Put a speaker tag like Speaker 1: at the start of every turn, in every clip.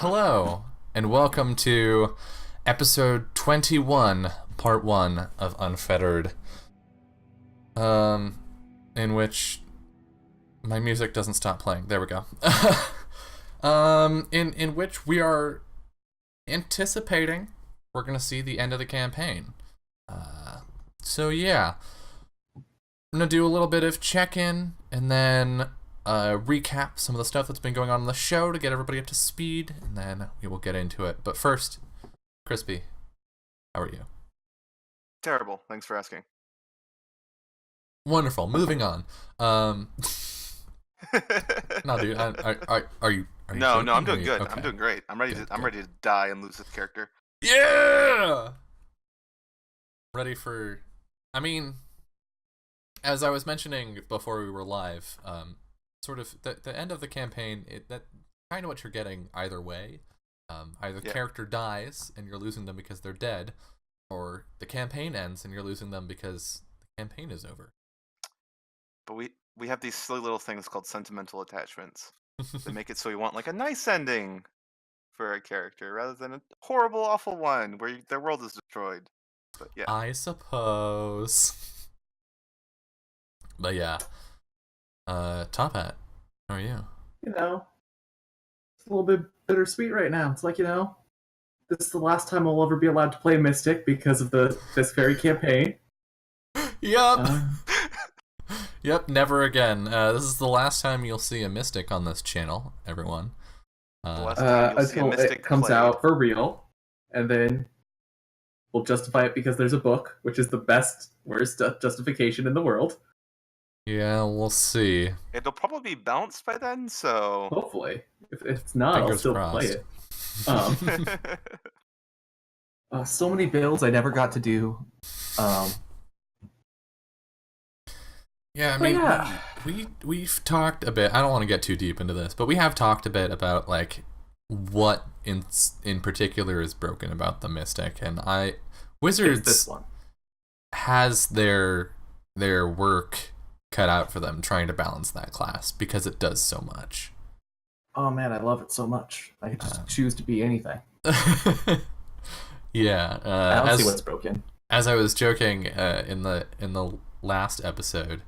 Speaker 1: One.
Speaker 2: Hello, and welcome to episode 21, part 1 of Unfettered. Um, in which my music doesn't stop playing. There we go. In which we are anticipating we're gonna see the end of the campaign. So yeah, I'm gonna do a little bit of check-in and then recap some of the stuff that's been going on in the show to get everybody up to speed, and then we will get into it. But first, Crispy, how are you?
Speaker 1: Terrible. Thanks for asking.
Speaker 2: Wonderful. Moving on. No, dude. Are you? Are you
Speaker 1: No, I'm
Speaker 2: joking?
Speaker 1: doing good.
Speaker 2: Okay.
Speaker 1: I'm doing great. I'm ready
Speaker 2: Good,
Speaker 1: to. I'm
Speaker 2: good.
Speaker 1: ready to die and lose this character.
Speaker 2: Yeah. Ready for? I mean, as I was mentioning before we were live, sort of the end of the campaign. That kind of what you're getting either way. Either
Speaker 1: Yeah.
Speaker 2: character dies and you're losing them because they're dead, or the campaign ends and you're losing them because the campaign is over.
Speaker 1: But we have these silly little things called sentimental attachments that make it so we want like a nice ending for a character rather than a horrible, awful one where their world is destroyed. But yeah,
Speaker 2: I suppose. But yeah. Top Hat, how are you?
Speaker 3: It's a little bit bittersweet right now. It's like, this is the last time I'll ever be allowed to play Mystic because of this very campaign.
Speaker 2: Yup.
Speaker 3: Uh,
Speaker 2: Yep, never again. This is the last time you'll see a Mystic on this channel, everyone.
Speaker 1: the last time you'll see a
Speaker 3: until
Speaker 1: mystic
Speaker 3: it comes
Speaker 1: played.
Speaker 3: out for real, and then we'll justify it because there's a book, which is the best, worst justification in the world.
Speaker 2: Yeah, we'll see.
Speaker 1: It'll probably be bounced by then, so.
Speaker 3: Hopefully. If it's not, I'll
Speaker 2: Fingers
Speaker 3: still
Speaker 2: crossed.
Speaker 3: play it. So many builds I never got to do.
Speaker 2: Yeah, I
Speaker 3: But
Speaker 2: mean,
Speaker 3: yeah.
Speaker 2: we've talked a bit. I don't want to get too deep into this, but we have talked a bit about like what in particular is broken about the Mystic, and
Speaker 3: It's
Speaker 2: Wizards
Speaker 3: this one.
Speaker 2: has their work cut out for them trying to balance that class because it does so much.
Speaker 3: Oh man, I love it so much. I could just choose to be anything.
Speaker 2: Yeah,
Speaker 3: I don't see what's broken.
Speaker 2: as I was joking in the last episode,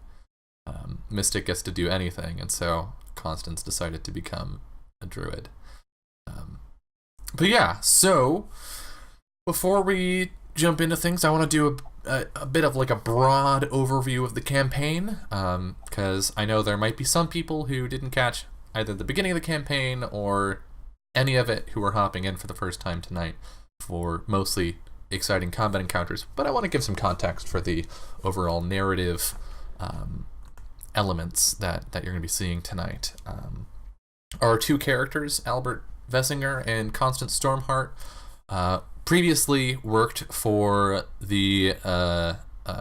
Speaker 2: Mystic gets to do anything, and so Constance decided to become a druid. But yeah, so before we jump into things, I want to do a bit of like a broad overview of the campaign, because I know there might be some people who didn't catch either the beginning of the campaign or any of it who are hopping in for the first time tonight for mostly exciting combat encounters, but I want to give some context for the overall narrative elements that you're going to be seeing tonight. Our two characters, Albert Vessinger and Constance Stormheart, previously worked for the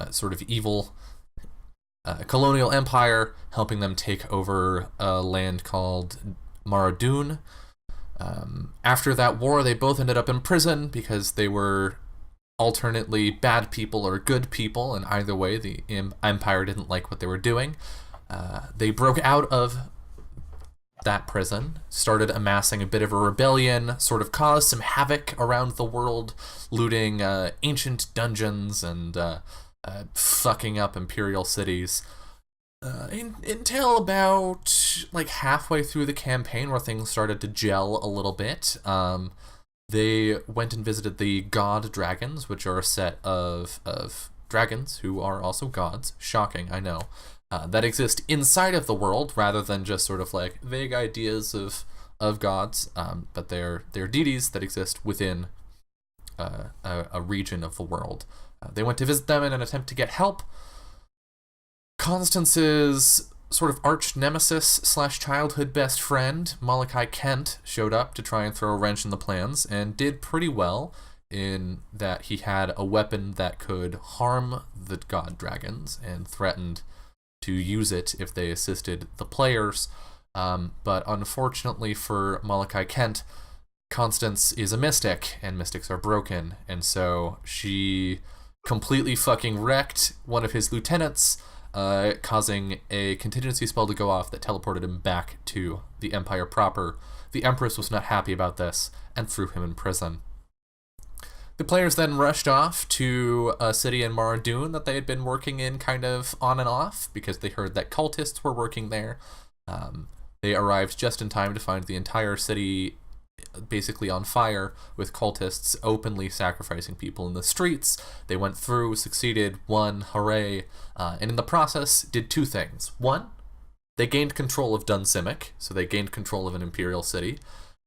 Speaker 2: sort of evil colonial empire, helping them take over a land called Maradoon. After that war, they both ended up in prison because they were alternately bad people or good people, and either way, the Empire didn't like what they were doing. They broke out of that prison, started amassing a bit of a rebellion, sort of caused some havoc around the world, looting ancient dungeons and fucking up imperial cities. Until about like halfway through the campaign, where things started to gel a little bit. They went and visited the god dragons, which are a set of dragons who are also gods. Shocking, I know. That exist inside of the world rather than just sort of like vague ideas of gods, but they're deities that exist within a region of the world. They went to visit them in an attempt to get help. Constance's sort of arch nemesis / childhood best friend, Malachi Kent, showed up to try and throw a wrench in the plans, and did pretty well in that he had a weapon that could harm the god dragons and threatened to use it if they assisted the players. But unfortunately for Malachi Kent, Constance is a mystic, and mystics are broken, and so she completely fucking wrecked one of his lieutenants, causing a contingency spell to go off that teleported him back to the Empire proper, the Empress was not happy about this and threw him in prison. The players then rushed off to a city in Mara Dune that they had been working in kind of on and off because they heard that cultists were working there. They arrived just in time to find the entire city basically on fire, with cultists openly sacrificing people in the streets. They went through, succeeded, won, hooray, and in the process did two things. One, they gained control of Dun Simic, so they gained control of an imperial city.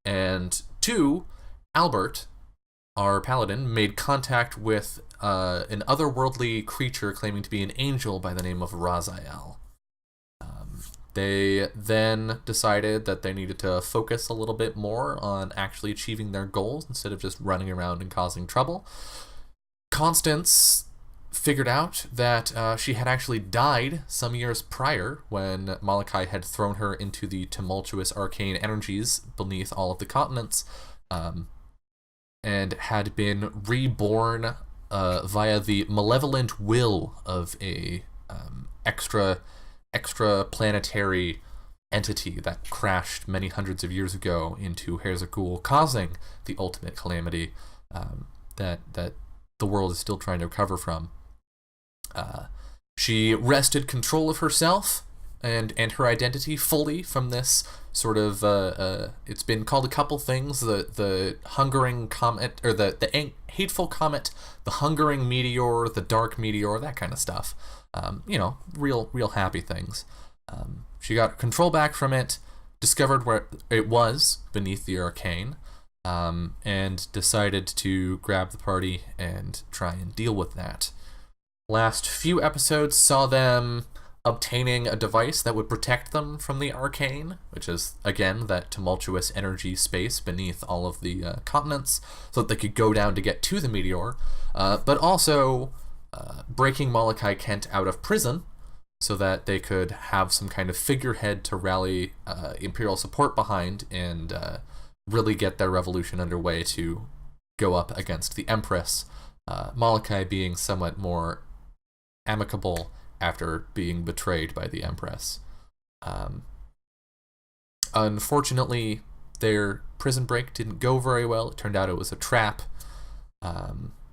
Speaker 2: And two, Albert, our paladin, made contact with an otherworldly creature claiming to be an angel by the name of Raziel. They then decided that they needed to focus a little bit more on actually achieving their goals instead of just running around and causing trouble. Constance figured out that she had actually died some years prior when Malachi had thrown her into the tumultuous arcane energies beneath all of the continents, and had been reborn via the malevolent will of a extra-planetary entity that crashed many hundreds of years ago into Herzegul, causing the ultimate calamity that the world is still trying to recover from. She wrested control of herself and her identity fully from this sort of it's been called a couple things: the hungering comet, or the hateful comet, the hungering meteor, the dark meteor, that kind of stuff. Real happy things. She got control back from it, discovered where it was beneath the arcane, and decided to grab the party and try and deal with that. Last few episodes saw them obtaining a device that would protect them from the arcane, which is, again, that tumultuous energy space beneath all of the continents, so that they could go down to get to the meteor, but also breaking Malachi Kent out of prison so that they could have some kind of figurehead to rally Imperial support behind and really get their revolution underway to go up against the Empress. Malachi being somewhat more amicable after being betrayed by the Empress. Unfortunately, their prison break didn't go very well. It turned out it was a trap.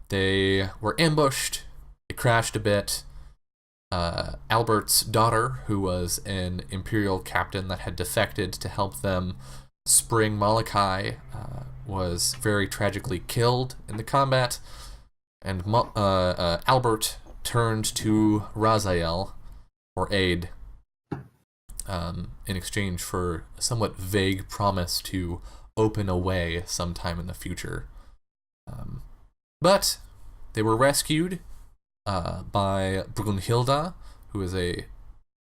Speaker 2: They were ambushed. It crashed a bit. Albert's daughter, who was an Imperial captain that had defected to help them spring Malachi, was very tragically killed in the combat, and Albert turned to Raziel for aid in exchange for a somewhat vague promise to open a way sometime in the future. But they were rescued by Brunhilde, who is a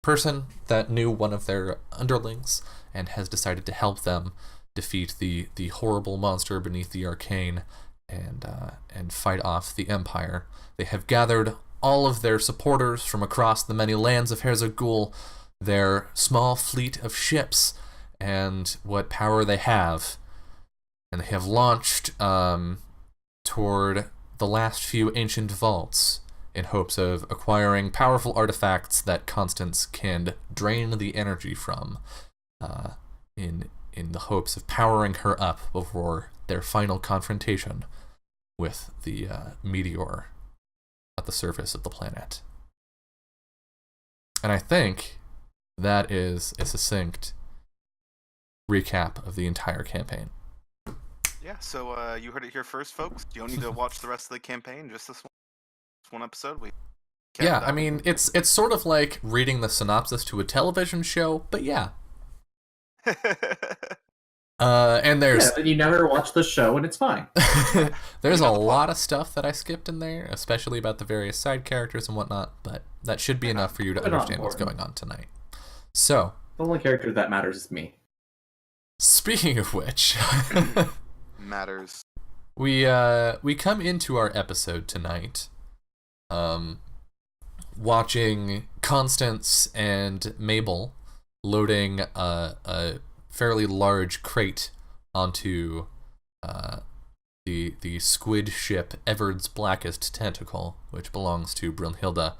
Speaker 2: person that knew one of their underlings and has decided to help them defeat the horrible monster beneath the arcane and fight off the Empire. They have gathered all of their supporters from across the many lands of Herzegul, their small fleet of ships, and what power they have, and they have launched toward the last few ancient vaults in hopes of acquiring powerful artifacts that Constance can drain the energy from, in the hopes of powering her up before their final confrontation with the meteor at the surface of the planet. And I think that is a succinct recap of the entire campaign.
Speaker 1: Yeah, so you heard it here first, folks. You don't need to watch the rest of the campaign, just this one episode.
Speaker 2: Yeah, I mean, it's sort of like reading the synopsis to a television show, but yeah. And there's
Speaker 3: and you never watch the show, and it's fine.
Speaker 2: There's a lot of stuff that I skipped in there, especially about the various side characters and whatnot, but that should be enough for you to understand what's going on tonight. So,
Speaker 3: the only character that matters is me.
Speaker 2: Speaking of which,
Speaker 1: matters.
Speaker 2: We come into our episode tonight, watching Constance and Mabel loading a fairly large crate onto the squid ship Everard's Blackest Tentacle, which belongs to Brunhilde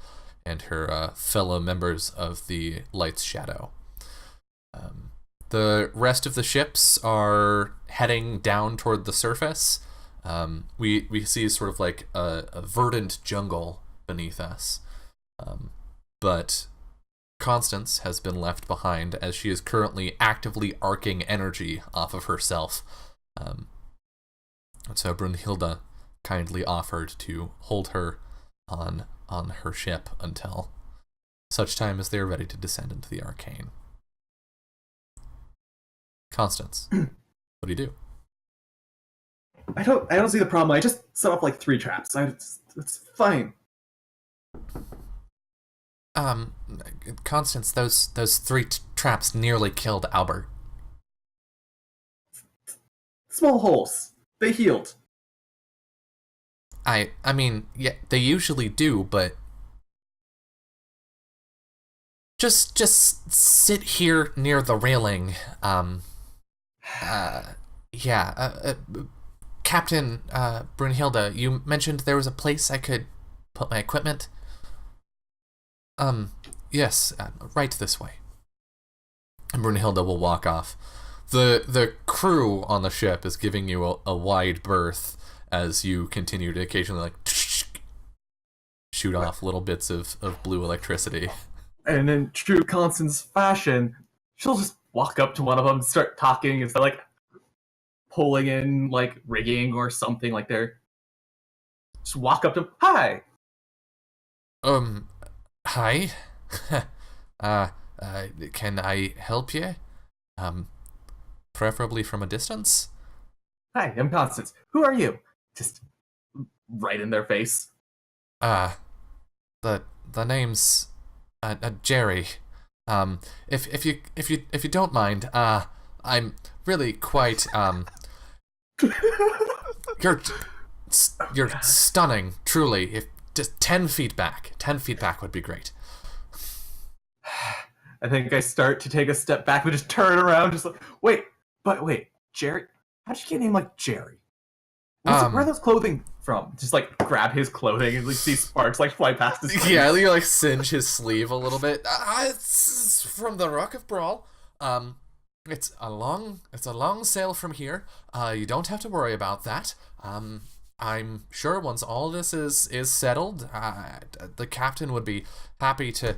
Speaker 2: and her fellow members of the Light's Shadow. The rest of the ships are heading down toward the surface. We see sort of like a verdant jungle beneath us. But Constance has been left behind as she is currently actively arcing energy off of herself. And so Brunhilde kindly offered to hold her on her ship until such time as they are ready to descend into the arcane. Constance, what do you do?
Speaker 3: I don't see the problem. I just set up like 3 traps. It's fine.
Speaker 2: Constance, those 3 traps nearly killed Albert.
Speaker 3: Small holes. They healed.
Speaker 2: I mean, yeah, they usually do, but just sit here near the railing. Captain Brunhilde, you mentioned there was a place I could put my equipment. Yes, right this way. And Brunhilde will walk off. The crew on the ship is giving you a wide berth as you continue to occasionally like shoot off little bits of blue electricity.
Speaker 3: And in true Constance fashion, she'll just walk up to one of them and start talking instead of like pulling in like rigging or something like they're just walk up to him. Hi.
Speaker 2: Hi. Can I help you? Preferably from a distance.
Speaker 3: Hi, I'm Constance. Who are you? Just right in their face.
Speaker 2: The name's Jerry. If you don't mind, I'm really quite you're stunning, truly. If just 10 feet back would be great.
Speaker 3: I think I start to take a step back, but just turn around, just like, wait, Jerry? How'd you get a name like Jerry? Where are those clothing from? Just like grab his clothing and like see sparks like fly past his sleeve.
Speaker 2: Yeah, you like cinch his sleeve a little bit. It's from the Rock of Brawl. It's a long sail from here. You don't have to worry about that. I'm sure once all this is settled, the captain would be happy to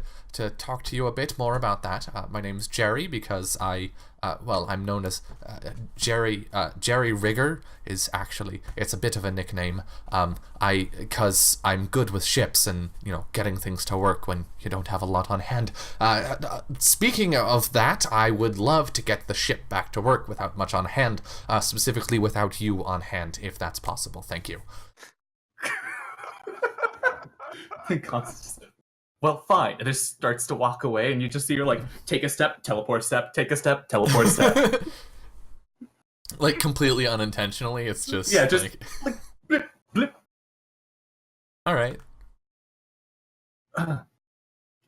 Speaker 2: talk to you a bit more about that. My name's Jerry because I'm known as Jerry. Jerry Rigger is actually, it's a bit of a nickname. Because I'm good with ships and, getting things to work when you don't have a lot on hand. Speaking of that, I would love to get the ship back to work without much on hand, specifically without you on hand, if that's possible. Thank you.
Speaker 3: Well, fine. And it just starts to walk away, and you just see her like take a step, teleport step, take a step, teleport step.
Speaker 2: Like completely unintentionally, it's just
Speaker 3: like blip, blip.
Speaker 2: All right.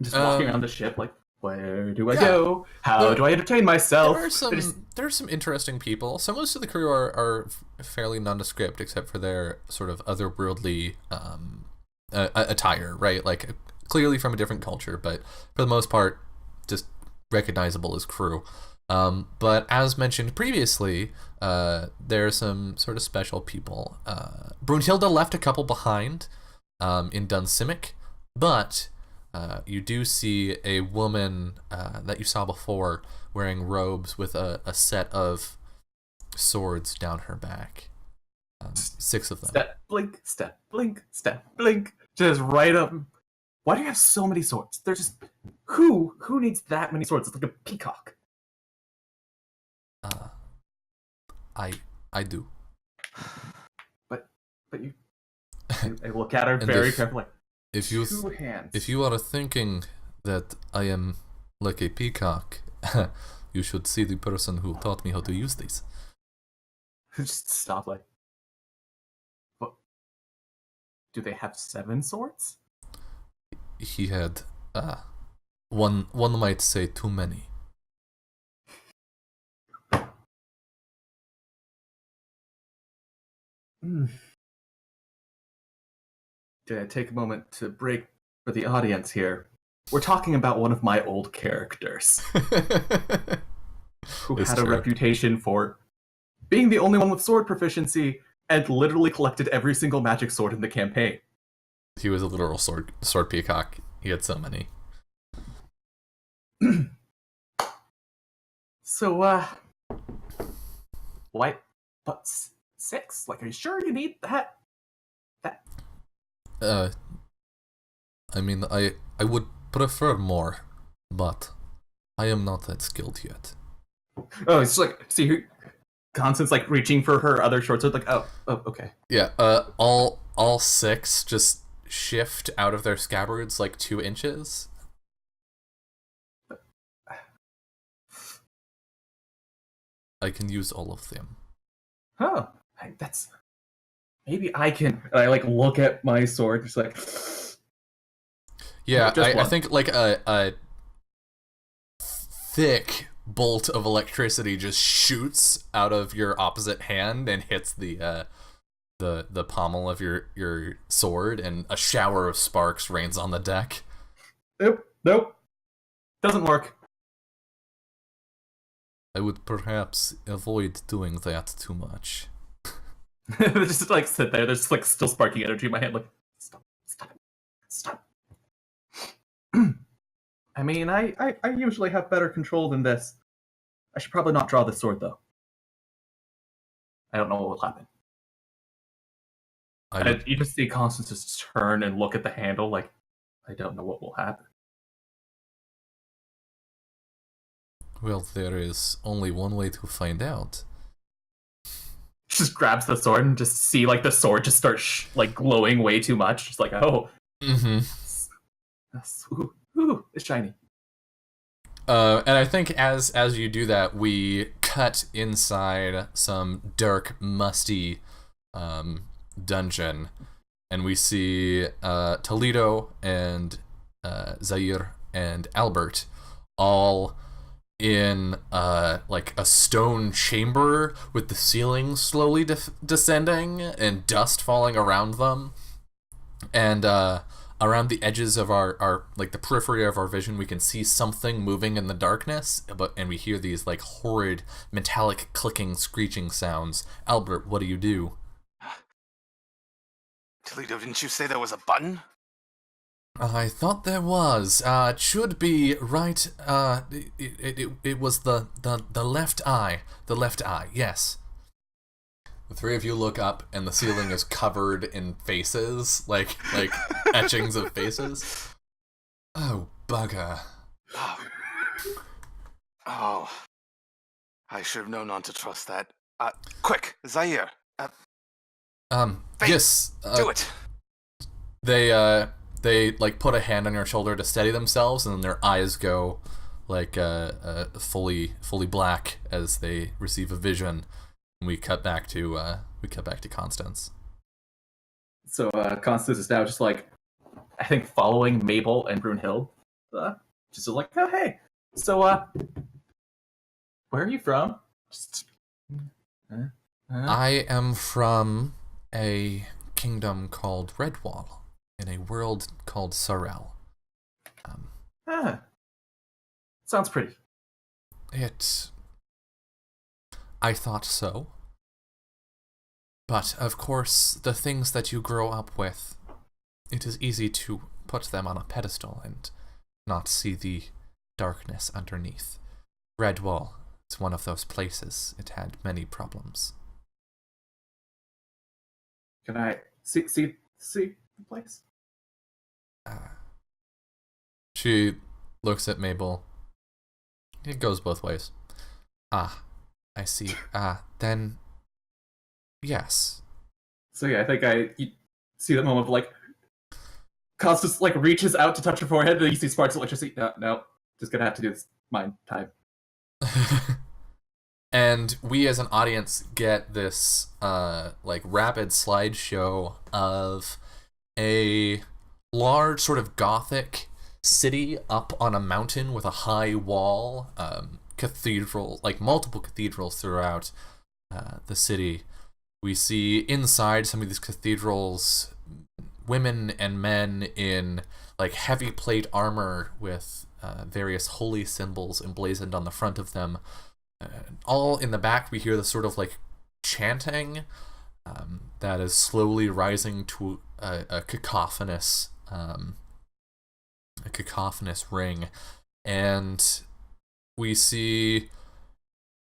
Speaker 3: Just walking around the ship, like, where do I go? How do I entertain myself?
Speaker 2: There are some interesting people. So most of the crew are fairly nondescript, except for their sort of otherworldly attire, right? Like clearly from a different culture, but for the most part, just recognizable as crew. But as mentioned previously, there are some sort of special people. Brunhilde left a couple behind in Dunsimic, but you do see a woman that you saw before wearing robes with a set of swords down her back. 6 of them.
Speaker 3: Step, blink, step, blink, step, blink. Just right up. Why do you have so many swords? They're just... Who needs that many swords? It's like a peacock.
Speaker 2: I do.
Speaker 3: But you... I look at her very carefully.
Speaker 2: If
Speaker 3: 2 hands.
Speaker 2: If you are thinking that I am like a peacock, you should see the person who taught me how to use these.
Speaker 3: Just stop, like... What? Do they have 7 swords?
Speaker 2: He had, one might say too many.
Speaker 3: Did I take a moment to break for the audience here? We're talking about one of my old characters. who
Speaker 2: It's
Speaker 3: had a
Speaker 2: true.
Speaker 3: reputation for being the only one with sword proficiency and literally collected every single magic sword in the campaign.
Speaker 2: He was a literal sword peacock. He had so many.
Speaker 3: So, why? But 6? Like, are you sure you need that?
Speaker 2: Uh, I mean, I would prefer more, but I am not that skilled yet.
Speaker 3: Oh, it's like, see, Constance like reaching for her other short sword. Like, oh, okay.
Speaker 2: Yeah. All 6 just shift out of their scabbards like 2 inches. I can use all of them.
Speaker 3: Huh. That's maybe I can. And I like look at my sword, just like.
Speaker 2: Yeah,
Speaker 3: Just
Speaker 2: I
Speaker 3: one.
Speaker 2: think like a thick bolt of electricity just shoots out of your opposite hand and hits the pommel of your sword, and a shower of sparks rains on the deck.
Speaker 3: Nope. Doesn't work.
Speaker 2: I would perhaps avoid doing that too much.
Speaker 3: Just like sit there. There's like still sparking energy in my hand. Like, stop. I mean, I usually have better control than this. I should probably not draw the sword though. I don't know what will happen. You just see Constance just turn and look at the handle like, I don't know what will happen.
Speaker 2: Well, there is only one way to find out.
Speaker 3: She just grabs the sword and just see like the sword just start like glowing way too much. Just like, oh,
Speaker 2: Mm-hmm.
Speaker 3: It's shiny.
Speaker 2: And I think as you do that, we cut inside some dark, musty dungeon, and we see Toledo and Zaire and Albert all in like a stone chamber with the ceiling slowly descending and dust falling around them, and around the edges of our like the periphery of our vision, we can see something moving in the darkness, and we hear these like horrid metallic clicking, screeching sounds. Albert, what do you do?
Speaker 1: Toledo, didn't you say there was a button?
Speaker 2: I thought there was. It should be right. It was the left eye. The left eye. Yes. The 3 of you look up, and the ceiling is covered in faces, like etchings of faces. Oh, bugger.
Speaker 1: Oh. I should have known not to trust that. Quick, Zaire. Faith,
Speaker 2: Yes.
Speaker 1: do it.
Speaker 2: They like put a hand on your shoulder to steady themselves, and then their eyes go like fully black as they receive a vision. And we cut back to Constance.
Speaker 3: So Constance is now just like, I think, following Mabel and Brunhild. Just like, oh hey. So where are you from?
Speaker 2: I am from a kingdom called Redwall, in a world called Sorrel.
Speaker 3: Sounds pretty.
Speaker 2: I thought so. But, of course, the things that you grow up with, it is easy to put them on a pedestal and not see the darkness underneath. Redwall is one of those places. It had many problems.
Speaker 3: Can I see the place?
Speaker 2: She looks at Mabel. It goes both ways. Ah, I see. Then, yes.
Speaker 3: So yeah, I think you see that moment of like, Constance like reaches out to touch her forehead, and you see sparks of electricity. No, just gonna have to do this mine time.
Speaker 2: And we as an audience get this like rapid slideshow of a large sort of gothic city up on a mountain with a high wall, cathedral, like multiple cathedrals throughout the city. We see inside some of these cathedrals women and men in like heavy plate armor with various holy symbols emblazoned on the front of them, All in the back, we hear the sort of like chanting that is slowly rising to a cacophonous ring, and we see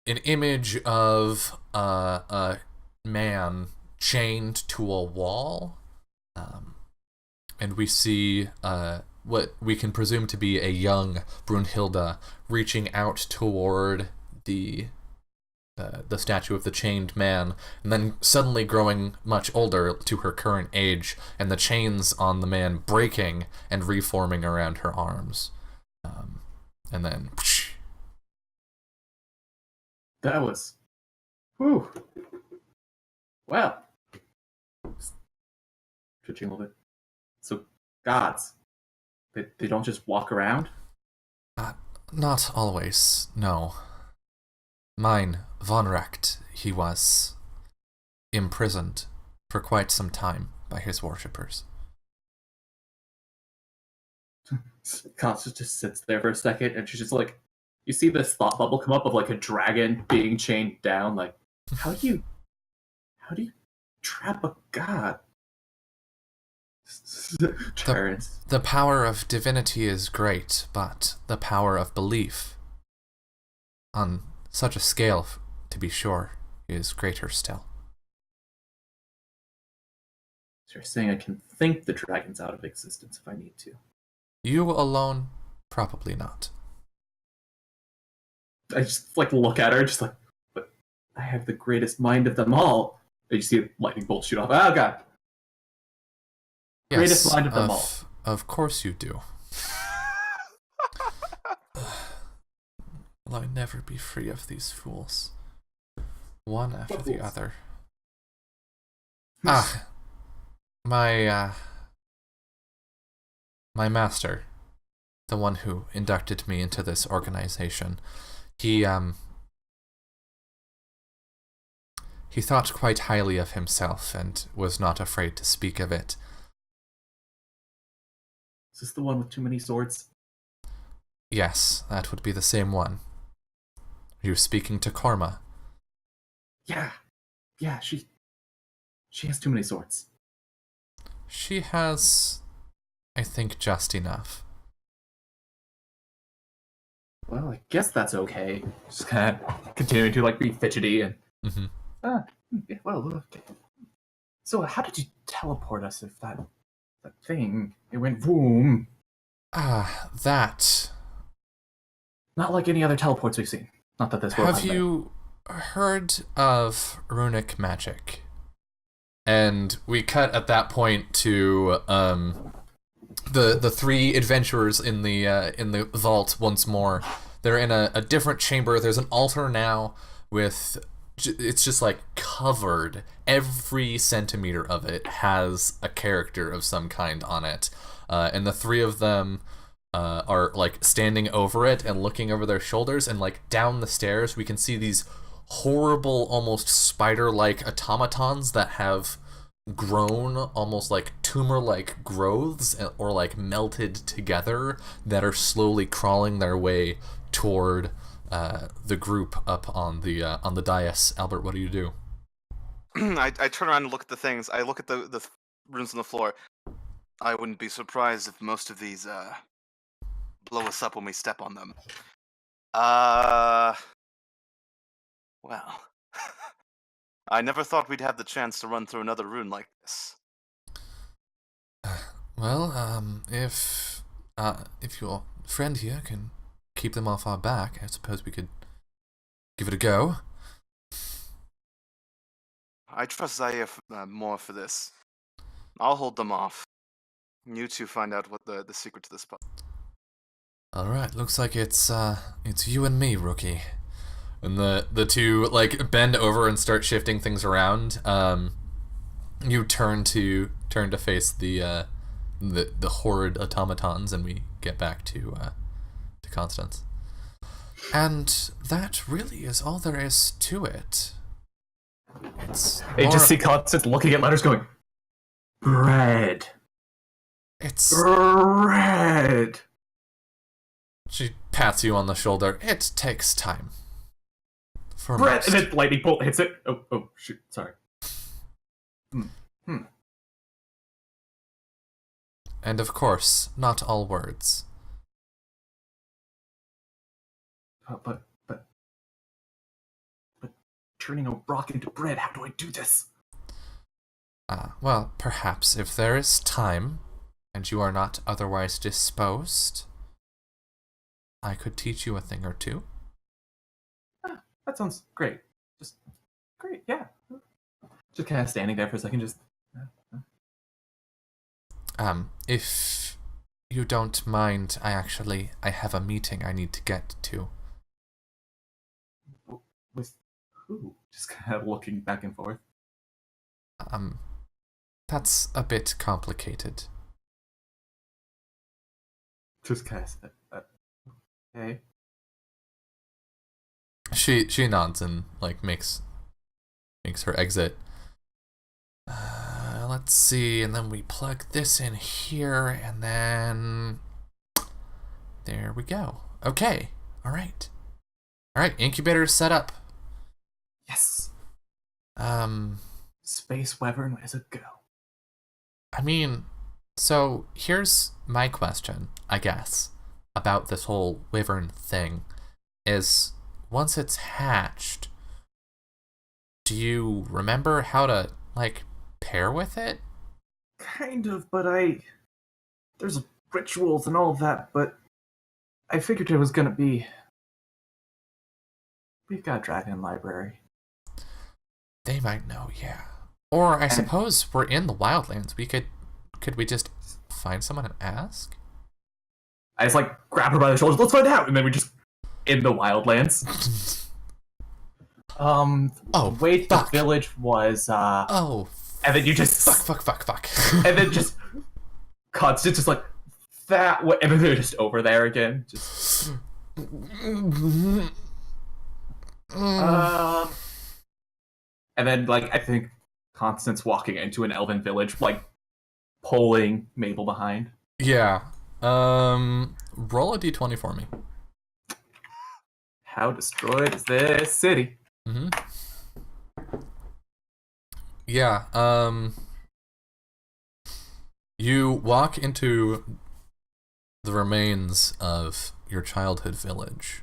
Speaker 2: an image of a man chained to a wall, and we see what we can presume to be a young Brunhilde reaching out toward the statue of the chained man, and then suddenly growing much older to her current age, and the chains on the man breaking and reforming around her arms. And then...
Speaker 3: That was... Whew. Wow. Twitching a little bit. So, gods, they don't just walk around?
Speaker 2: Not always, no. Mine, von Recht, he was imprisoned for quite some time by his worshippers.
Speaker 3: Constance just sits there for a second, and she's just like, you see this thought bubble come up of like a dragon being chained down. Like, how do you trap a god? Turns.
Speaker 2: The power of divinity is great, but the power of belief, on such a scale, to be sure, is greater still.
Speaker 3: So you're saying I can think the dragons out of existence if I need to?
Speaker 2: You alone, probably not.
Speaker 3: I just like look at her, just like, but I have the greatest mind of them all. And you see a lightning bolt shoot off. Oh god!
Speaker 2: Yes,
Speaker 3: Greatest mind of them all.
Speaker 2: Of course you do. Will I never be free of these fools? One after the other. My master, the one who inducted me into this organization, he thought quite highly of himself and was not afraid to speak of it.
Speaker 3: Is this the one with too many swords?
Speaker 2: Yes, that would be the same one. Are you speaking to Korma?
Speaker 3: Yeah, she has too many swords.
Speaker 2: She has, I think, just enough.
Speaker 3: Well, I guess that's okay. Just kind of continuing to like be fidgety and. Well, okay. So how did you teleport us if that thing it went boom?
Speaker 2: That.
Speaker 3: Not like any other teleports we've seen. Not that this.
Speaker 2: Have you heard of runic magic? And we cut at that point to the three adventurers in the vault once more. They're in a different chamber. There's an altar now with, it's just like covered. Every centimeter of it has a character of some kind on it, and the three of them are like standing over it and looking over their shoulders, and like down the stairs we can see these horrible, almost spider-like automatons that have grown almost like tumor-like growths or like melted together that are slowly crawling their way toward the group up on the dais. Albert, what do you do?
Speaker 1: I turn around and look at the things. I look at the runes on the floor. I wouldn't be surprised if most of these blow us up when we step on them. Well, I never thought we'd have the chance to run through another rune like this.
Speaker 2: Well, if your friend here can keep them off our back, I suppose we could give it a go.
Speaker 1: I trust Zaya more for this. I'll hold them off. You two find out what the secret to this spot.
Speaker 2: All right, looks like it's you and me, rookie. And the two like bend over and start shifting things around. You turn to face the horrid automatons, and we get back to Constance. And that really is all there is to it.
Speaker 3: They just see Constance looking at letters going, bread.
Speaker 2: It's
Speaker 3: bread.
Speaker 2: She pats you on the shoulder. It takes time. For
Speaker 3: Brett, and
Speaker 2: most.
Speaker 3: then lightning bolt hits it. Oh, shoot, sorry. Hmm.
Speaker 2: And of course, not all words.
Speaker 3: But turning a rock into bread, how do I do this?
Speaker 2: Well, perhaps if there is time, and you are not otherwise disposed, I could teach you a thing or two.
Speaker 3: That sounds great. Just great, yeah. Just kind of standing there for a second, just.
Speaker 2: If you don't mind, I have a meeting I need to get to.
Speaker 3: With who? Just kind of looking back and forth.
Speaker 2: That's a bit complicated.
Speaker 3: Just kind of. Okay.
Speaker 2: She nods and like makes her exit. Let's see, and then we plug this in here, and then there we go. Okay, all right, incubator set up.
Speaker 3: Yes.
Speaker 2: Um,
Speaker 3: Space Wyvern is a go.
Speaker 2: I mean, so here's my question, I guess, about this whole wyvern thing: is once it's hatched, do you remember how to like pair with it?
Speaker 3: Kind of, but there's rituals and all of that, but I figured it was gonna be. We've got Dragon Library.
Speaker 2: They might know, yeah. Or I suppose we're in the wildlands. Could we just find someone and ask?
Speaker 3: I just like grab her by the shoulders. Let's find out, and then we just in the wildlands.
Speaker 2: Oh,
Speaker 3: wait, the
Speaker 2: fuck.
Speaker 3: village was.
Speaker 2: Oh,
Speaker 3: and then you just
Speaker 2: fuck.
Speaker 3: and then just constant, just like that. And then they're just over there again. Just. And then, like, I think Constance walking into an elven village, like, pulling Mabel behind.
Speaker 2: Yeah. Roll a d20 for me.
Speaker 3: How destroyed is this city?
Speaker 2: Mm-hmm. Yeah, you walk into the remains of your childhood village,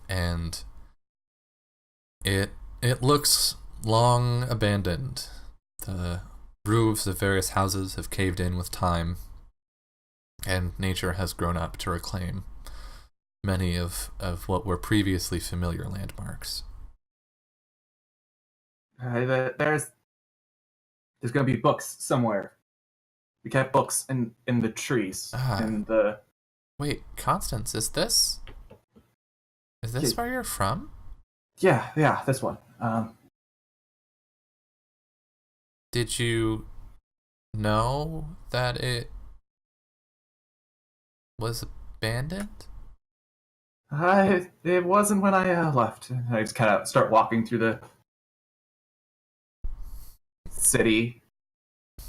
Speaker 2: and it looks long abandoned. The roofs of various houses have caved in with time, and nature has grown up to reclaim many of what were previously familiar landmarks.
Speaker 3: There's gonna be books somewhere. We kept books in the trees. In the.
Speaker 2: Wait, Constance, is this where you're from?
Speaker 3: Yeah, this one.
Speaker 2: Did you know that it was abandoned?
Speaker 3: It wasn't when I left. I just kind of start walking through the city.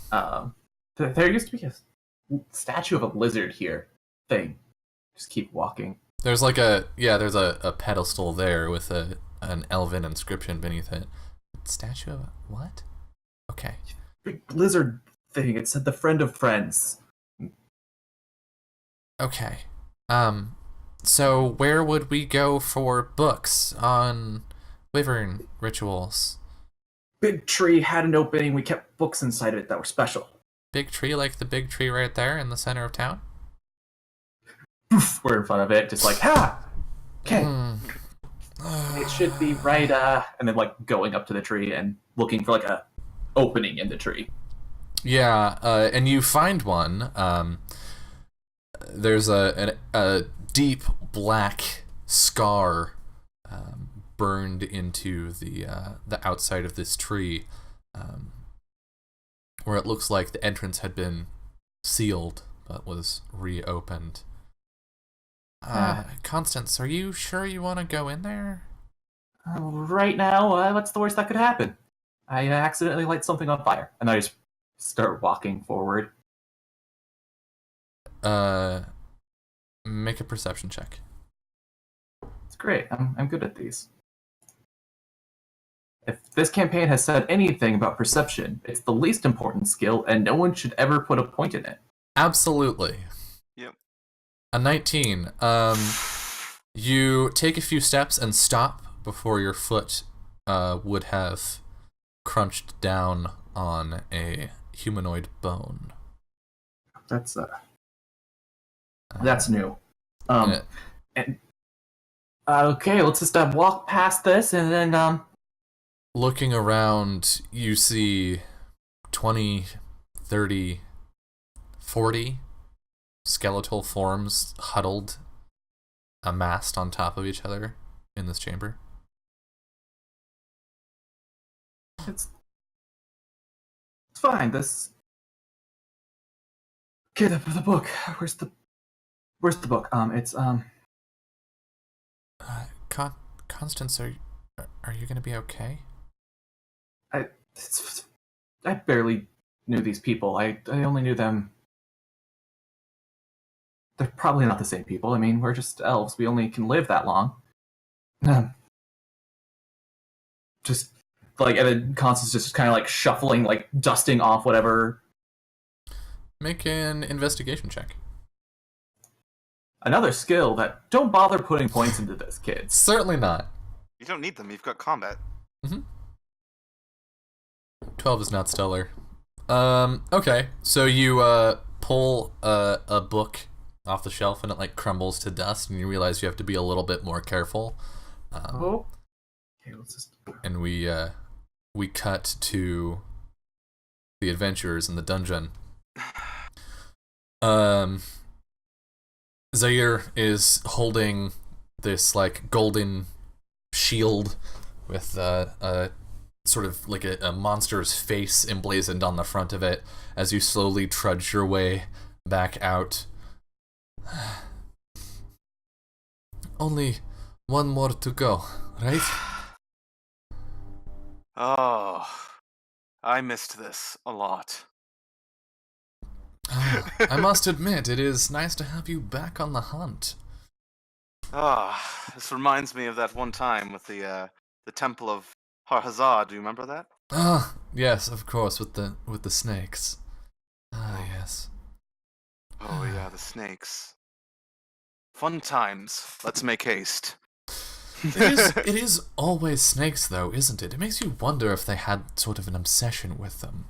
Speaker 3: There used to be a statue of a lizard here. Thing. Just keep walking.
Speaker 2: There's like there's a pedestal there with an elven inscription beneath it. Statue of what? Okay.
Speaker 3: Big lizard thing. It said the friend of friends.
Speaker 2: Okay. So where would we go for books on wyvern rituals?
Speaker 3: Big tree had an opening. We kept books inside of it that were special.
Speaker 2: Big tree, like the big tree right there in the center of town?
Speaker 3: Poof, we're in front of it, just like, ha! Okay. It should be right, and then, like, going up to the tree and looking for, like, a opening in the tree.
Speaker 2: Yeah, and you find one. There's a deep black scar burned into the outside of this tree, where it looks like the entrance had been sealed but was reopened. Constance, are you sure you want to go in there?
Speaker 3: Right now, what's the worst that could happen? I accidentally light something on fire, and I just start walking forward.
Speaker 2: Make a perception check.
Speaker 3: It's great. I'm good at these. If this campaign has said anything about perception, it's the least important skill, and no one should ever put a point in it.
Speaker 2: Absolutely.
Speaker 1: Yep.
Speaker 2: A 19. You take a few steps and stop before your foot would have crunched down on a humanoid bone.
Speaker 3: That's new.
Speaker 2: Yeah.
Speaker 3: And okay, let's just walk past this, and then
Speaker 2: Looking around, you see 20, 30, 40 skeletal forms huddled, amassed on top of each other in this chamber.
Speaker 3: it's fine. This okay. The book. Where's the book? It's
Speaker 2: Constance, are you gonna be okay?
Speaker 3: I barely knew these people. I only knew them. They're probably not the same people. I mean, we're just elves. We only can live that long. Just like, and then Constance just kind of like shuffling, like dusting off whatever.
Speaker 2: Make an investigation check.
Speaker 3: Another skill that don't bother putting points into this, kids.
Speaker 2: Certainly not.
Speaker 1: You don't need them. You've got combat.
Speaker 2: 12 is not stellar. Okay, so you pull a book off the shelf and it like crumbles to dust, and you realize you have to be a little bit more careful.
Speaker 3: Okay, let's just.
Speaker 2: And we cut to the adventurers in the dungeon. Zaire is holding this like golden shield with a sort of like a monster's face emblazoned on the front of it as you slowly trudge your way back out. Only one more to go, right?
Speaker 1: Oh, I missed this a lot.
Speaker 2: I must admit, it is nice to have you back on the hunt.
Speaker 1: This reminds me of that one time with the Temple of Har-Hazard. Do you remember that?
Speaker 2: Ah, yes, of course, with the snakes. Ah, yes.
Speaker 1: Oh yeah, the snakes. Fun times. Let's make haste.
Speaker 2: It is always snakes, though, isn't it? It makes you wonder if they had sort of an obsession with them.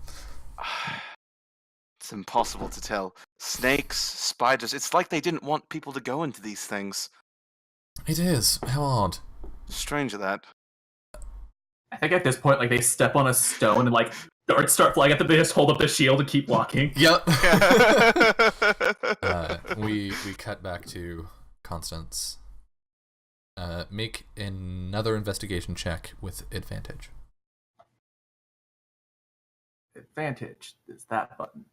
Speaker 1: It's impossible to tell. Snakes, spiders, it's like they didn't want people to go into these things.
Speaker 2: It is. How odd.
Speaker 1: Strange of that.
Speaker 3: I think at this point, like they step on a stone and like darts start flying at them. They just hold up the shield and keep walking.
Speaker 2: Yep. We cut back to Constance. Make another investigation check with advantage.
Speaker 3: Advantage is that button.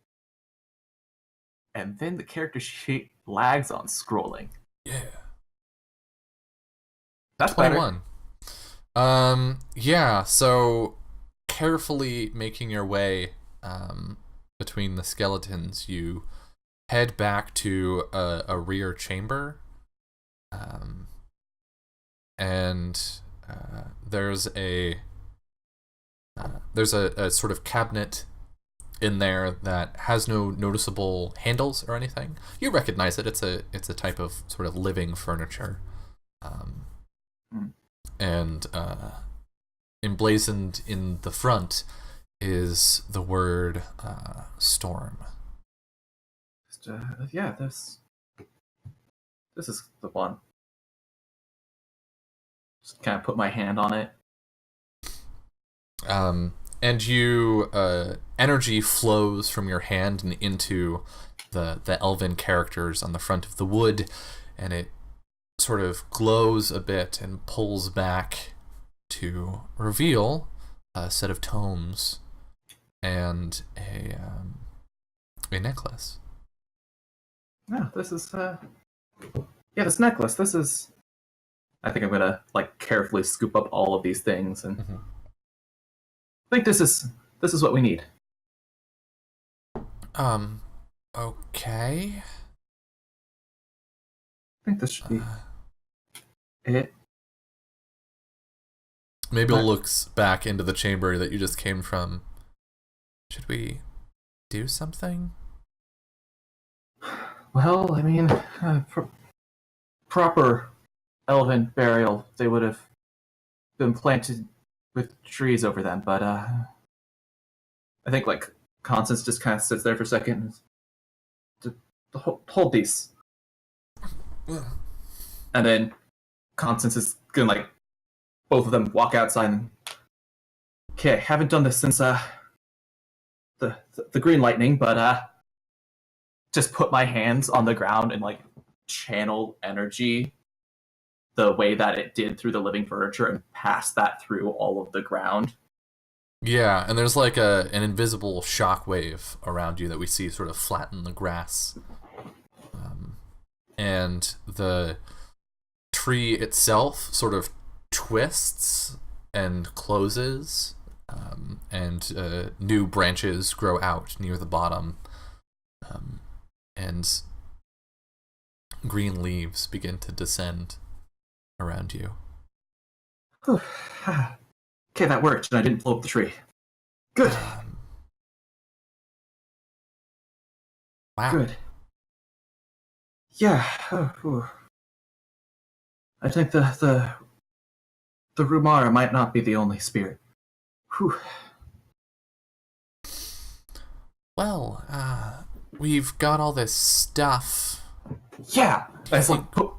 Speaker 3: And then the character sheet lags on scrolling.
Speaker 2: Yeah.
Speaker 3: That's
Speaker 2: 21. Yeah, so carefully making your way between the skeletons, you head back to a rear chamber. And there's a sort of cabinet in there that has no noticeable handles or anything. You recognize it. It's a type of sort of living furniture. And emblazoned in the front is the word storm.
Speaker 3: Yeah, this is the one. Just kind of put my hand on it.
Speaker 2: And you energy flows from your hand and into the elven characters on the front of the wood, and it sort of glows a bit and pulls back to reveal a set of tomes and a necklace.
Speaker 3: Yeah, this is this necklace. This is. I think I'm gonna like carefully scoop up all of these things, and I think this is what we need.
Speaker 2: Okay.
Speaker 3: I think this should be it.
Speaker 2: Mabel looks back into the chamber that you just came from. Should we do something?
Speaker 3: Well, I mean, proper elven burial, they would have been planted with trees over them, but I think like Constance just kind of sits there for a second and hold these. And then Constance is gonna like both of them walk outside and okay, haven't done this since the green lightning, but just put my hands on the ground and like channel energy the way that it did through the living furniture and pass that through all of the ground.
Speaker 2: Yeah, and there's like an invisible shockwave around you that we see sort of flatten the grass. And the tree itself sort of twists and closes, and new branches grow out near the bottom, and green leaves begin to descend around you.
Speaker 3: Okay, that worked, and I didn't blow up the tree. Good.
Speaker 2: Wow.
Speaker 3: Good. Yeah. I think the Rumara might not be the only spirit. Whew.
Speaker 2: Well, we've got all this stuff.
Speaker 3: Yeah. I just like
Speaker 2: Do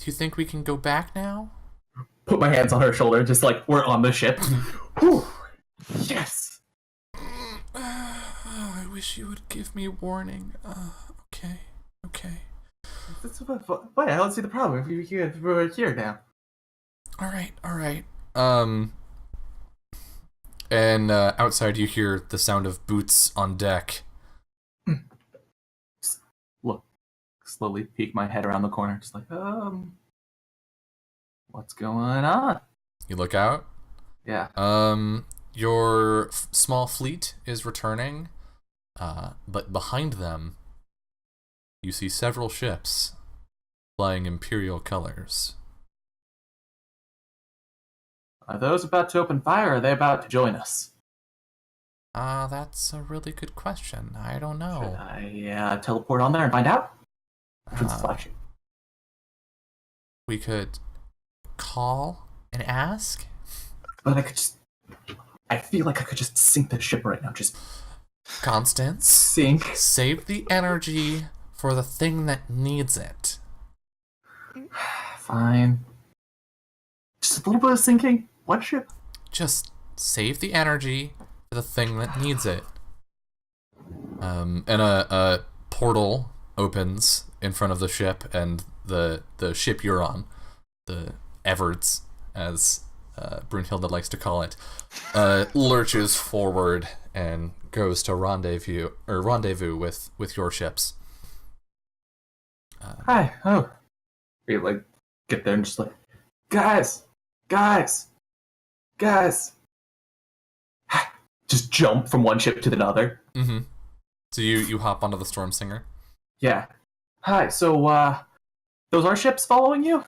Speaker 2: you think we can go back now?
Speaker 3: put my hands on her shoulder, just like we're on the ship. Whew. Yes.
Speaker 2: I wish you would give me warning. Okay.
Speaker 3: Wait, I don't see the problem. We're here now.
Speaker 2: All right. And outside you hear the sound of boots on deck.
Speaker 3: Look, slowly peek my head around the corner, just like, what's going on?
Speaker 2: You look out.
Speaker 3: Yeah.
Speaker 2: Your small fleet is returning, but behind them, you see several ships flying Imperial colors.
Speaker 3: Are those about to open fire, or are they about to join us?
Speaker 2: That's a really good question. I don't know.
Speaker 3: Should I teleport on there and find out? Which one's flashing?
Speaker 2: We could call and ask.
Speaker 3: But I feel like I could just sink the ship right now. Just
Speaker 2: Constance,
Speaker 3: sink.
Speaker 2: save the energy for the thing that needs it.
Speaker 3: Fine. Just a little bit of sinking. One ship.
Speaker 2: Just save the energy for the thing that needs it. And a portal opens in front of the ship, and the ship you're on, the Everts, as Brunhilde likes to call it, lurches forward and goes to rendezvous with your ships.
Speaker 3: Hi. Oh. We like get there and just like, guys. Just jump from one ship to another.
Speaker 2: Mm-hmm. So you hop onto the Storm Singer.
Speaker 3: Yeah. Hi. So those are ships following you?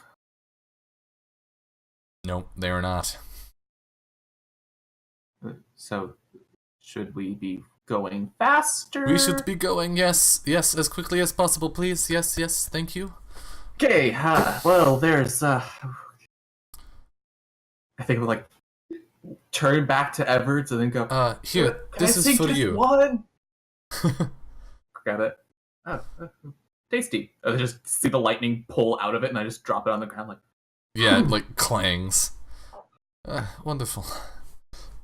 Speaker 2: Nope, they are not.
Speaker 3: So should we be going faster?
Speaker 2: We should be going, yes, as quickly as possible, please. Yes, thank you.
Speaker 3: Okay, well, there's, I think we'll, like, turn back to Everts and then go,
Speaker 2: here, this is for you.
Speaker 3: One? Grab it. Oh, tasty. I just see the lightning pull out of it and I just drop it on the ground, like,
Speaker 2: yeah, it, like, clangs. Wonderful.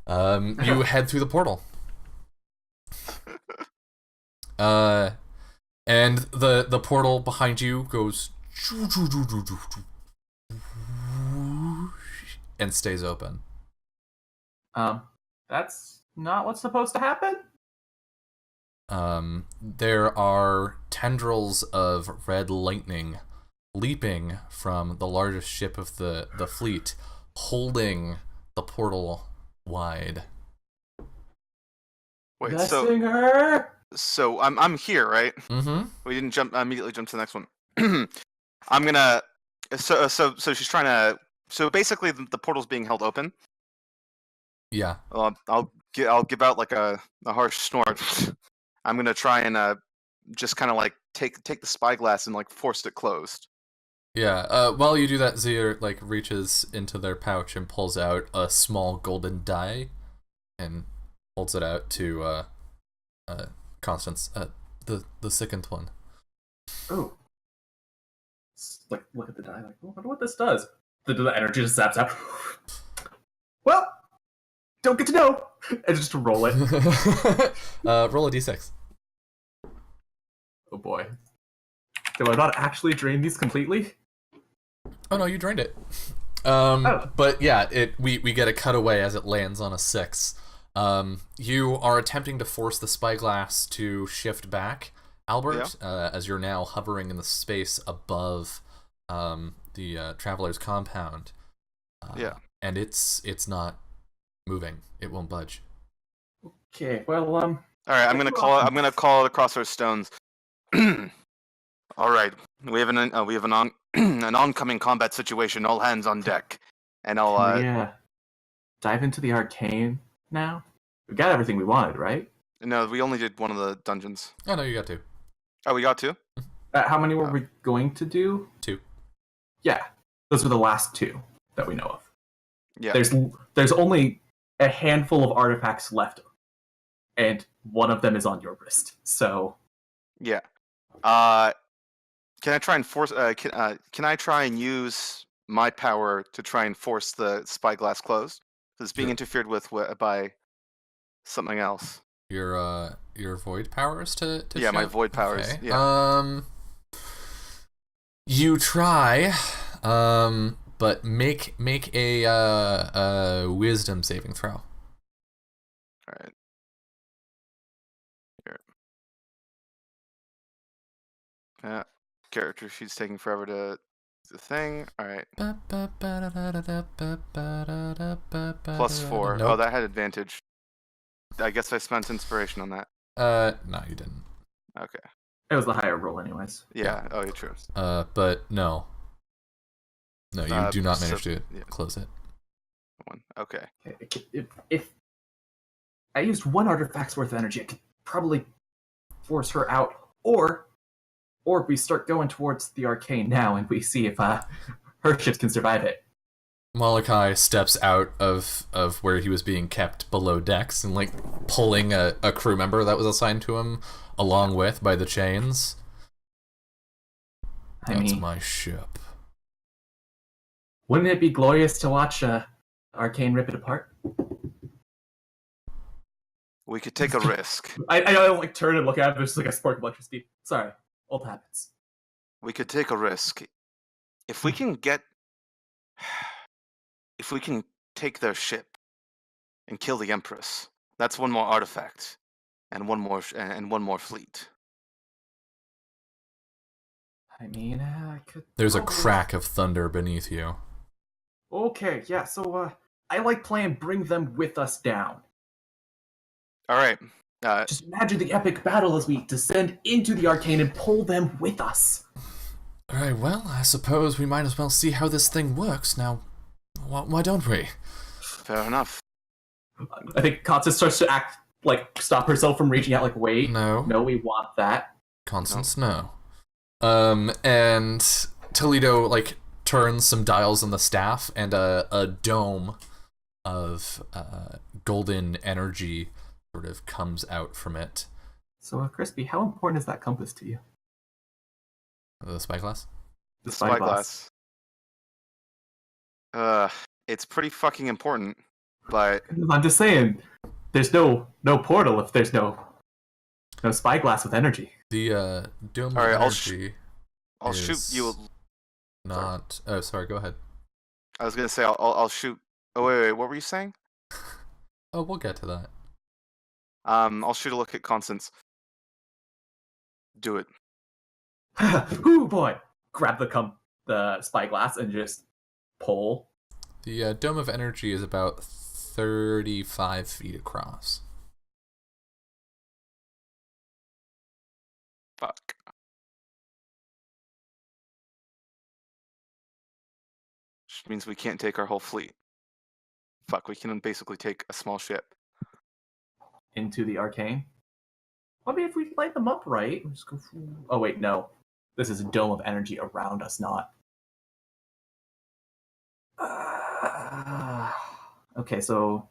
Speaker 2: You head through the portal. And the portal behind you goes and stays open.
Speaker 3: That's not what's supposed to happen?
Speaker 2: There are tendrils of red lightning leaping from the largest ship of the fleet, holding the portal wide.
Speaker 1: Wait,
Speaker 3: Vessinger!
Speaker 1: so I'm here, right?
Speaker 2: Mm-hmm.
Speaker 1: We didn't immediately jump to the next one. I'm gonna. So she's trying to So basically, the portal's being held open.
Speaker 2: Yeah.
Speaker 1: I'll give out like a harsh snort. I'm gonna try and just kind of like take the spyglass and like force it closed.
Speaker 2: Yeah. While you do that, Zir like reaches into their pouch and pulls out a small golden die, and holds it out to Constance. The second one.
Speaker 3: Oh. Like, look at the die, like, oh, I wonder what this does. The energy just zaps out. Well, don't get to know. And just roll it.
Speaker 2: Roll a d6.
Speaker 3: Oh boy. Do I not actually drain these completely?
Speaker 2: Oh no, you drained it.
Speaker 3: Oh.
Speaker 2: But yeah, we get a cutaway as it lands on a 6. You are attempting to force the spyglass to shift back, Albert, as you're now hovering in the space above the traveler's compound. And it's not moving. It won't budge.
Speaker 3: Okay, well,
Speaker 1: All right, I'm gonna call it across our stones. All right, we have an an oncoming combat situation. All hands on deck. And I'll
Speaker 3: can we, dive into the arcane now? We got everything we wanted, right?
Speaker 1: No, we only did one of the dungeons.
Speaker 2: Oh no, you got 2.
Speaker 1: Oh, we got 2?
Speaker 3: How many were we going to do?
Speaker 2: 2.
Speaker 3: Yeah, those were the last 2 that we know of.
Speaker 1: Yeah.
Speaker 3: There's only a handful of artifacts left, and one of them is on your wrist. So
Speaker 1: yeah. Can I try and force? Can I try and use my power to try and force the spyglass closed? Because it's being interfered with by something else.
Speaker 2: Your void powers to
Speaker 1: yeah, my
Speaker 2: shift?
Speaker 1: void powers.
Speaker 2: Okay.
Speaker 1: Yeah.
Speaker 2: You try, but make a wisdom saving throw.
Speaker 1: All right. Here. Yeah. Character sheet's taking forever to the thing. All right. +4.
Speaker 2: Nope.
Speaker 1: Oh, that had advantage. I guess I spent inspiration on that.
Speaker 2: No, you didn't.
Speaker 1: Okay.
Speaker 3: it was the higher roll, anyways.
Speaker 1: Yeah. Oh, you're true.
Speaker 2: But no. No, you do not manage to
Speaker 1: yeah.
Speaker 2: close it.
Speaker 1: One. Okay.
Speaker 3: If I used one artifact's worth of energy, I could probably force her out, or we start going towards the arcane now, and we see if her ships can survive it.
Speaker 2: Molokai steps out of where he was being kept below decks and like pulling a crew member that was assigned to him along with by the chains. That's my ship.
Speaker 3: Wouldn't it be glorious to watch Arcane rip it apart?
Speaker 1: We could take a risk.
Speaker 3: I like turn and look at it. There's like a spark of electricity. Sorry, old habits.
Speaker 1: We could take a risk. If we can get... If we can take their ship and kill the Empress, that's one more artifact and one more fleet.
Speaker 3: I mean, I could...
Speaker 2: There's a crack of thunder beneath you.
Speaker 3: Okay, yeah, so I like playing bring them with us down.
Speaker 1: All right.
Speaker 3: Just imagine the epic battle as we descend into the arcane and pull them with us.
Speaker 2: All right, well, I suppose we might as well see how this thing works now. Why don't we?
Speaker 1: Fair enough.
Speaker 3: I think Constance starts to act like stop herself from reaching out. Like, wait,
Speaker 2: No,
Speaker 3: we want that.
Speaker 2: Constance, no. And Toledo like turns some dials on the staff, and a dome of golden energy sort of comes out from it.
Speaker 3: So, Crispy, how important is that compass to you?
Speaker 2: The spyglass?
Speaker 1: The spyglass. It's pretty fucking important, but
Speaker 3: I'm just saying, there's no portal if there's no spyglass with energy.
Speaker 2: The dome
Speaker 1: all right,
Speaker 2: of energy.
Speaker 1: I'll shoot you.
Speaker 2: Not. Oh, sorry. Go ahead.
Speaker 1: I was gonna say I'll shoot. Oh wait. What were you saying?
Speaker 2: Oh, we'll get to that.
Speaker 1: I'll shoot a look at Constance. Do it.
Speaker 3: Ooh boy! Grab the spyglass and just pull.
Speaker 2: The dome of energy is about 35 feet across.
Speaker 1: Fuck. means we can't take our whole fleet. Fuck, we can basically take a small ship.
Speaker 3: Into the arcane. Maybe if we light them up right. Just go. Oh wait, no. This is a dome of energy around us, not. Okay, so.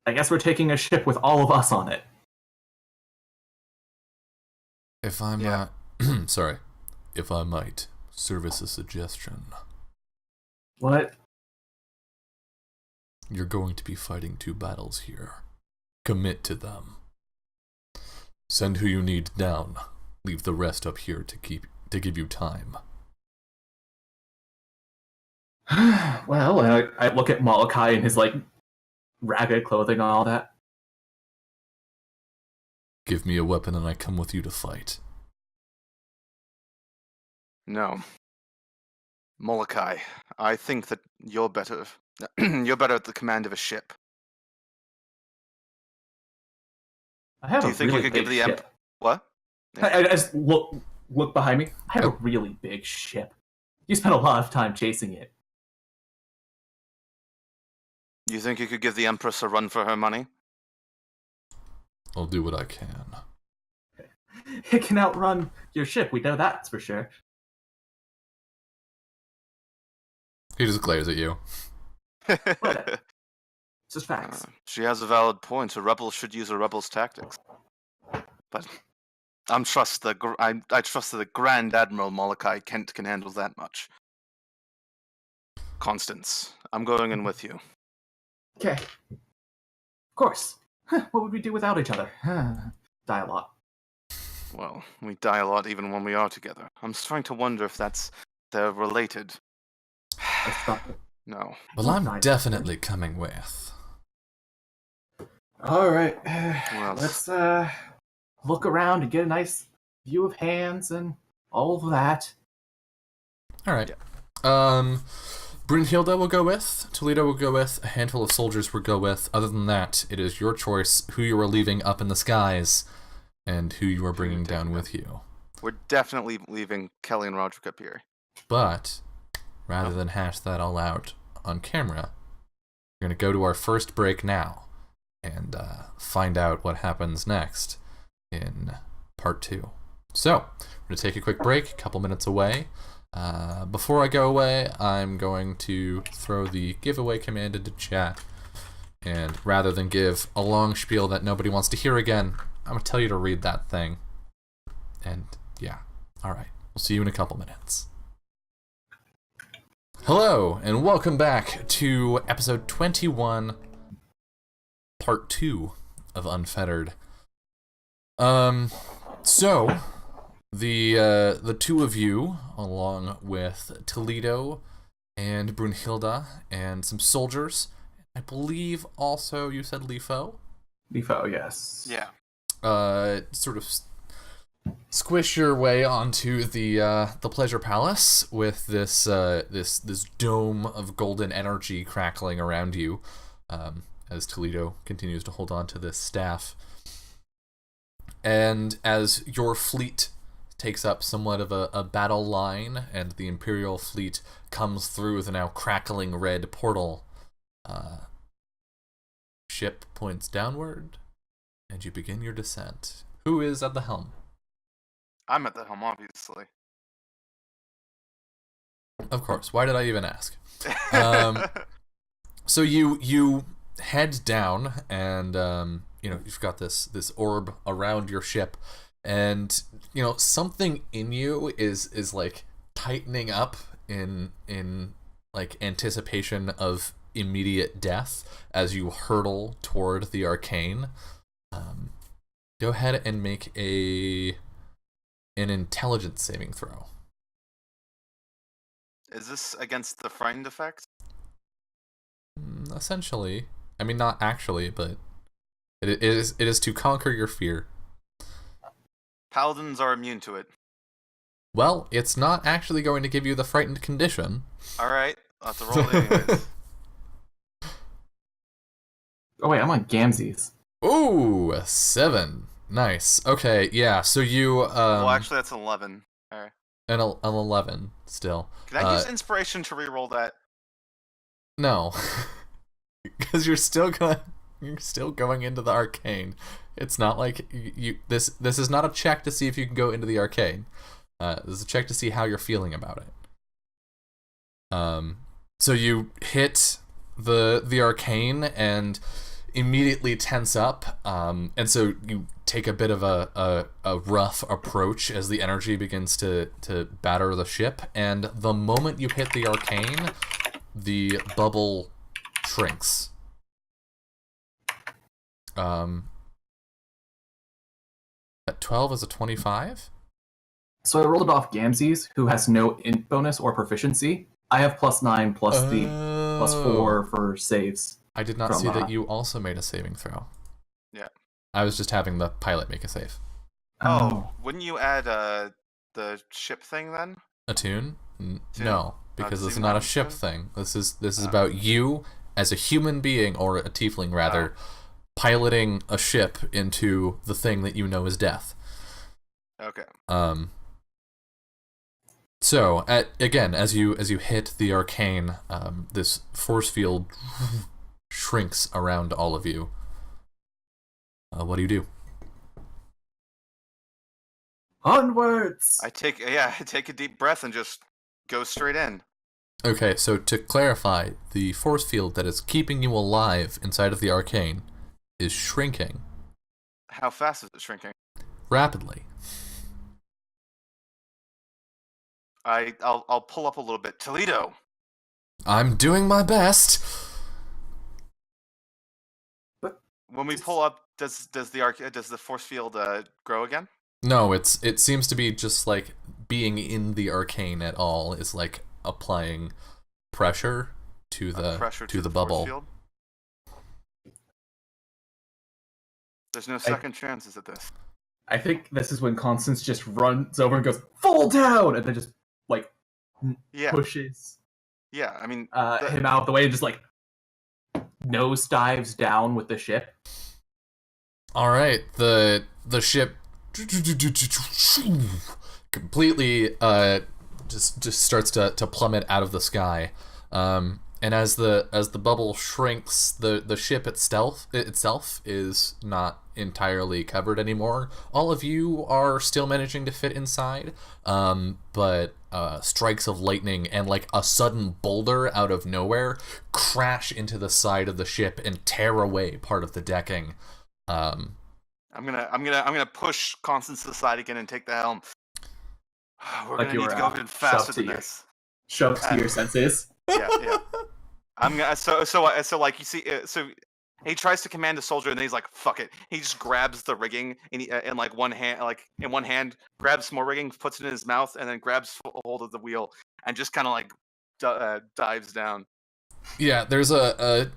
Speaker 3: I guess we're taking a ship with all of us on it.
Speaker 2: If I'm sorry, if I might service a suggestion.
Speaker 3: What?
Speaker 2: You're going to be fighting 2 battles here. Commit to them. Send who you need down. Leave the rest up here to give you time.
Speaker 3: Well, I look at Molokai and his like ragged clothing and all that.
Speaker 2: Give me a weapon and I come with you to fight.
Speaker 1: No. Molokai, I think that you're better. You're better at the command of a ship.
Speaker 3: I have
Speaker 1: Do
Speaker 3: a
Speaker 1: you think
Speaker 3: really
Speaker 1: you could
Speaker 3: big
Speaker 1: give the
Speaker 3: ship.
Speaker 1: What?
Speaker 3: I just look behind me. I have a really big ship. You spent a lot of time chasing it.
Speaker 1: You think you could give the Empress a run for her money?
Speaker 2: I'll do what I can.
Speaker 3: It can outrun your ship. We know that's for sure.
Speaker 2: He just glares at you.
Speaker 3: What? It's just facts.
Speaker 1: She has a valid point. A rebel should use a rebel's tactics. But I trust that the Grand Admiral Molokai Kent can handle that much. Constance, I'm going in with you.
Speaker 3: Okay. Of course. What would we do without each other? Die a lot.
Speaker 1: Well, we die a lot even when we are together. I'm starting to wonder if they're related. No.
Speaker 2: Well, I'm definitely coming with.
Speaker 3: All right.
Speaker 1: Well,
Speaker 3: Let's look around and get a nice view of hands and all of that.
Speaker 2: All right. Brunhilde will go with. Toledo will go with. A handful of soldiers will go with. Other than that, it is your choice who you are leaving up in the skies and who you are bringing down with you.
Speaker 1: We're definitely leaving Kelly and Roderick up here.
Speaker 2: But rather than hash that all out on camera, we're going to go to our first break now and find out what happens next in part 2. So, we're going to take a quick break, a couple minutes away. Before I go away, I'm going to throw the giveaway command into chat. And rather than give a long spiel that nobody wants to hear again, I'm going to tell you to read that thing. And yeah, alright. We'll see you in a couple minutes. Hello, and welcome back to episode 21, part 2 of Unfettered. So, the two of you, along with Toledo and Brunhilde and some soldiers, I believe also you said Lifo?
Speaker 3: Lifo, yes.
Speaker 1: Yeah.
Speaker 2: Sort of squish your way onto the pleasure palace with this dome of golden energy crackling around you, as Toledo continues to hold on to this staff. And as your fleet takes up somewhat of a battle line, and the Imperial fleet comes through the now crackling red portal, ship points downward, and you begin your descent. Who is at the helm?
Speaker 1: I'm at the helm, obviously.
Speaker 2: Of course. Why did I even ask? So you head down, and you've got this orb around your ship, and something in you is like tightening up in like anticipation of immediate death as you hurtle toward the arcane. Go ahead and make an intelligence saving throw.
Speaker 1: Is this against the frightened effect?
Speaker 2: Essentially. I mean, not actually, but it is to conquer your fear.
Speaker 1: Paladins are immune to it.
Speaker 2: Well, it's not actually going to give you the frightened condition.
Speaker 1: Alright, I'll have to roll it anyways.
Speaker 3: Oh wait, I'm on Gamzees.
Speaker 2: Ooh, 7. Nice. Okay, yeah, so you...
Speaker 1: well, actually, that's 11. All right.
Speaker 2: An 11 still.
Speaker 1: Can I use inspiration to reroll that?
Speaker 2: No, because you're still going into the arcane. It's not like this is not a check to see if you can go into the arcane. This is a check to see how you're feeling about it. So you hit the arcane and immediately tense up, and so you take a bit of a rough approach as the energy begins to batter the ship, and the moment you hit the arcane, the bubble shrinks. At 12 is a 25?
Speaker 3: So I rolled it off Gamzee's, who has no int bonus or proficiency. I have +9 plus the +4 for saves.
Speaker 2: I did not see that you also made a saving throw.
Speaker 1: Yeah.
Speaker 2: I was just having the pilot make a save.
Speaker 1: Oh, wouldn't you add the ship thing then?
Speaker 2: Attune?
Speaker 1: Tune?
Speaker 2: No, because
Speaker 1: does
Speaker 2: this is
Speaker 1: he
Speaker 2: not a
Speaker 1: not
Speaker 2: ship
Speaker 1: attune?
Speaker 2: thing. This is about you as a human being, or a tiefling rather, piloting a ship into the thing that you know is death.
Speaker 1: Okay.
Speaker 2: So again, as you hit the arcane, this force field shrinks around all of you. What do you do?
Speaker 3: Onwards!
Speaker 1: I take a deep breath and just go straight in.
Speaker 2: Okay, so to clarify, the force field that is keeping you alive inside of the arcane is shrinking
Speaker 1: How fast is it shrinking?
Speaker 2: rapidly.
Speaker 1: I'll pull up a little bit. Toledo.
Speaker 2: I'm doing my best.
Speaker 1: When we pull up, does the force field grow again?
Speaker 2: No, it seems to be just like being in the arcane at all is like applying pressure to the bubble.
Speaker 1: Field? There's no second chances at this.
Speaker 3: I think this is when Constance just runs over and goes, "Fall down!" and then just, like, pushes
Speaker 1: Yeah, I mean...
Speaker 3: him out of the way and just, like, nose dives down with the ship.
Speaker 2: All right, the ship completely just starts to plummet out of the sky, and as the bubble shrinks, the ship itself is not entirely covered anymore. All of you are still managing to fit inside, but strikes of lightning and like a sudden boulder out of nowhere crash into the side of the ship and tear away part of the decking.
Speaker 1: I'm gonna push Constance to the side again and take the helm. We're
Speaker 3: Like
Speaker 1: gonna need to go even faster than this.
Speaker 3: Shoved to your senses.
Speaker 1: Yeah. I'm gonna so like you see so he tries to command a soldier and then he's like fuck it. He just grabs the rigging and in one hand grabs more rigging, puts it in his mouth, and then grabs hold of the wheel and just kind of like dives down.
Speaker 2: Yeah, there's a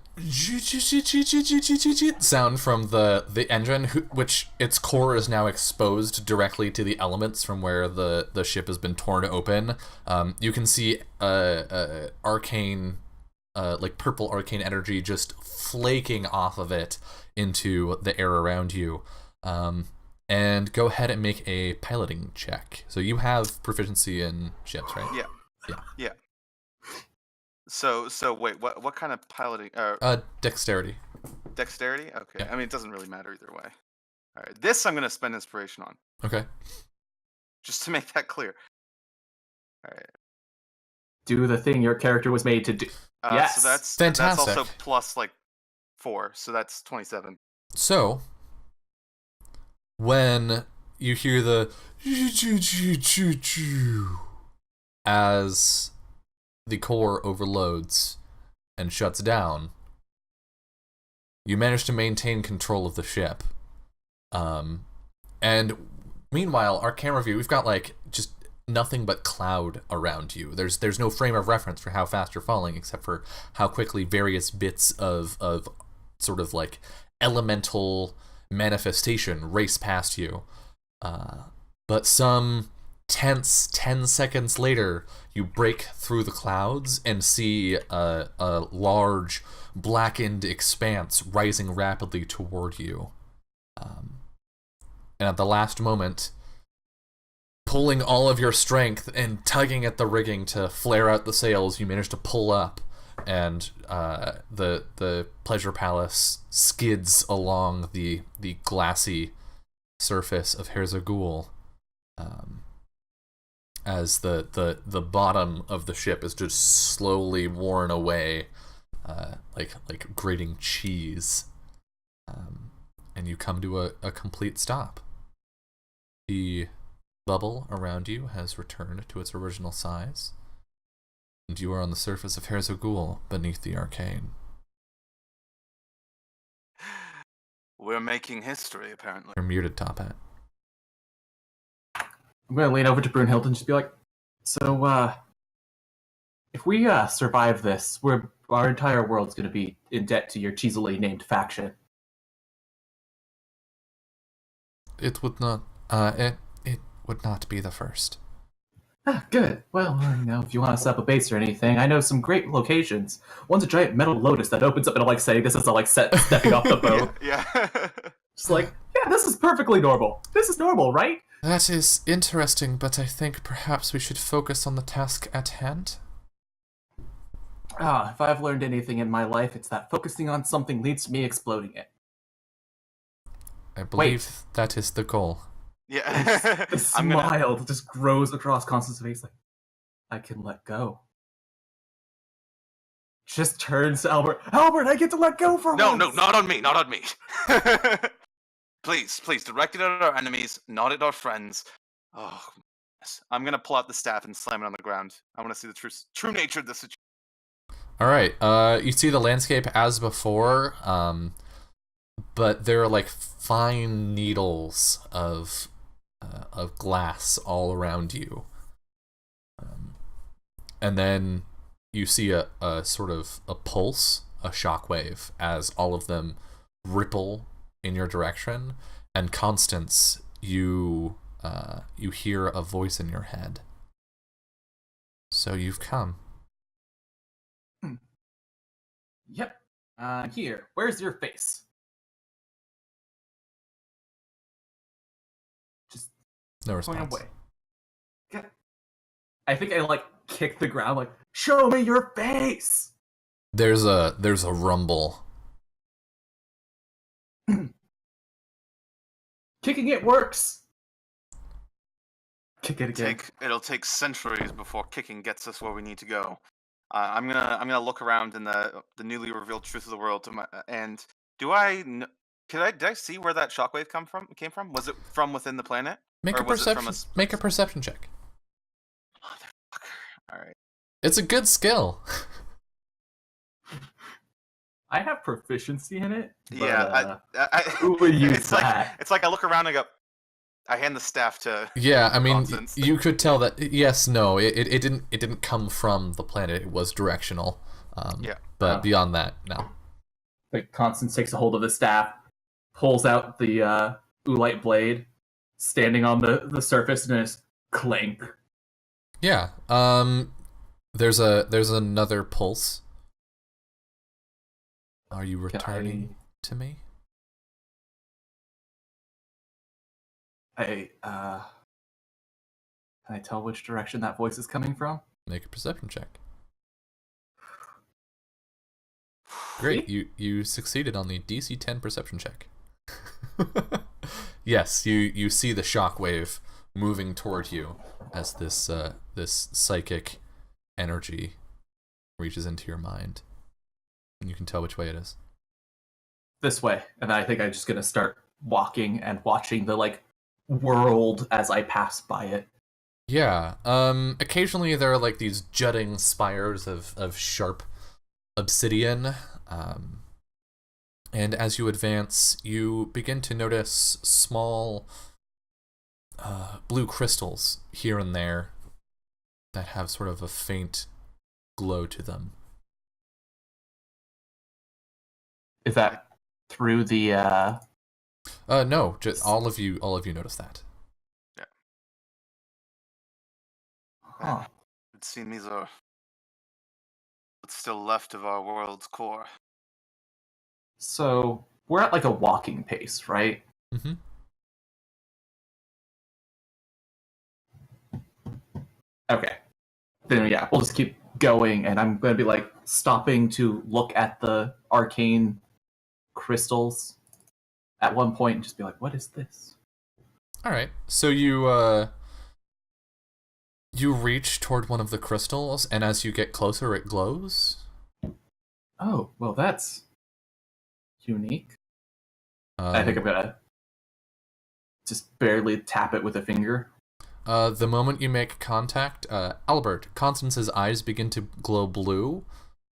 Speaker 2: sound from the engine, which its core is now exposed directly to the elements from where the ship has been torn open. You can see arcane, like purple arcane energy just flaking off of it into the air around you. And go ahead and make a piloting check. So you have proficiency in ships, right?
Speaker 1: Yeah. So wait, what kind of piloting?
Speaker 2: Dexterity.
Speaker 1: Dexterity? Okay.
Speaker 2: Yeah.
Speaker 1: I mean, it doesn't really matter either way. All right. This I'm gonna spend inspiration on.
Speaker 2: Okay.
Speaker 1: Just to make that clear. All right.
Speaker 3: Do the thing your character was made to do. Yes.
Speaker 1: So that's
Speaker 2: fantastic.
Speaker 1: That's also plus like 4, so that's 27.
Speaker 2: So when you hear the as the core overloads and shuts down, you manage to maintain control of the ship. And meanwhile, our camera view, we've got like just nothing but cloud around you. There's no frame of reference for how fast you're falling, except for how quickly various bits of sort of like elemental manifestation race past you. But some tense 10 seconds later, you break through the clouds and see a large blackened expanse rising rapidly toward you. And at the last moment, pulling all of your strength and tugging at the rigging to flare out the sails, you manage to pull up, and the pleasure palace skids along the glassy surface of Herzegul, as the bottom of the ship is just slowly worn away, like grating cheese, and you come to a complete stop. The bubble around you has returned to its original size, and you are on the surface of Herzegul beneath the arcane.
Speaker 1: We're making history, apparently.
Speaker 2: You're muted, Top Hat.
Speaker 3: I'm gonna lean over to Brunhild and just be like, so, if we survive this, our entire world's gonna be in debt to your cheesily named faction.
Speaker 2: It would not. It would not be the first.
Speaker 3: Ah, good. Well, if you want to set up a base or anything, I know some great locations. One's a giant metal lotus that opens up, and I'm like saying this as I'm like stepping off the boat.
Speaker 1: Yeah.
Speaker 3: Just like, yeah, this is perfectly normal. This is normal, right?
Speaker 2: That is interesting, but I think perhaps we should focus on the task at hand.
Speaker 3: If I've learned anything in my life, it's that focusing on something leads to me exploding it.
Speaker 2: I believe that is the goal.
Speaker 1: Yeah.
Speaker 3: The smile that just grows across Constance's face, like, I can let go. Just turns to Albert. Albert, I get to let go for once!
Speaker 1: No, not on me, not on me. Please, direct it at our enemies, not at our friends. Oh, yes. I'm gonna pull out the staff and slam it on the ground. I want to see the true nature of this situation.
Speaker 2: All right. You see the landscape as before, but there are like fine needles of glass all around you, and then you see a sort of a pulse, a shockwave, as all of them ripple in your direction. And Constance, you hear a voice in your head. So you've come.
Speaker 3: Yep. Here. Where's your face? Just
Speaker 2: No
Speaker 3: point
Speaker 2: response.
Speaker 3: away. Okay. I think I like kick the ground, like, show me your face!
Speaker 2: There's a rumble.
Speaker 3: Kicking it works! Kick it again.
Speaker 1: It'll take centuries before kicking gets us where we need to go. I'm gonna look around in the newly revealed truth of the world and did I see where that shockwave came from? Was it from within the planet?
Speaker 2: Make
Speaker 1: Or
Speaker 2: a
Speaker 1: was it from
Speaker 2: perception. Make a perception check.
Speaker 1: Motherfucker. All right.
Speaker 2: It's a good skill.
Speaker 3: I have proficiency in it. But,
Speaker 1: Yeah,
Speaker 3: who would use
Speaker 1: it's
Speaker 3: that?
Speaker 1: it's like I look around and I hand the staff to.
Speaker 2: Yeah, I mean,
Speaker 1: Constance.
Speaker 2: you could tell that. Yes, no, it didn't come from the planet. It was directional.
Speaker 1: Yeah.
Speaker 2: But beyond that, no.
Speaker 3: Like, Constance takes a hold of the staff, pulls out the oolite blade, standing on the surface, and just clank.
Speaker 2: Yeah. There's another pulse. Are you returning to me?
Speaker 3: Can I tell which direction that voice is coming from?
Speaker 2: Make a perception check. Great, you succeeded on the DC 10 perception check. Yes, you see the shockwave moving toward you as this psychic energy reaches into your mind, and you can tell which way it is.
Speaker 3: This way, and I think I'm just gonna start walking and watching the world as I pass by it.
Speaker 2: Yeah. Occasionally there are like these jutting spires of sharp obsidian. And as you advance, you begin to notice small blue crystals here and there that have sort of a faint glow to them.
Speaker 3: Is that through the
Speaker 2: No, just all of you notice that.
Speaker 3: Huh.
Speaker 1: It seems these are what's still left of our world's core.
Speaker 3: So we're at like a walking pace, right?
Speaker 2: Mm-hmm.
Speaker 3: Okay. Then yeah, we'll just keep going, and I'm gonna be like stopping to look at the arcane crystals at one point, and just be like, "What is this?"
Speaker 2: All right. So you reach toward one of the crystals, and as you get closer, it glows.
Speaker 3: Oh, well, that's unique. I think
Speaker 2: Um,
Speaker 3: I'm gonna just barely tap it with a finger.
Speaker 2: the moment you make contact, Albert, Constance's eyes begin to glow blue,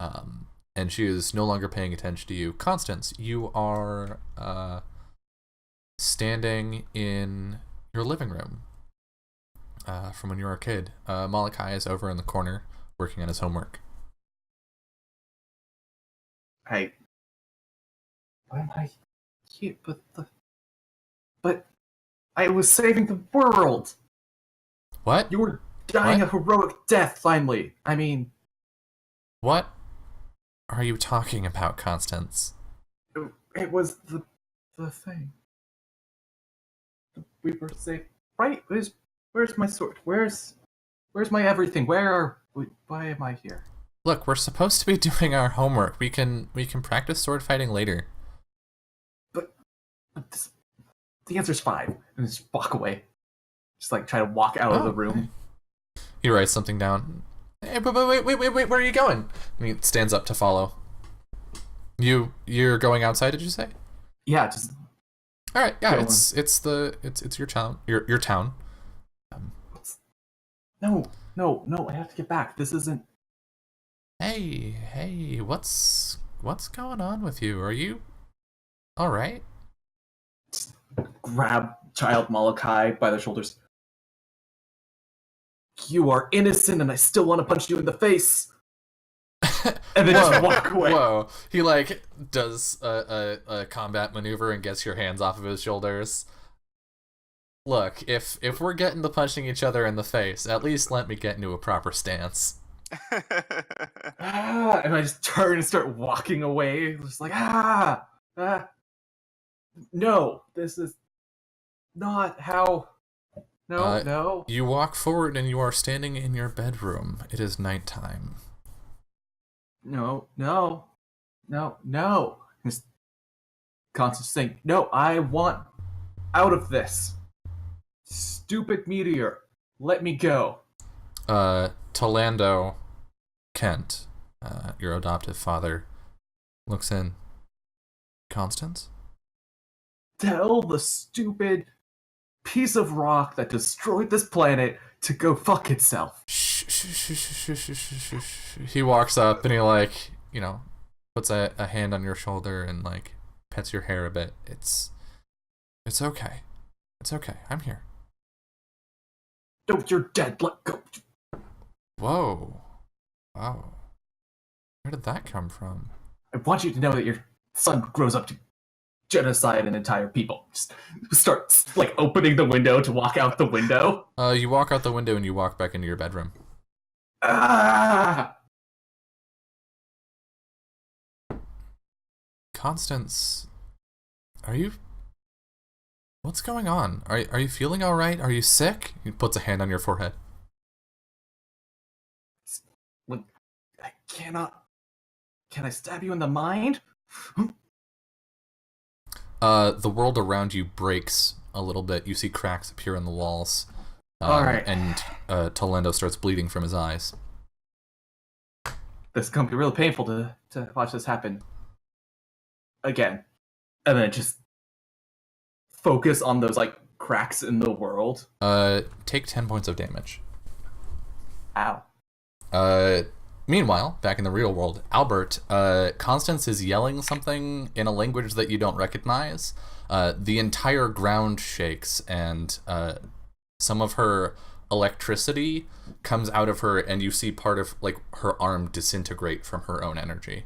Speaker 2: and she is no longer paying attention to you. Constance, you are standing in your living room from when you were a kid. Malachi is over in the corner working on his homework.
Speaker 3: Hey, why am I here? But I was saving the world.
Speaker 2: What?
Speaker 3: You were dying
Speaker 2: What?
Speaker 3: a heroic death. Finally, I mean,
Speaker 2: What are you talking about, Constance?
Speaker 3: it was the thing. We were safe, right? Where's my sword? Where's my everything? Why am I here?
Speaker 2: Look, we're supposed to be doing our homework. We can practice sword fighting later.
Speaker 3: But this, the answer's 5, and just walk away. Just like try to walk out of the room.
Speaker 2: He writes something down. Hey, but wait, where are you going? And he stands up to follow. You're going outside, did you say?
Speaker 3: Yeah, just
Speaker 2: All right, yeah,
Speaker 3: Go
Speaker 2: it's your town. Your town.
Speaker 3: no. I have to get back. This isn't.
Speaker 2: Hey, what's going on with you? Are you all right?
Speaker 3: Grab child Malachi by the shoulders. You are innocent, and I still want to punch you in the face. And then just walk away.
Speaker 2: Whoa! He like does a combat maneuver and gets your hands off of his shoulders. Look, if we're getting to punching each other in the face, at least let me get into a proper stance.
Speaker 3: And I just turn and start walking away, just like No, this is not how. No.
Speaker 2: You walk forward and you are standing in your bedroom. It is nighttime.
Speaker 3: No. Just Constance saying, "No, I want out of this. Stupid meteor. Let me go."
Speaker 2: Tolando Kent, your adoptive father, looks in. Constance?
Speaker 3: Tell the stupid piece of rock that destroyed this planet to go fuck itself.
Speaker 2: Shh. He walks up and he like, puts a hand on your shoulder and like pets your hair a bit. It's okay. It's okay. I'm here.
Speaker 3: No, you're dead. Let go.
Speaker 2: Whoa. Wow. Where did that come from?
Speaker 3: I want you to know that your son grows up to genocide an entire people. Just start like opening the window to walk out the window.
Speaker 2: You walk out the window and you walk back into your bedroom. Constance, what's going on? Are you feeling all right? Are you sick? He puts a hand on your forehead.
Speaker 3: I cannot. Can I stab you in the mind?
Speaker 2: The world around you breaks a little bit. You see cracks appear in the walls.
Speaker 3: All right.
Speaker 2: And Tolando starts bleeding from his eyes.
Speaker 3: This is going to be really painful to watch this happen again. And then just focus on those like cracks in the world.
Speaker 2: Take 10 points of damage.
Speaker 3: Ow.
Speaker 2: Meanwhile, back in the real world, Albert, Constance is yelling something in a language that you don't recognize. The entire ground shakes, and some of her electricity comes out of her, and you see part of like her arm disintegrate from her own energy.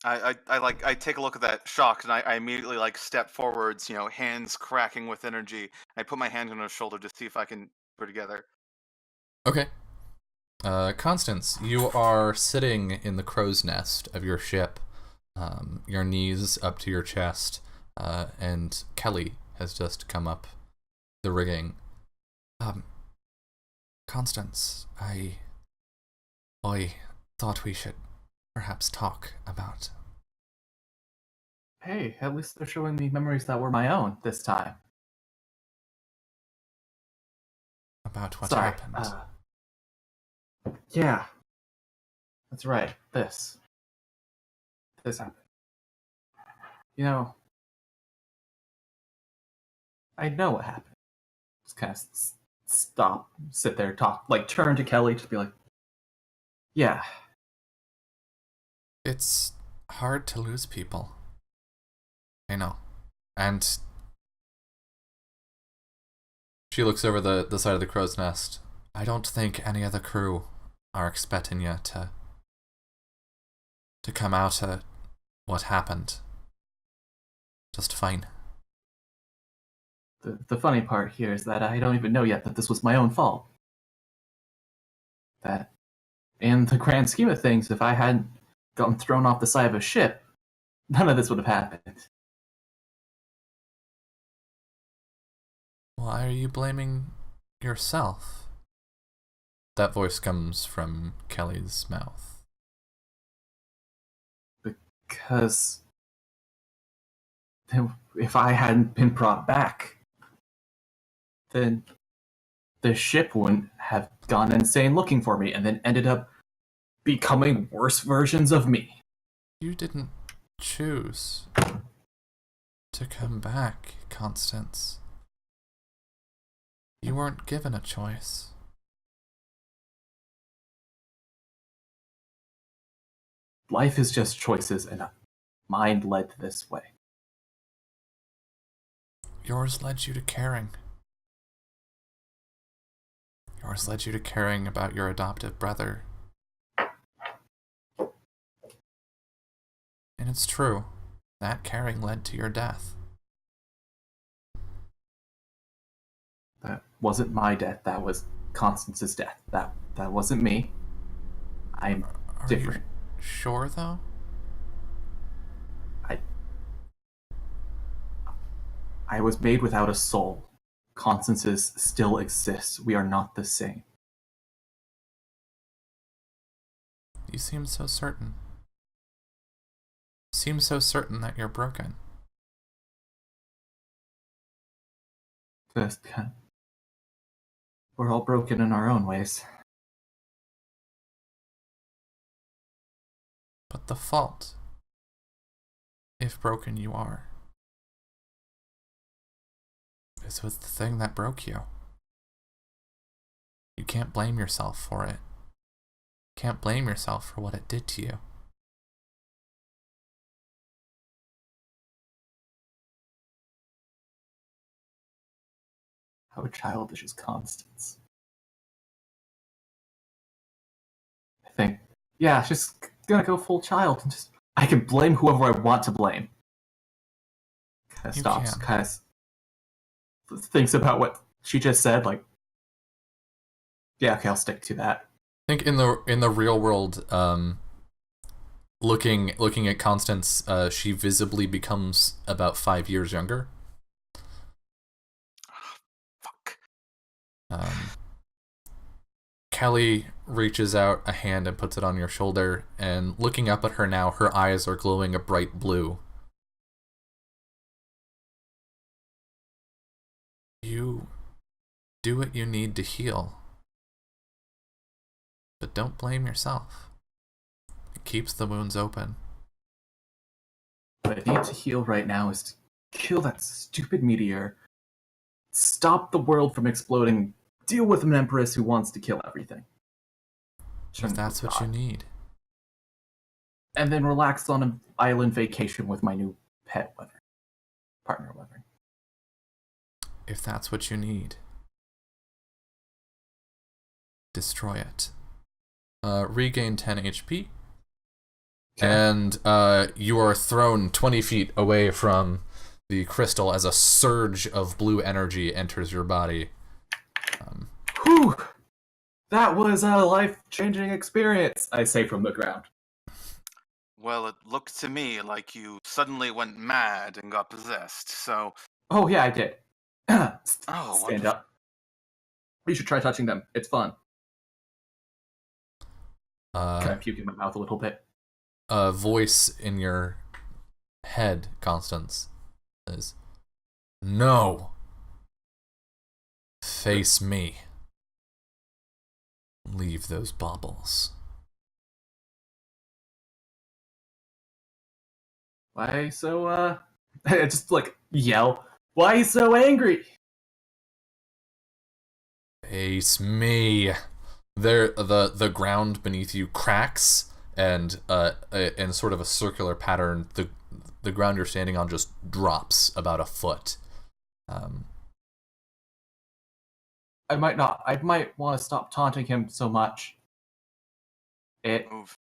Speaker 1: I take a look at that shocked, and I immediately like step forwards, hands cracking with energy. I put my hand on his shoulder to see if I can put it together.
Speaker 2: Okay. Constance, you are sitting in the crow's nest of your ship, your knees up to your chest, and Kelly has just come up the rigging. Constance, I thought we should perhaps talk about
Speaker 3: Hey, at least they're showing me memories that were my own this time.
Speaker 2: what
Speaker 3: Sorry.
Speaker 2: happened.
Speaker 3: Yeah. That's right. This happened. You know, I know what happened. Just kind of stop, sit there, talk, like turn to Kelly, just be like, yeah.
Speaker 2: It's hard to lose people. I know. And she looks over the side of the crow's nest. I don't think any of the crew are expecting you to come out at what happened. Just fine.
Speaker 3: The funny part here is that I don't even know yet that this was my own fault. That, in the grand scheme of things, if I hadn't gotten thrown off the side of a ship, none of this would have happened.
Speaker 2: Why are you blaming yourself? That voice comes from Kelly's mouth.
Speaker 3: Because if I hadn't been brought back, then the ship wouldn't have gone insane looking for me and then ended up becoming worse versions of me.
Speaker 2: You didn't choose to come back, Constance. You weren't given a choice.
Speaker 3: Life is just choices, and mine led this way.
Speaker 2: Yours led you to caring. Yours led you to caring about your adoptive brother. And it's true, that caring led to your death.
Speaker 3: That wasn't my death. That was Constance's death. That wasn't me. I'm
Speaker 2: Are
Speaker 3: different.
Speaker 2: you sure, though?
Speaker 3: I was made without a soul. Constance's still exists. We are not the same.
Speaker 2: You seem so certain. Seem so certain that you're broken.
Speaker 3: Just we're all broken in our own ways.
Speaker 2: But the fault, if broken you are, is with the thing that broke you. You can't blame yourself for it. You can't blame yourself for what it did to you.
Speaker 3: How childish is Constance? I think, yeah, she's gonna go full child and just, I can blame whoever I want to blame. Kind of
Speaker 2: You
Speaker 3: stops,
Speaker 2: can.
Speaker 3: kind of thinks about what she just said, like, yeah, okay, I'll stick to that.
Speaker 2: I think in the real world, looking at Constance, she visibly becomes about 5 years younger.
Speaker 1: Fuck.
Speaker 2: Kelly reaches out a hand and puts it on your shoulder, and looking up at her now, her eyes are glowing a bright blue. You do what you need to heal, but don't blame yourself. It keeps the wounds open.
Speaker 3: What I need to heal right now is to kill that stupid meteor, stop the world from exploding, deal with an empress who wants to kill everything.
Speaker 2: If that's what you need.
Speaker 3: And then relax on an island vacation with my new pet partner.
Speaker 2: If that's what you need. Destroy it. Regain 10 HP.
Speaker 3: Okay.
Speaker 2: And you are thrown 20 feet away from the crystal as a surge of blue energy enters your body.
Speaker 3: Whew! That was a life-changing experience, I say from the ground.
Speaker 1: Well, it looked to me like you suddenly went mad and got possessed, so...
Speaker 3: Oh, yeah, I did.
Speaker 1: Oh,
Speaker 3: Stand up. You should try touching them. It's fun. Kind of puke in my mouth a little bit.
Speaker 2: A voice in your head, Constance, says, "No. Face me. Leave those baubles."
Speaker 3: Why so, I just, like, yell, why so angry?
Speaker 2: Face me. There, the ground beneath you cracks, and in sort of a circular pattern, the ground you're standing on just drops about a foot.
Speaker 3: I might want to stop taunting him so much.
Speaker 1: Move.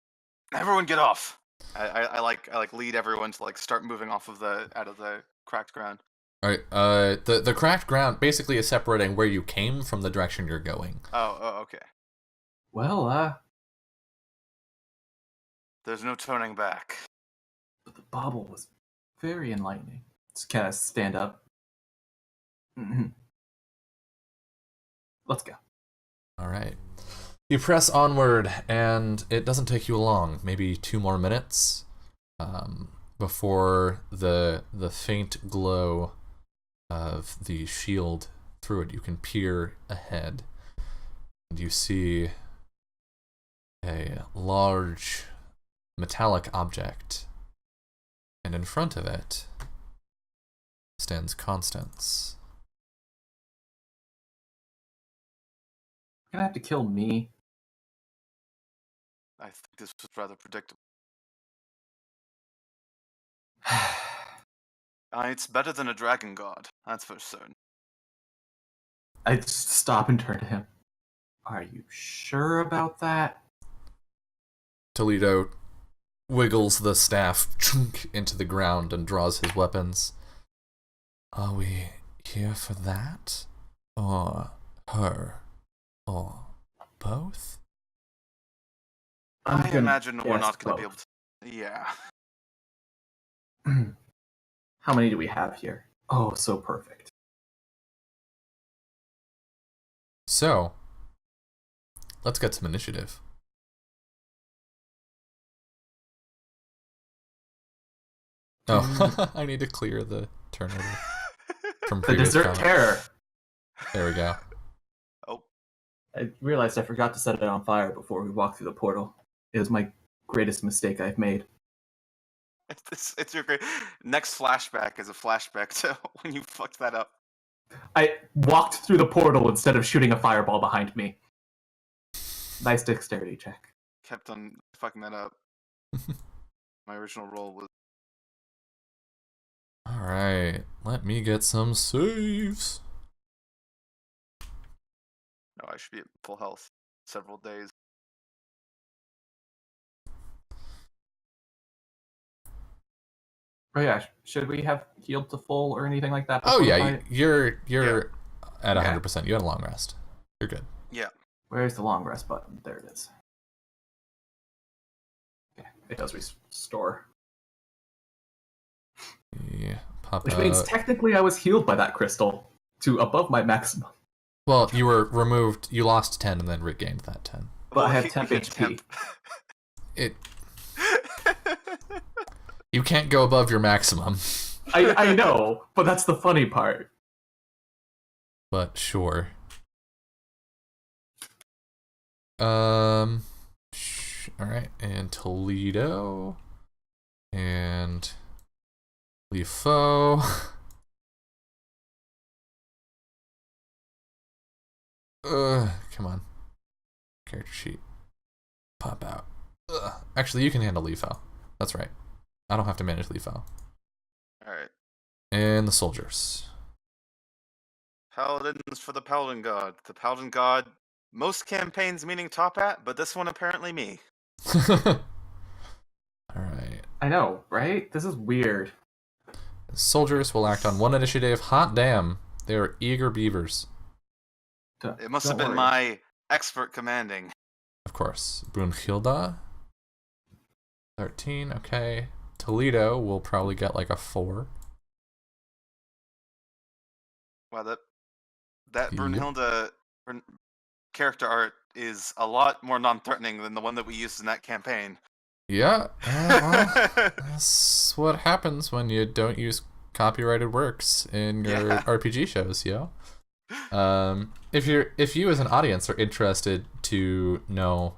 Speaker 1: Everyone get off. I like lead everyone to like start moving off of out of the cracked ground.
Speaker 2: All right. The cracked ground basically is separating where you came from the direction you're going.
Speaker 1: Oh, okay.
Speaker 3: Well,
Speaker 1: There's no turning back.
Speaker 3: but the bauble was very enlightening. Just kind of stand up. Mm-hmm. Let's go.
Speaker 2: All right. You press onward, and it doesn't take you long, maybe 2 more minutes, before the faint glow of the shield through it. You can peer ahead, and you see a large metallic object, and in front of it stands Constance.
Speaker 3: You're gonna have to kill me.
Speaker 1: I think this was rather predictable. It's better than a dragon god, that's for certain.
Speaker 3: I just stop and turn to him. Are you sure about that?
Speaker 2: Toledo wiggles the staff into the ground and draws his weapons. Are we here for that? Or her? Or both?
Speaker 1: I imagine we're
Speaker 3: guess
Speaker 1: not going to be
Speaker 3: both.
Speaker 1: able to... Yeah.
Speaker 3: How many do we have here? Oh, so perfect.
Speaker 2: So, let's get some initiative. Oh, I need to clear the turnover from
Speaker 3: The
Speaker 2: previous
Speaker 3: dessert
Speaker 2: comments.
Speaker 3: terror.
Speaker 2: There we go.
Speaker 1: Oh,
Speaker 3: I realized I forgot to set it on fire before we walked through the portal. It was my greatest mistake I've made.
Speaker 1: it's your great... Next flashback is a flashback to when you fucked that up.
Speaker 3: I walked through the portal instead of shooting a fireball behind me. Nice dexterity check.
Speaker 1: Kept on fucking that up. My original roll was...
Speaker 2: Alright, let me get some saves.
Speaker 1: No, I should be at full health several days.
Speaker 3: Oh yeah, should we have healed to full or anything like that?
Speaker 2: Oh
Speaker 3: before the
Speaker 2: yeah,
Speaker 3: fight?
Speaker 2: you're at
Speaker 3: Okay.
Speaker 2: 100%. You had a long rest. You're good.
Speaker 1: Yeah.
Speaker 3: Where's the long rest button? There it is. Okay, it does restore.
Speaker 2: Yeah, pop
Speaker 3: Which means technically I was healed by that crystal to above my maximum.
Speaker 2: Well, you were removed. You lost 10 and then regained that 10.
Speaker 3: But I have
Speaker 1: he-
Speaker 3: temp
Speaker 1: he
Speaker 3: HP.
Speaker 1: temp.
Speaker 2: It. You can't go above your maximum.
Speaker 3: I know, but that's the funny part.
Speaker 2: But sure. All right, and Toledo and Lefo. Come on. Character sheet. Pop out. Actually, you can handle Lefo. That's right. I don't have to manage Lefo.
Speaker 1: Alright.
Speaker 2: And the soldiers.
Speaker 1: Paladins for the Paladin God. The Paladin God, most campaigns meaning top hat, but this one apparently me.
Speaker 2: Alright.
Speaker 3: I know, right? This is weird.
Speaker 2: Soldiers will act on 1 initiative. Hot damn. They are eager beavers.
Speaker 1: It must
Speaker 3: Don't
Speaker 1: have been
Speaker 3: worry.
Speaker 1: my expert commanding.
Speaker 2: Of course. Brunhilda. 13, okay. Toledo will probably get like a 4.
Speaker 1: Wow, that
Speaker 2: Yep.
Speaker 1: Brunhilde character art is a lot more non-threatening than the one that we used in that campaign.
Speaker 2: Yeah, well, that's what happens when you don't use copyrighted works in your RPG shows, yo. If you as an audience are interested to know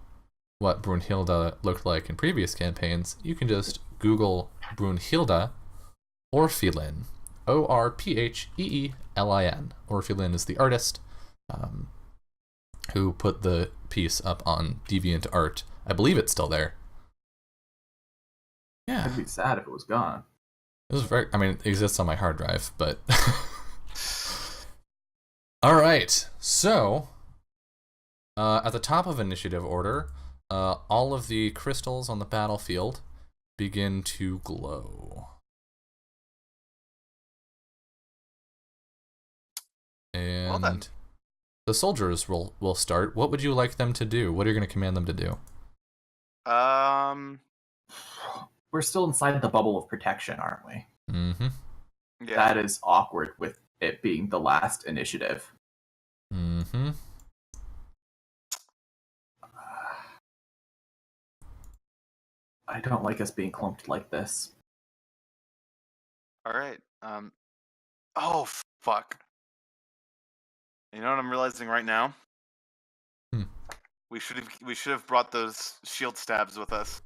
Speaker 2: what Brunhilde looked like in previous campaigns, you can just Google Brunhilde Orphelin. Orpheelin. Orphelin is the artist who put the piece up on DeviantArt. I believe it's still there. Yeah.
Speaker 3: I'd be sad if it was gone.
Speaker 2: It was very. I mean, it exists on my hard drive, but. All right. So, at the top of initiative order, all of the crystals on the battlefield begin to glow. And
Speaker 1: Well then.
Speaker 2: the soldiers will start. What would you like them to do? What are you going to command them to do?
Speaker 3: We're still inside the bubble of protection, aren't we?
Speaker 2: Mm-hmm.
Speaker 1: Yeah.
Speaker 3: That is awkward with it being the last initiative.
Speaker 2: Mm-hmm.
Speaker 3: I don't like us being clumped like this.
Speaker 1: All right. Oh fuck. You know what I'm realizing right now?
Speaker 2: Hmm.
Speaker 1: We should have brought those shield stabs with us.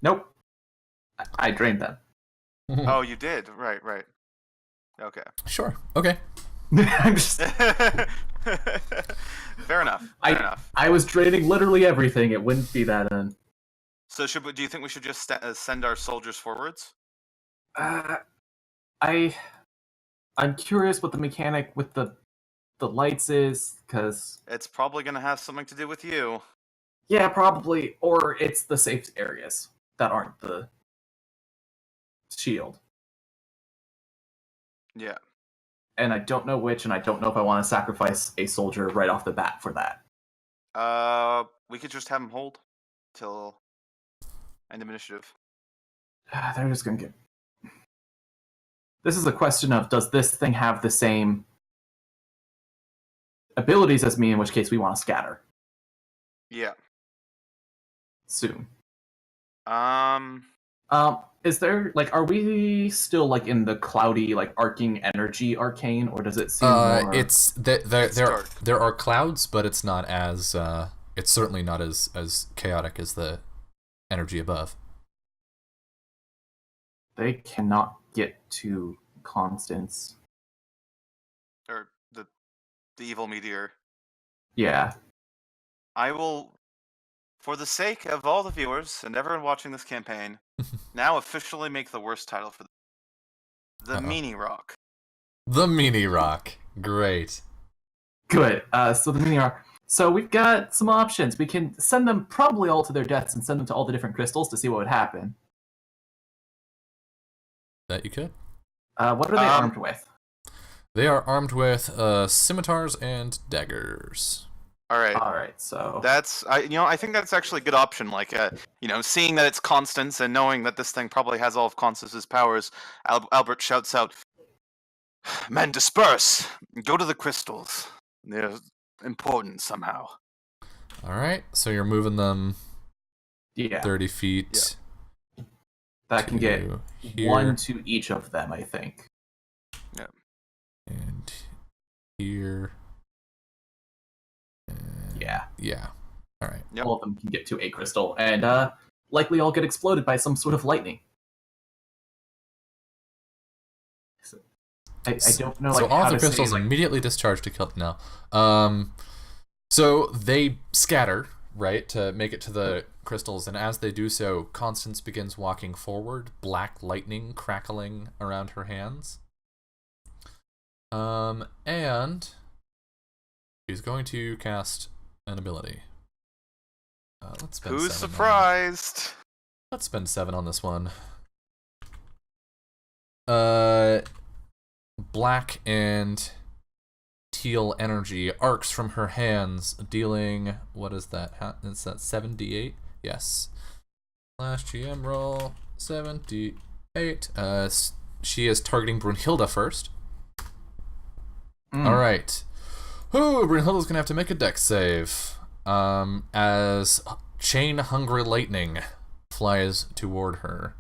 Speaker 3: Nope. I drained them.
Speaker 1: Oh, you did. Right. Okay.
Speaker 2: Sure. Okay.
Speaker 3: I'm just.
Speaker 1: Fair enough. Fair enough.
Speaker 3: I was draining literally everything. It wouldn't be that.
Speaker 1: So do you think we should just send our soldiers forwards?
Speaker 3: I'm curious what the mechanic with the lights is, because
Speaker 1: It's probably gonna have something to do with you.
Speaker 3: yeah, probably, or it's the safe areas that aren't the shield.
Speaker 1: Yeah.
Speaker 3: And I don't know which, and I don't know if I want to sacrifice a soldier right off the bat for that.
Speaker 1: We could just have them hold till end of initiative.
Speaker 3: They're just gonna get. This is a question of, does this thing have the same abilities as me, in which case we want to scatter
Speaker 1: Yeah.
Speaker 3: soon. Is there, like, are we still, like, in the cloudy, like, arcing energy arcane, or does it seem more...
Speaker 2: It's there are clouds, but it's not as it's certainly not as chaotic as the energy above.
Speaker 3: They cannot get to Constance.
Speaker 1: Or the evil meteor.
Speaker 3: Yeah.
Speaker 1: I will, for the sake of all the viewers and everyone watching this campaign, now officially make the worst title for the Meanie Rock.
Speaker 2: The Meanie Rock. Great.
Speaker 3: Good. So the mini are. So we've got some options. We can send them probably all to their deaths and send them to all the different crystals to see what would happen.
Speaker 2: That you could.
Speaker 3: What are they armed with?
Speaker 2: They are armed with scimitars and daggers.
Speaker 1: All right.
Speaker 3: All right. So
Speaker 1: That's I think that's actually a good option. Like seeing that it's Constance and knowing that this thing probably has all of Constance's powers, Albert shouts out, "Men, disperse! Go to the crystals. They're important somehow."
Speaker 2: All right. So you're moving them
Speaker 3: yeah,
Speaker 2: 30 feet.
Speaker 3: Yeah. That can get
Speaker 2: here.
Speaker 3: one to each of them, I think.
Speaker 1: Yeah.
Speaker 2: And here.
Speaker 3: Yeah.
Speaker 2: Yeah. All right.
Speaker 1: Yep.
Speaker 3: All of them can get to a crystal, and likely all get exploded by some sort of lightning. So, I don't know.
Speaker 2: So
Speaker 3: like,
Speaker 2: all
Speaker 3: how
Speaker 2: the
Speaker 3: to say,
Speaker 2: crystals
Speaker 3: like,
Speaker 2: immediately discharge to kill. No. So they scatter, right, to make it to the crystals, and as they do so, Constance begins walking forward, black lightning crackling around her hands. And she's going to cast an ability. Let's spend
Speaker 1: Who's
Speaker 2: 7
Speaker 1: surprised?
Speaker 2: Let's spend 7 on this one. Black and teal energy arcs from her hands, dealing, what is that? Is that 7d8? Yes. Slash GM roll 78. She is targeting Brunhilde first. All right. Oh, Brunhilde's gonna have to make a dex save. As chain hungry lightning flies toward her.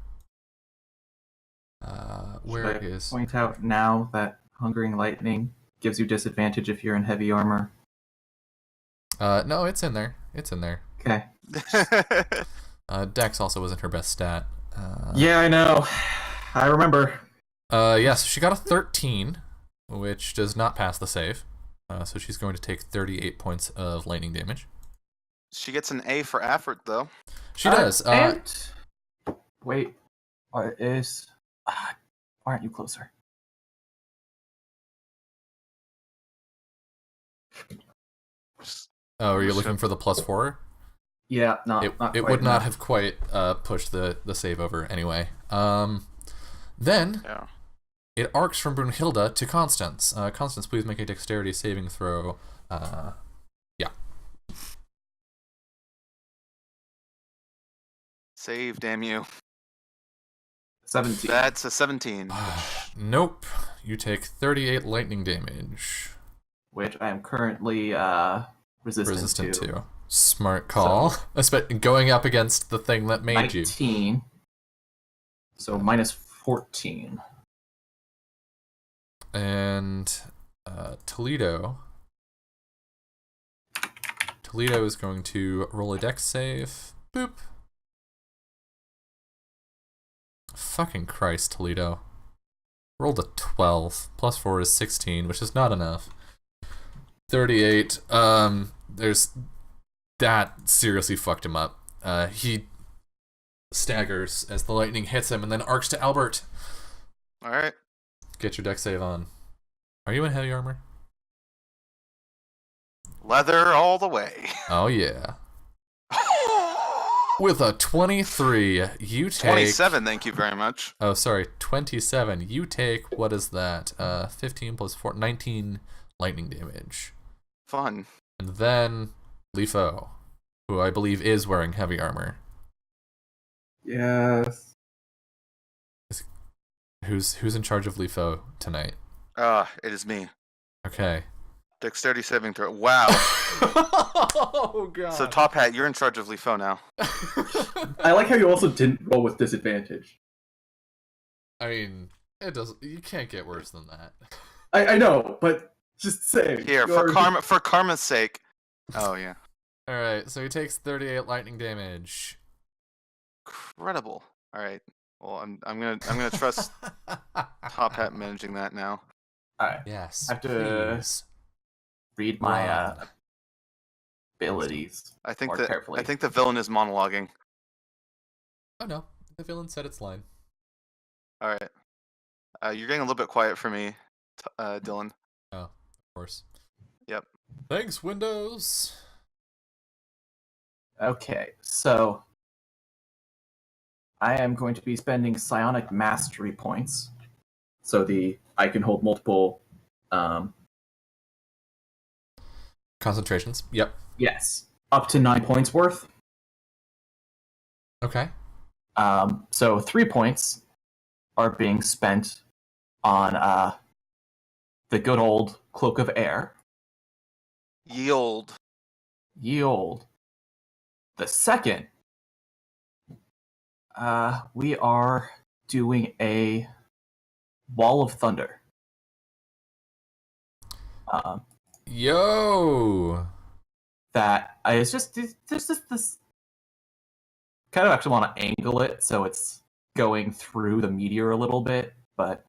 Speaker 2: Where
Speaker 3: Should I
Speaker 2: is?
Speaker 3: point out now that Hungering Lightning gives you disadvantage if you're in heavy armor?
Speaker 2: No, it's in there. It's in there.
Speaker 3: Okay.
Speaker 2: Dex also wasn't her best stat.
Speaker 3: Yeah, I know. I remember.
Speaker 2: Yes, she got a 13, which does not pass the save. So she's going to take 38 points of lightning damage.
Speaker 1: She gets an A for effort, though.
Speaker 2: She does.
Speaker 3: And... Wait. What is... why aren't you closer?
Speaker 2: Oh, are you looking for the +4?
Speaker 3: Yeah,
Speaker 2: It
Speaker 3: not
Speaker 2: would not have quite pushed the save over anyway. Then
Speaker 1: Yeah.
Speaker 2: it arcs from Brunhilde to Constance. Constance, please make a dexterity saving throw. Yeah.
Speaker 1: Save, damn you.
Speaker 3: 17.
Speaker 1: That's a 17.
Speaker 2: Nope. You take 38 lightning damage.
Speaker 3: Which I am currently resistant
Speaker 2: to. Smart call. Going up against the thing that made
Speaker 3: 19.
Speaker 2: you.
Speaker 3: So minus 14.
Speaker 2: And Toledo. Toledo is going to roll a dex save. Boop. Fucking Christ, Toledo. Rolled a 12. +4 is 16, which is not enough. 38. There's... That seriously fucked him up. He staggers as the lightning hits him and then arcs to Albert.
Speaker 1: Alright.
Speaker 2: Get your dex save on. Are you in heavy armor?
Speaker 1: Leather all the way.
Speaker 2: Oh, yeah. With a 23, you take...
Speaker 1: 27, thank you very much.
Speaker 2: Oh, sorry, 27. You take, what is that? 15 plus 4, 19 lightning damage.
Speaker 1: Fun.
Speaker 2: And then Lifo, who I believe is wearing heavy armor.
Speaker 3: Yes.
Speaker 2: Who's in charge of Lifo tonight?
Speaker 1: It is me.
Speaker 2: Okay.
Speaker 1: Dexterity saving throw. Wow.
Speaker 2: Oh, God.
Speaker 1: So, Top Hat, you're in charge of Lifo now.
Speaker 3: I like how you also didn't roll with disadvantage.
Speaker 2: I mean, it doesn't. You can't get worse than that.
Speaker 3: I know, but just say.
Speaker 1: Here, for karma's sake. Oh, yeah.
Speaker 2: Alright, so he takes 38 lightning damage.
Speaker 1: Incredible. Alright. Well, I'm gonna trust Top Hat managing that now.
Speaker 3: Alright.
Speaker 2: Yes.
Speaker 3: I have to
Speaker 2: please.
Speaker 3: read my abilities.
Speaker 1: I think
Speaker 3: more carefully.
Speaker 1: the villain is monologuing.
Speaker 2: Oh no, the villain said its line.
Speaker 1: Alright. You're getting a little bit quiet for me, Dylan.
Speaker 2: Oh, of course.
Speaker 1: Yep.
Speaker 2: Thanks, Windows.
Speaker 3: Okay, so I am going to be spending psionic mastery points. So I can hold multiple
Speaker 2: Concentrations. Yep.
Speaker 3: yes, up to 9 points worth.
Speaker 2: Okay.
Speaker 3: So 3 points are being spent on the good old Cloak of Air.
Speaker 1: Yield.
Speaker 3: Yield. The second, we are doing a Wall of Thunder.
Speaker 2: Yo.
Speaker 3: That it's just there's just this kind of actually want to angle it so it's going through the meteor a little bit, but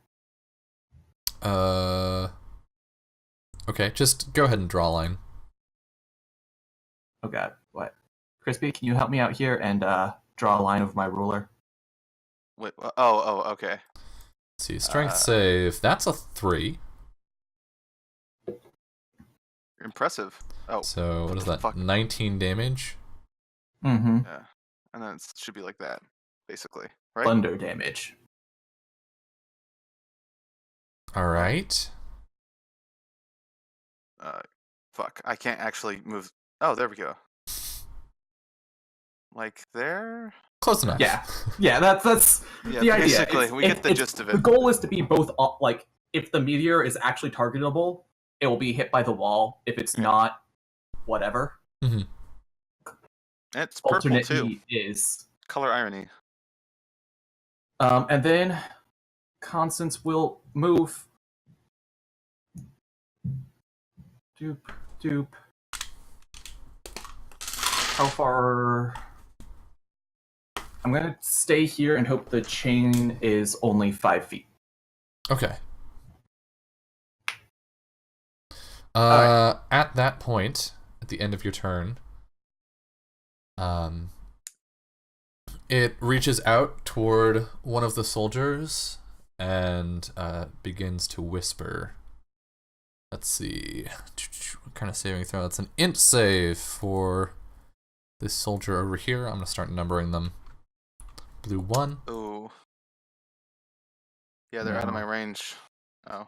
Speaker 2: okay, just go ahead and draw a line.
Speaker 3: oh god, what? Crispy, can you help me out here and draw a line with my ruler?
Speaker 1: Wait, okay.
Speaker 2: Let's see, strength save. That's a 3.
Speaker 1: Impressive. Oh.
Speaker 2: So what is that?
Speaker 1: Fuck.
Speaker 2: 19 damage.
Speaker 3: Mm-hmm.
Speaker 1: Yeah. And then it should be like that, basically. Right?
Speaker 3: Thunder damage.
Speaker 2: All right.
Speaker 1: Fuck. I can't actually move. Oh, there we go. Like there?
Speaker 2: Close enough.
Speaker 3: Yeah, that's
Speaker 1: Yeah,
Speaker 3: the idea.
Speaker 1: basically, we get the gist of it.
Speaker 3: The goal is to be both, like, if the meteor is actually targetable, it will be hit by the wall. If it's
Speaker 1: Yeah.
Speaker 3: not, whatever.
Speaker 2: Mm-hmm.
Speaker 1: It's purple
Speaker 3: Alternate
Speaker 1: too.
Speaker 3: E is.
Speaker 1: Color irony.
Speaker 3: And then Constance will move. Doop, doop. How far? I'm gonna stay here and hope the chain is only 5 feet.
Speaker 2: Okay.
Speaker 3: Alright.
Speaker 2: At that point, at the end of your turn, it reaches out toward one of the soldiers and begins to whisper. Let's see. What kind of saving throw? It's an int save for this soldier over here. I'm going to start numbering them. Blue 1.
Speaker 1: Ooh. Yeah, they're out of my range. Oh.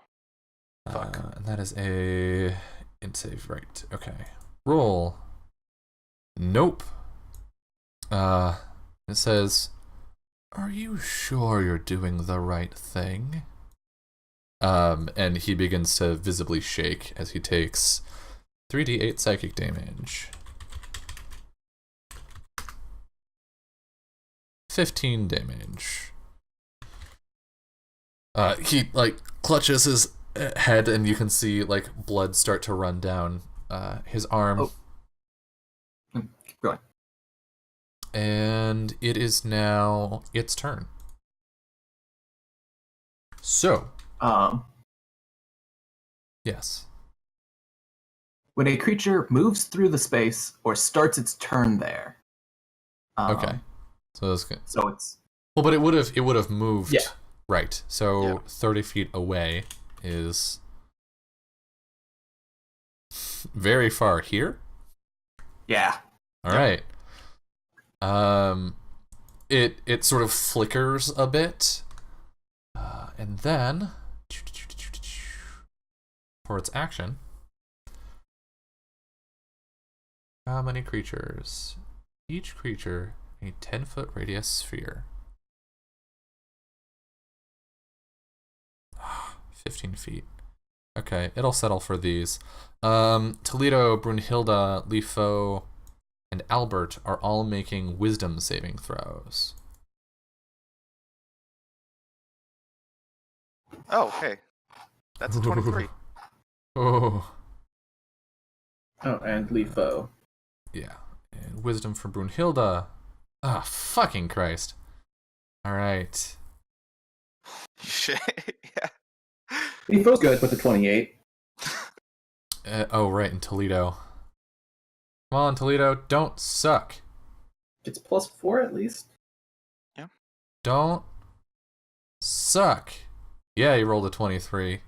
Speaker 1: Fuck.
Speaker 2: And that is a int save, right. Okay. Roll. Nope. It says, "Are you sure you're doing the right thing?" And he begins to visibly shake as he takes 3d8 psychic damage. 15 damage. He clutches his head, and you can see blood start to run down his arm.
Speaker 3: Oh. Keep going.
Speaker 2: And it is now its turn. So, yes.
Speaker 3: When a creature moves through the space or starts its turn there.
Speaker 2: Okay. So that's good.
Speaker 3: So it's
Speaker 2: Well, but it would have moved.
Speaker 3: Yeah.
Speaker 2: Right. So
Speaker 1: Yeah.
Speaker 2: 30 feet away is very far here.
Speaker 3: yeah.
Speaker 2: All right. It sort of flickers a bit, and then for its action, how many creatures? Each creature a 10-foot radius sphere. 15 feet. Okay, it'll settle for these. Toledo, Brunhilde, Lifo, and Albert are all making wisdom saving throws.
Speaker 1: Oh, hey. That's a 23.
Speaker 2: Oh.
Speaker 3: Oh, and Lifo.
Speaker 2: Yeah. And wisdom for Brunhilde. Ah, fucking Christ. Alright.
Speaker 1: Shit. Yeah.
Speaker 3: Lifo's good with the 28.
Speaker 2: Oh, right, in Toledo. Come on, Toledo, don't suck.
Speaker 3: It's +4 at least.
Speaker 2: Don't suck. Yeah, he rolled a 23.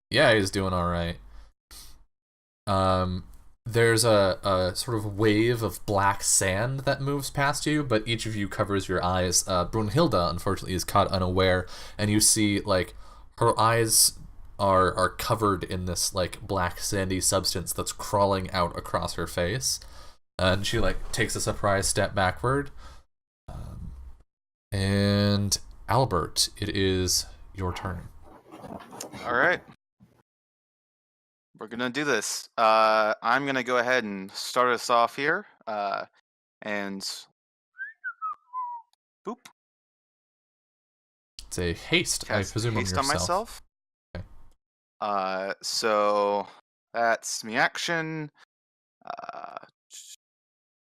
Speaker 2: Yeah, he's doing alright. There's a sort of wave of black sand that moves past you, but each of you covers your eyes. Brunhilde, unfortunately, is caught unaware, and you see, her eyes are covered in this, black sandy substance that's crawling out across her face. And she, takes a surprise step backward. And Albert, it is your turn.
Speaker 1: All right. We're gonna do this. I'm gonna go ahead and start us off here. And boop.
Speaker 2: It's a haste, I
Speaker 1: Cast
Speaker 2: presume,
Speaker 1: haste
Speaker 2: on
Speaker 1: on
Speaker 2: yourself.
Speaker 1: myself. So that's me action.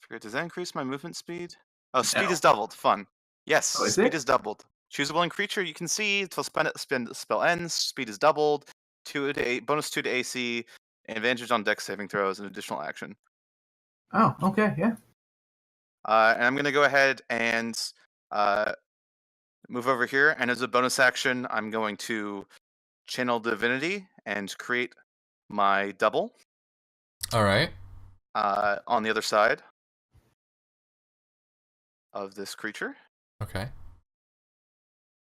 Speaker 1: Forget, does that increase my movement speed? Oh, speed
Speaker 3: No.
Speaker 1: is doubled. Fun. Yes,
Speaker 3: Oh, is
Speaker 1: speed
Speaker 3: it?
Speaker 1: is doubled. Choose a willing creature you can see until the spell ends. Speed is doubled. 2 to 8, bonus 2 to AC, and advantage on dex saving throws, and additional action.
Speaker 3: Oh, okay, yeah.
Speaker 1: And I'm gonna go ahead and move over here, and as a bonus action, I'm going to channel divinity and create my double
Speaker 2: Alright.
Speaker 1: on the other side of this creature.
Speaker 2: Okay.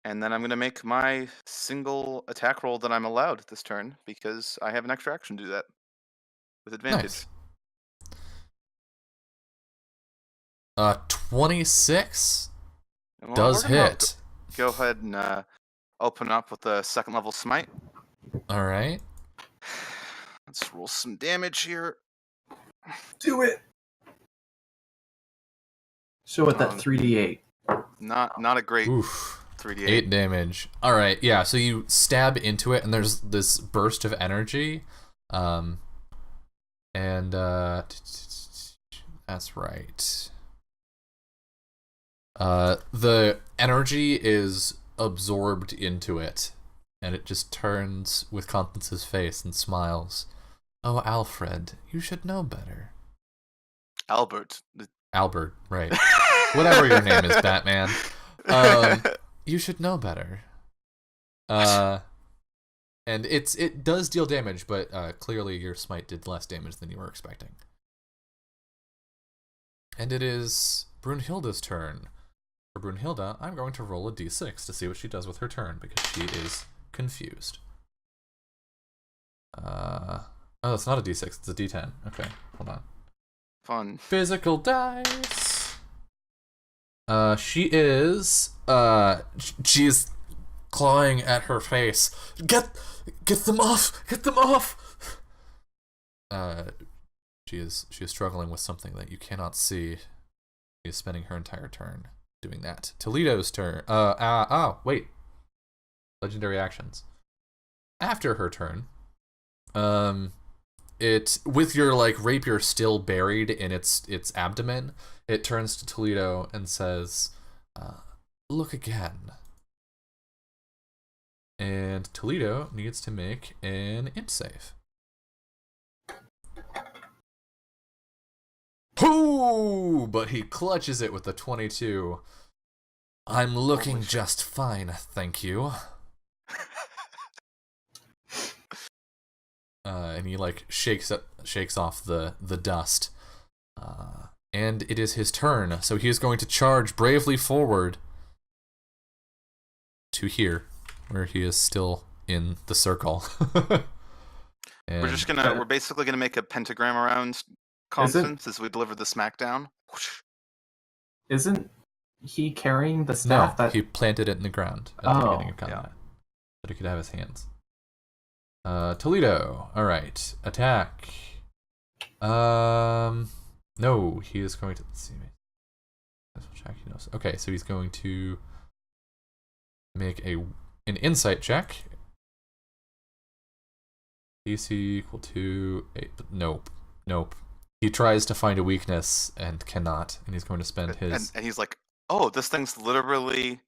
Speaker 1: And then I'm going to make my single attack roll that I'm allowed this turn because I have an extra action to do that with advantage.
Speaker 2: Nice. 26
Speaker 1: And
Speaker 2: does
Speaker 1: we're gonna
Speaker 2: hit.
Speaker 1: Go ahead and open up with a second level smite.
Speaker 2: Alright.
Speaker 1: Let's roll some damage here.
Speaker 3: Do it. Show it that 3d8.
Speaker 1: Not a great
Speaker 2: Oof.
Speaker 1: 3d8.
Speaker 2: 8 damage. All right, yeah. So you stab into it, and there's this burst of energy, and that's right. The energy is absorbed into it, and it just turns with Constance's face and smiles. Oh, Alfred, you should know better.
Speaker 1: Albert.
Speaker 2: Albert, right. Whatever your name is, Batman. You should know better. And it does deal damage, but clearly your smite did less damage than you were expecting. And it is Brunhilde's turn. For Brunhilde, I'm going to roll a d6 to see what she does with her turn, because she is confused. Oh, it's not a d6, it's a d10. Okay, hold on.
Speaker 1: Fun.
Speaker 2: Physical dice. She's clawing at her face. Get them off! Get them off! She is struggling with something that you cannot see. She is spending her entire turn doing that. Toledo's turn. Wait. Legendary actions. After her turn, it, with your rapier still buried in its abdomen, it turns to Toledo and says, "Look again." And Toledo needs to make an int save. Hoo! But he clutches it with the 22. I'm looking just fine, thank you. And he shakes off the dust. And it is his turn, so he is going to charge bravely forward to here, where he is still in the circle. And
Speaker 1: We're basically gonna make a pentagram around Constance as we deliver the smackdown.
Speaker 3: Isn't he carrying the staff?
Speaker 2: No, he planted it in the ground at the beginning of combat, so he could have his hands. Toledo. All right, attack. No, he is going to. Let's see. Check. He knows. Okay, so he's going to make an insight check. DC equal to 8. But nope. He tries to find a weakness and cannot, and he's going to spend his.
Speaker 1: And he's like, "Oh, this thing's literally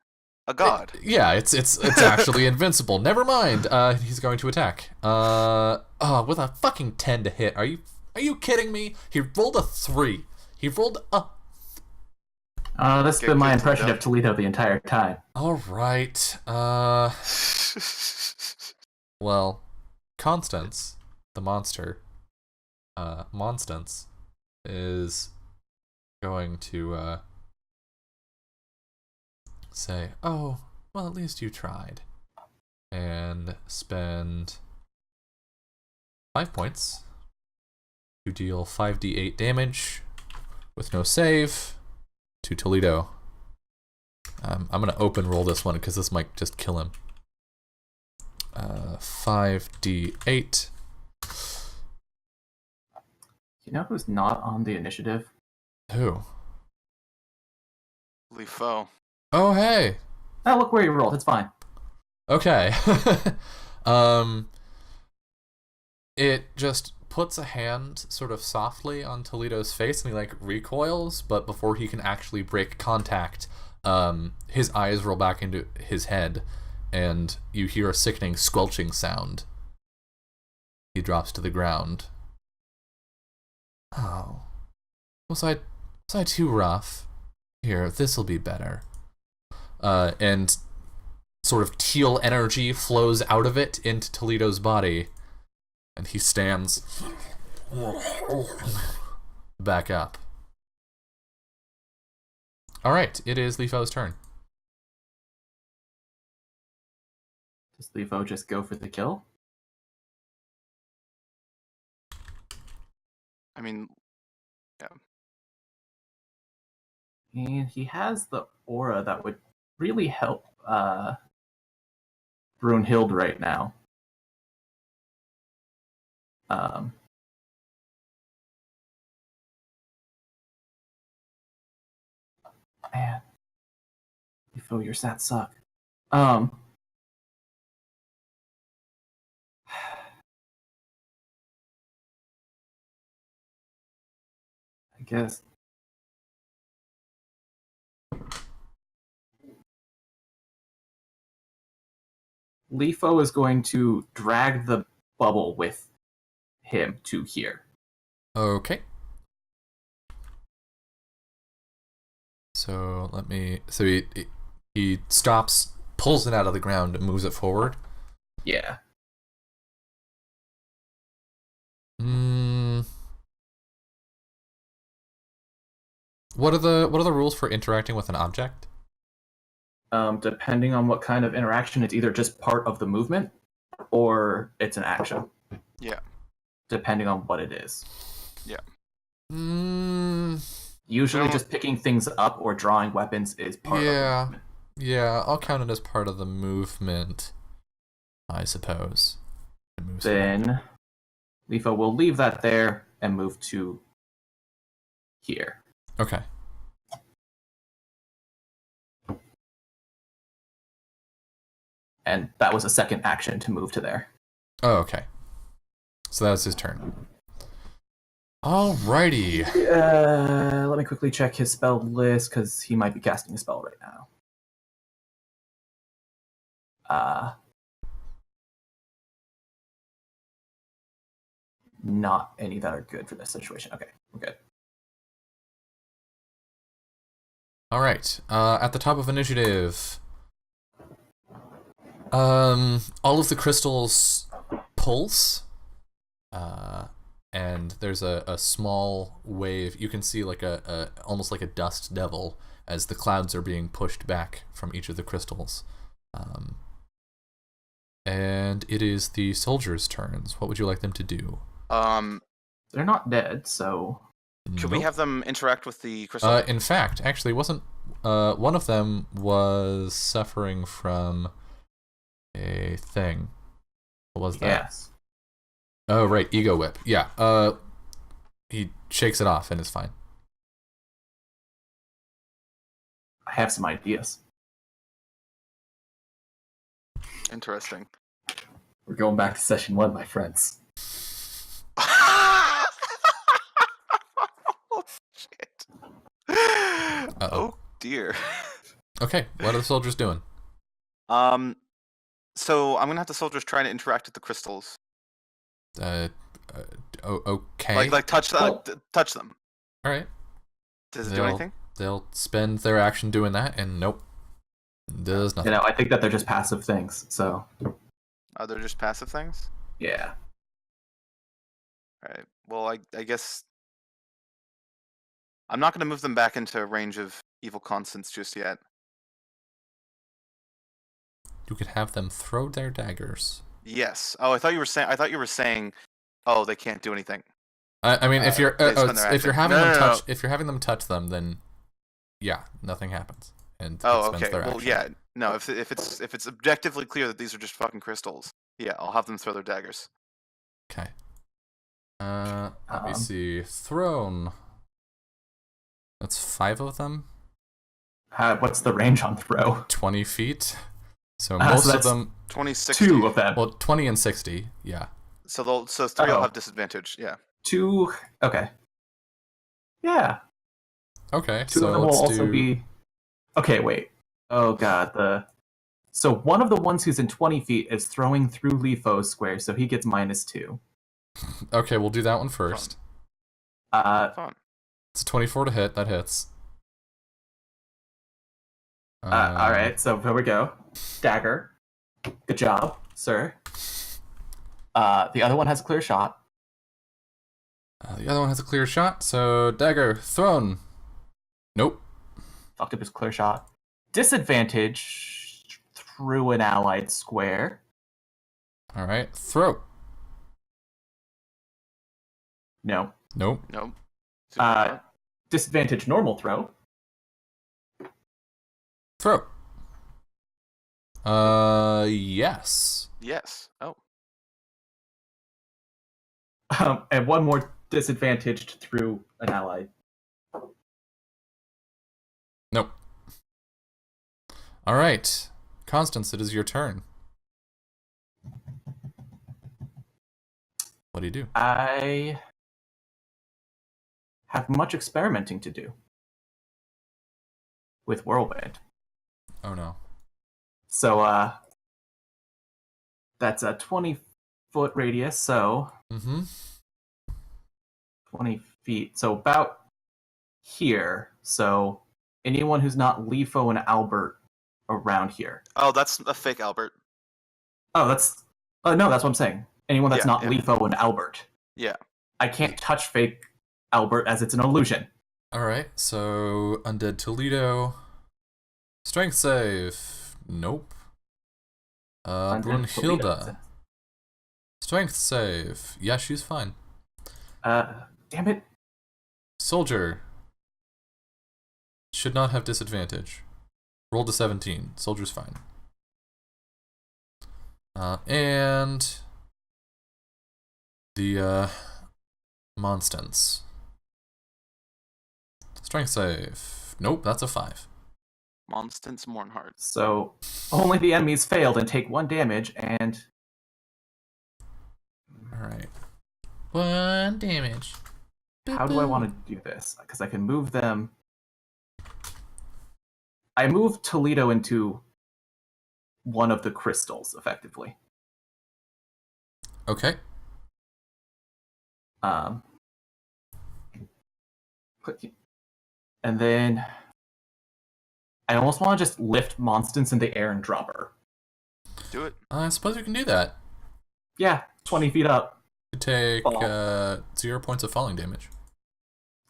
Speaker 1: a god."
Speaker 2: It's actually invincible. Never mind. He's going to attack. With a fucking 10 to hit. Are you kidding me? He rolled a 3. He rolled a.
Speaker 3: That's been my impression of Toledo the entire time.
Speaker 2: All right. Well, Constance, the monster, Monstance, is going to say, "Oh, well, at least you tried," and spend 5 points to deal 5d8 damage with no save to Toledo. I'm gonna open roll this one because this might just kill him. 5d8.
Speaker 3: You know who's not on the initiative?
Speaker 2: Who?
Speaker 1: Leafo.
Speaker 2: Oh, hey.
Speaker 3: Oh, look where you rolled. It's fine.
Speaker 2: Okay. It just puts a hand sort of softly on Toledo's face, and he recoils, but before he can actually break contact, his eyes roll back into his head, and you hear a sickening squelching sound. He drops to the ground. Oh. Was I too rough? Here, this'll be better. And sort of teal energy flows out of it into Toledo's body, and he stands back up. Alright, it is Leafo's turn.
Speaker 3: Does Leafo just go for the kill?
Speaker 1: I mean, yeah.
Speaker 3: And he has the aura that would really help Brunhilde right now. Um, man, you feel your stats suck. I guess Lifo is going to drag the bubble with him to here.
Speaker 2: Okay. So let me. So he stops, pulls it out of the ground, and moves it forward.
Speaker 3: Yeah.
Speaker 2: What are the rules for interacting with an object?
Speaker 3: Depending on what kind of interaction, it's either just part of the movement or it's an action.
Speaker 1: Yeah.
Speaker 3: Depending on what it is.
Speaker 1: Yeah.
Speaker 3: Usually
Speaker 1: Well,
Speaker 3: just picking things up or drawing weapons is part of the movement.
Speaker 2: Yeah, I'll count it as part of the movement, I suppose.
Speaker 3: Then Lifo will leave that there and move to here.
Speaker 2: Okay.
Speaker 3: And that was a second action to move to there.
Speaker 2: Oh, okay. So that's his turn. Alrighty.
Speaker 3: Let me quickly check his spell list, because he might be casting a spell right now. Not any that are good for this situation. Okay, we're good.
Speaker 2: Alright. At the top of initiative, all of the crystals pulse, and there's a small wave. You can see like a almost like a dust devil as the clouds are being pushed back from each of the crystals. And it is the soldiers' turns. What would you like them to do?
Speaker 3: They're not dead, so
Speaker 1: Could we have them interact with the crystal?
Speaker 2: In fact, actually, wasn't one of them was suffering from a thing? What was that?
Speaker 3: yes.
Speaker 2: Oh, right, ego whip. Yeah. He shakes it off and is fine.
Speaker 3: I have some ideas.
Speaker 1: Interesting.
Speaker 3: We're going back to session 1, my friends.
Speaker 1: Oh shit.
Speaker 2: Uh-oh.
Speaker 1: Oh dear.
Speaker 2: Okay, what are the soldiers doing?
Speaker 1: So I'm gonna have the soldiers try to interact with the crystals.
Speaker 2: Okay.
Speaker 1: Like touch
Speaker 3: Well-
Speaker 1: touch them.
Speaker 2: All right.
Speaker 1: Does it do anything?
Speaker 2: They'll spend their action doing that, and nope, does nothing.
Speaker 3: I think that they're just passive things, so
Speaker 1: Oh, they're just passive things?
Speaker 3: yeah.
Speaker 1: Alright. Well, I guess I'm not gonna move them back into range of evil constants just yet.
Speaker 2: You could have them throw their daggers.
Speaker 1: Yes. Oh, I thought you were saying oh, they can't do anything.
Speaker 2: I mean, if you're
Speaker 1: they spend their
Speaker 2: if you're
Speaker 1: action.
Speaker 2: having
Speaker 1: No,
Speaker 2: them
Speaker 1: no, no.
Speaker 2: touch if you're having them touch them, then yeah, nothing happens, and it
Speaker 1: Oh,
Speaker 2: spends
Speaker 1: okay.
Speaker 2: their
Speaker 1: Well,
Speaker 2: action.
Speaker 1: yeah. No, if it's objectively clear that these are just fucking crystals, yeah, I'll have them throw their daggers.
Speaker 2: Okay. Let me see. Thrown. That's 5 of them.
Speaker 3: What's the range on throw?
Speaker 2: 20 feet. So
Speaker 3: So
Speaker 2: most of
Speaker 3: that's
Speaker 2: them.
Speaker 1: 2060.
Speaker 3: 2 of them.
Speaker 2: Well, 20 and 60. Yeah.
Speaker 1: So 3 will
Speaker 3: Oh.
Speaker 1: have disadvantage. Yeah.
Speaker 3: 2. Okay. Yeah.
Speaker 2: Okay.
Speaker 3: 2
Speaker 2: so
Speaker 3: of them will
Speaker 2: let's
Speaker 3: also
Speaker 2: do.
Speaker 3: be. Okay, wait. Oh god. So one of the ones who's in 20 feet is throwing through Lifo's square, so he gets -2.
Speaker 2: Okay, we'll do that one first.
Speaker 1: Fun.
Speaker 2: It's a 24 to hit. That hits.
Speaker 3: All right, so here we go. Dagger. Good job, sir. The other one has a clear shot.
Speaker 2: The other one has a clear shot. So dagger thrown. Nope.
Speaker 3: Fucked up his clear shot. Disadvantage through an allied square.
Speaker 2: All right. Throw.
Speaker 3: No.
Speaker 2: Nope.
Speaker 1: Nope.
Speaker 3: Disadvantage normal throw.
Speaker 2: Throw. Yes.
Speaker 1: Yes. Oh.
Speaker 3: And one more disadvantaged through an ally.
Speaker 2: Nope. All right, Constance, it is your turn. What do you do?
Speaker 3: I have much experimenting to do with Whirlwind.
Speaker 2: Oh no.
Speaker 3: So that's a 20-foot radius, so
Speaker 2: Mm-hmm.
Speaker 3: 20 feet. So about here. So anyone who's not Lefo and Albert around here.
Speaker 1: Oh, that's a fake Albert.
Speaker 3: Oh, that's no, that's what I'm saying. Anyone that's
Speaker 1: Yeah,
Speaker 3: not
Speaker 1: yeah.
Speaker 3: Lefo and Albert.
Speaker 1: Yeah.
Speaker 3: I can't touch fake Albert as it's an illusion.
Speaker 2: All right, so Undead Toledo. Strength save. Nope.
Speaker 3: Undead Toledo,
Speaker 2: Brunhilde. Strength save. Yeah, she's fine.
Speaker 3: Damn it.
Speaker 2: Soldier. Should not have disadvantage. Roll to 17. Soldier's fine. And the Monstance. Strength save. Nope, that's a 5.
Speaker 1: Monstance Mornhart.
Speaker 3: So only the enemies failed and take 1 damage, and
Speaker 2: Alright. 1 damage.
Speaker 3: how do I want to do this? Because I can move them. I move Toledo into one of the crystals, effectively.
Speaker 2: Okay.
Speaker 3: And then I almost want to just lift Monstance in the air and drop her.
Speaker 1: Do it.
Speaker 2: I suppose we can do that.
Speaker 3: Yeah, 20 feet up.
Speaker 2: You take
Speaker 3: Fall.
Speaker 2: 0 points of falling damage.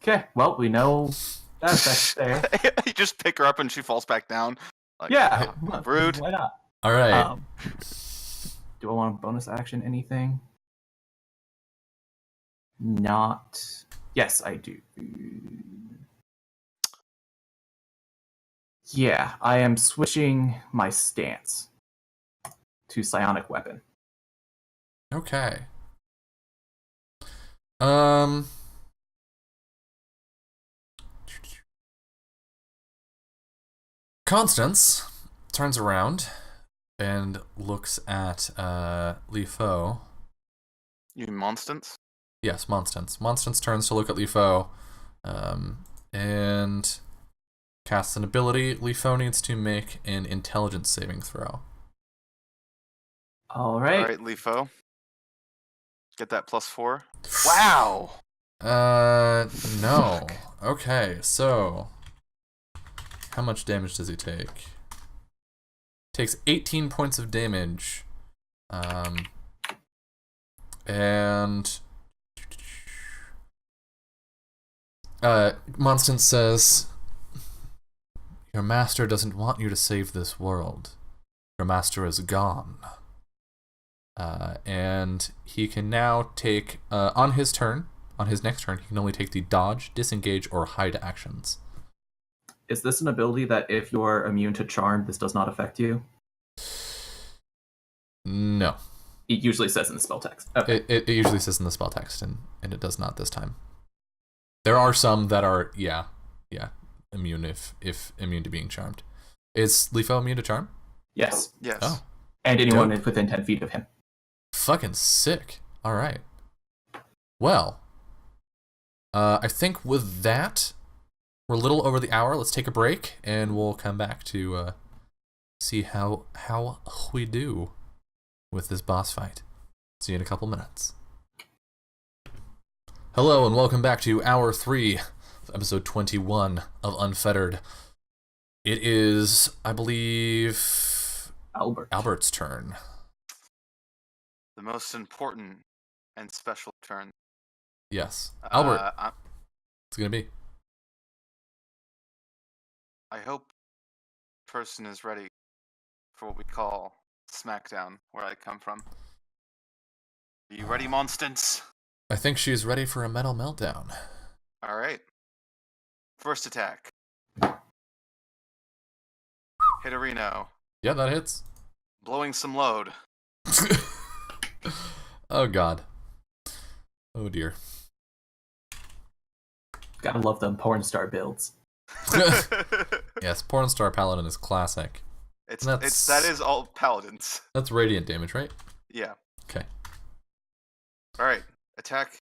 Speaker 3: Okay, well, we know that effect's there.
Speaker 1: You just pick her up and she falls back down. Like,
Speaker 3: Yeah,
Speaker 1: rude.
Speaker 3: why not?
Speaker 2: All right.
Speaker 3: Do I want a bonus action? Anything? Not. Yes, I do. Yeah, I am switching my stance to psionic weapon.
Speaker 2: Okay. Constance turns around and looks at Lefo.
Speaker 1: You mean Monstance?
Speaker 2: Yes, Monstance. Monstance turns to look at Lefo, and casts an ability. Lefo needs to make an intelligence saving throw.
Speaker 3: All right.
Speaker 1: All right, Lefo. Get that +4. Wow.
Speaker 2: No. Okay, so how much damage does he take? Takes 18 points of damage. And Monstance says, "Your master doesn't want you to save this world. Your master is gone." And he can now take, on his next turn, he can only take the dodge, disengage, or hide actions.
Speaker 3: Is this an ability that if you're immune to charm, this does not affect you?
Speaker 2: No.
Speaker 3: It usually says in the spell text. Okay.
Speaker 2: It usually says in the spell text, and it does not this time. There are some that are, immune if immune to being charmed. Is Lefo immune to charm?
Speaker 3: Yes.
Speaker 1: Yes.
Speaker 2: Oh.
Speaker 3: And anyone
Speaker 2: Dope.
Speaker 3: within 10 feet of him.
Speaker 2: Fucking sick. All right. Well, I think with that, we're a little over the hour. Let's take a break, and we'll come back to see how we do with this boss fight. See you in a couple minutes. Hello, and welcome back to Hour 3 of episode 21 of Unfettered. It is, I believe, Albert's turn.
Speaker 1: The most important and special turn.
Speaker 2: Yes. Albert,
Speaker 1: I
Speaker 2: it's going to be.
Speaker 1: hope person is ready for what we call Smackdown, where I come from. Are you ready, Monstance?
Speaker 2: I think she's ready for a metal meltdown.
Speaker 1: All right. First attack. Hit a Reno.
Speaker 2: Yeah, that hits.
Speaker 1: Blowing some load.
Speaker 2: Oh god. Oh dear.
Speaker 3: Gotta love them porn star builds.
Speaker 2: Yes, porn star paladin is classic.
Speaker 1: That is all paladins.
Speaker 2: That's radiant damage, right?
Speaker 1: Yeah.
Speaker 2: Okay.
Speaker 1: All right. Attack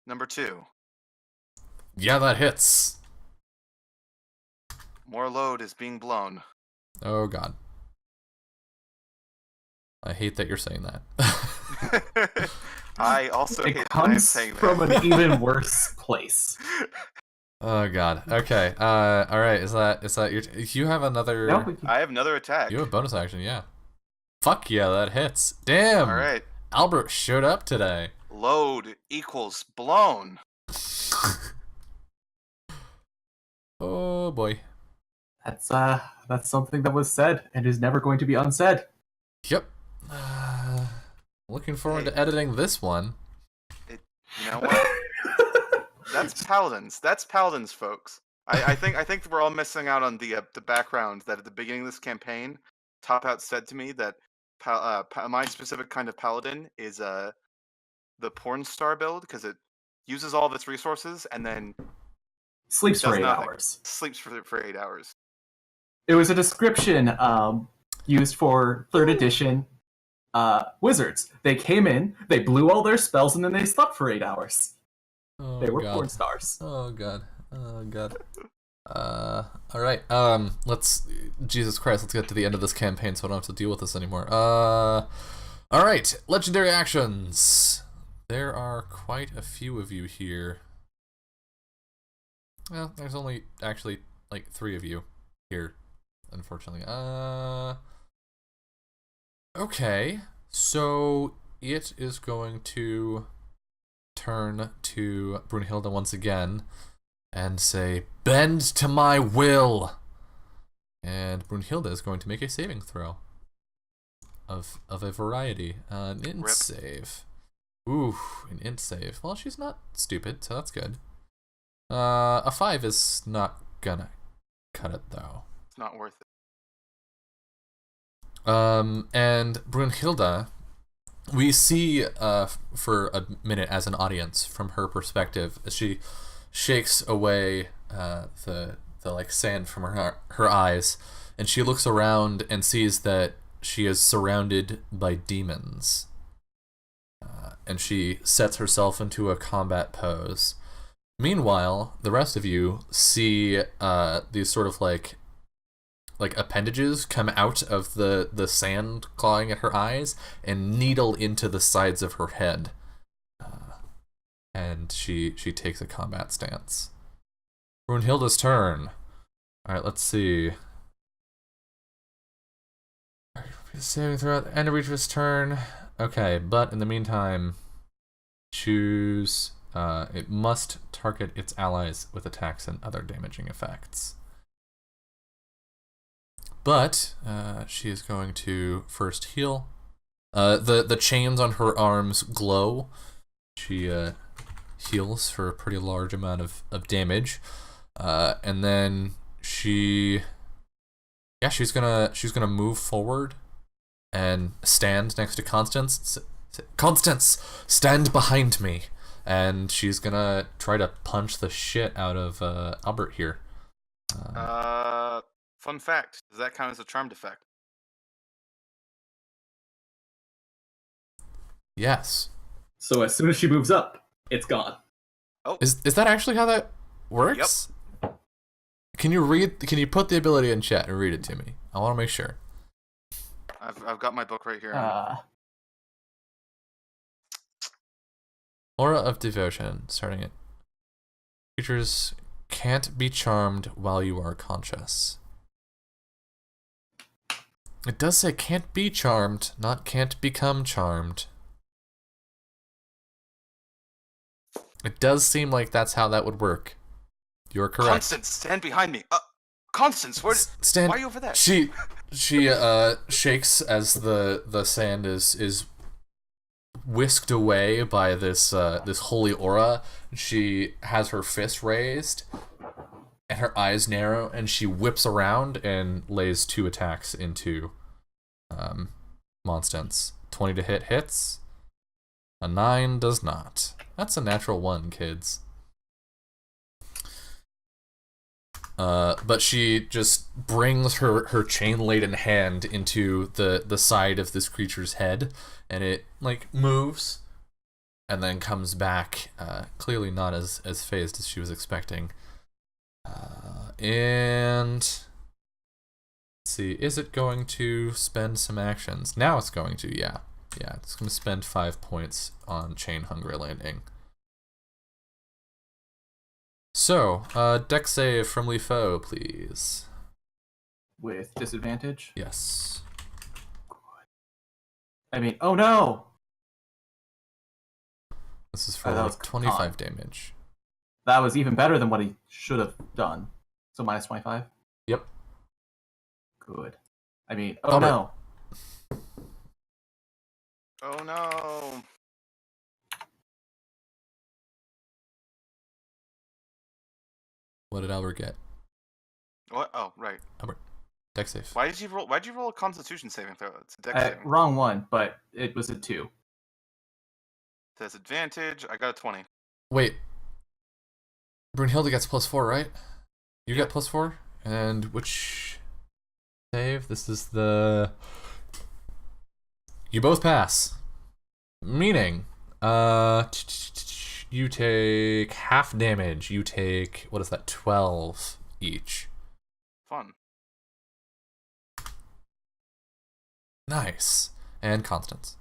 Speaker 1: number 2.
Speaker 2: Yeah, that hits.
Speaker 1: More load is being blown.
Speaker 2: Oh god. I hate that you're saying that.
Speaker 1: I also hate
Speaker 3: It
Speaker 1: that I'm
Speaker 3: comes
Speaker 1: saying
Speaker 3: from
Speaker 1: that.
Speaker 3: an even worse place.
Speaker 2: Oh god. Okay. All right. Is that your? You have another.
Speaker 3: No, we can-
Speaker 1: I have another attack.
Speaker 2: You have a bonus action. Yeah. Fuck yeah, that hits. Damn.
Speaker 1: All right.
Speaker 2: Albert showed up today.
Speaker 1: Load equals blown.
Speaker 2: Oh boy.
Speaker 3: that's something that was said and is never going to be unsaid.
Speaker 2: Yep. Looking forward to editing this one.
Speaker 1: You know what? That's paladins. That's paladins, folks. I think we're all missing out on the background that at the beginning of this campaign, Top Out said to me that my specific kind of paladin is the porn star build because it uses all of its resources and then
Speaker 3: Sleeps
Speaker 1: does
Speaker 3: for 8
Speaker 1: nothing.
Speaker 3: hours.
Speaker 1: Sleeps for 8 hours.
Speaker 3: It was a description used for 3rd edition wizards. They came in, they blew all their spells, and then they slept for 8 hours.
Speaker 2: Oh,
Speaker 3: They were
Speaker 2: god.
Speaker 3: porn stars.
Speaker 2: Oh god. Oh god. All right. Let's. Jesus Christ. Let's get to the end of this campaign, so I don't have to deal with this anymore. All right. Legendary actions. There are quite a few of you here. Well, there's only actually like 3 of you here, unfortunately. Okay. So it is going to turn to Brunhilde once again and say, "Bend to my will." And Brunhilde is going to make a saving throw of a variety. An int
Speaker 1: Rip.
Speaker 2: save. Ooh, an int save. Well, she's not stupid, so that's good. A 5 is not gonna cut it though.
Speaker 1: It's not worth it.
Speaker 2: And Brunhilde, we see for a minute as an audience from her perspective as she shakes away the like sand from her eyes, and she looks around and sees that she is surrounded by demons. And she sets herself into a combat pose. Meanwhile, the rest of you see these sort of like appendages come out of the sand clawing at her eyes and needle into the sides of her head. And she takes a combat stance. Brunhilde's turn. Alright, let's see. Saving throw at the end of each turn. Okay, but in the meantime, choose. It must target its allies with attacks and other damaging effects. But she is going to first heal. The chains on her arms glow. She heals for a pretty large amount of damage, and then she's gonna move forward and stand next to Constance. Constance, stand behind me. And she's gonna try to punch the shit out of Albert here.
Speaker 1: Fun fact: does that count as a charmed effect?
Speaker 2: Yes.
Speaker 3: So as soon as she moves up, it's gone.
Speaker 1: Oh,
Speaker 2: Is that actually how that works? Yep. Can you put the ability in chat and read it to me? I want to make sure.
Speaker 1: I've got my book right here.
Speaker 2: Aura of Devotion, starting it. Creatures can't be charmed while you are conscious. It does say can't be charmed, not can't become charmed. It does seem like that's how that would work. You're correct.
Speaker 1: Constance, stand behind me. Constance, why are you over there?
Speaker 2: She shakes as the sand is whisked away by this holy aura. She has her fist raised and her eyes narrow, and she whips around and lays 2 attacks into Monstance. 20 to hit hits. A 9 does not. That's a natural 1, kids. But she just brings her chain-laden hand into the side of this creature's head, and it like moves, and then comes back, clearly not as phased as she was expecting. And let's see, is it going to spend some actions? Now it's going to, yeah, it's going to spend 5 points on Chain Hunger Landing. So, deck save from Li Fo, please.
Speaker 3: With disadvantage?
Speaker 2: Yes.
Speaker 3: I mean, oh no!
Speaker 2: This is for
Speaker 3: that was
Speaker 2: 25 damage.
Speaker 3: That was even better than what he should have done. So minus 25?
Speaker 2: Yep.
Speaker 3: Good. I mean, oh no.
Speaker 1: Oh no.
Speaker 2: What did Albert get?
Speaker 1: What? Oh, right.
Speaker 2: Albert, deck save.
Speaker 1: Why'd you roll a Constitution saving throw? It's a deck saving.
Speaker 3: Wrong one, but it was a 2.
Speaker 1: Disadvantage. I got a 20.
Speaker 2: Wait. Brunhilde gets +4, right? You get +4? And which save? This is the... You both pass. Meaning, you take half damage. You take, what is that, 12 each.
Speaker 1: Fun.
Speaker 2: Nice. And Constance.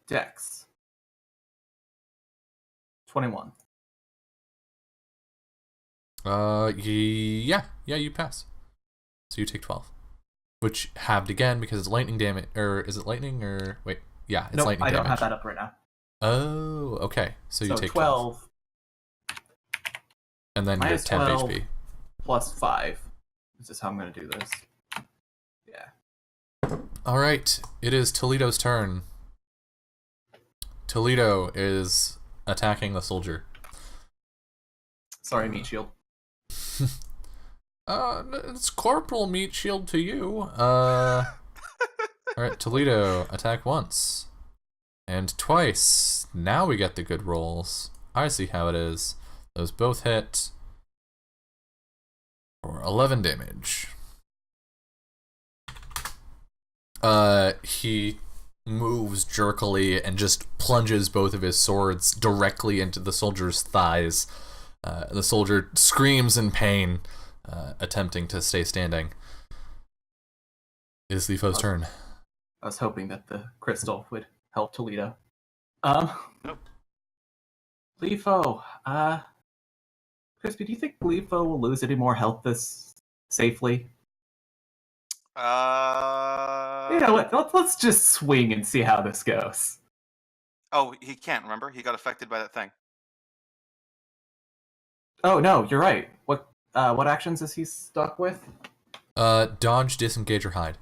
Speaker 3: Dex. 21.
Speaker 2: Yeah, you pass. So you take 12. Which halved again because it's lightning damage, or is it lightning, or wait, yeah, it's lightning damage.
Speaker 3: I don't have that up right now.
Speaker 2: Oh, okay. So you take
Speaker 3: 12.
Speaker 2: And then you get 10 HP.
Speaker 3: Plus 5. This is how I'm going to do this. Yeah.
Speaker 2: Alright, it is Toledo's turn. Toledo is attacking the soldier.
Speaker 3: Sorry, Meat Shield.
Speaker 2: It's Corporal Meat Shield to you. Alright, Toledo, attack once. And twice. Now we get the good rolls. I see how it is. Those both hit for 11 damage. He moves jerkily and just plunges both of his swords directly into the soldier's thighs. The soldier screams in pain, attempting to stay standing. It is Li Fo's turn.
Speaker 3: I was hoping that the crystal would help Toledo.
Speaker 1: Nope.
Speaker 3: Li Fo, Crispy, do you think Li Fo will lose any more health this safely? You know what? Let's just swing and see how this goes.
Speaker 1: Oh, he can't, remember? He got affected by that thing.
Speaker 3: Oh, no, you're right. What actions is he stuck with?
Speaker 2: Dodge, disengage, or hide.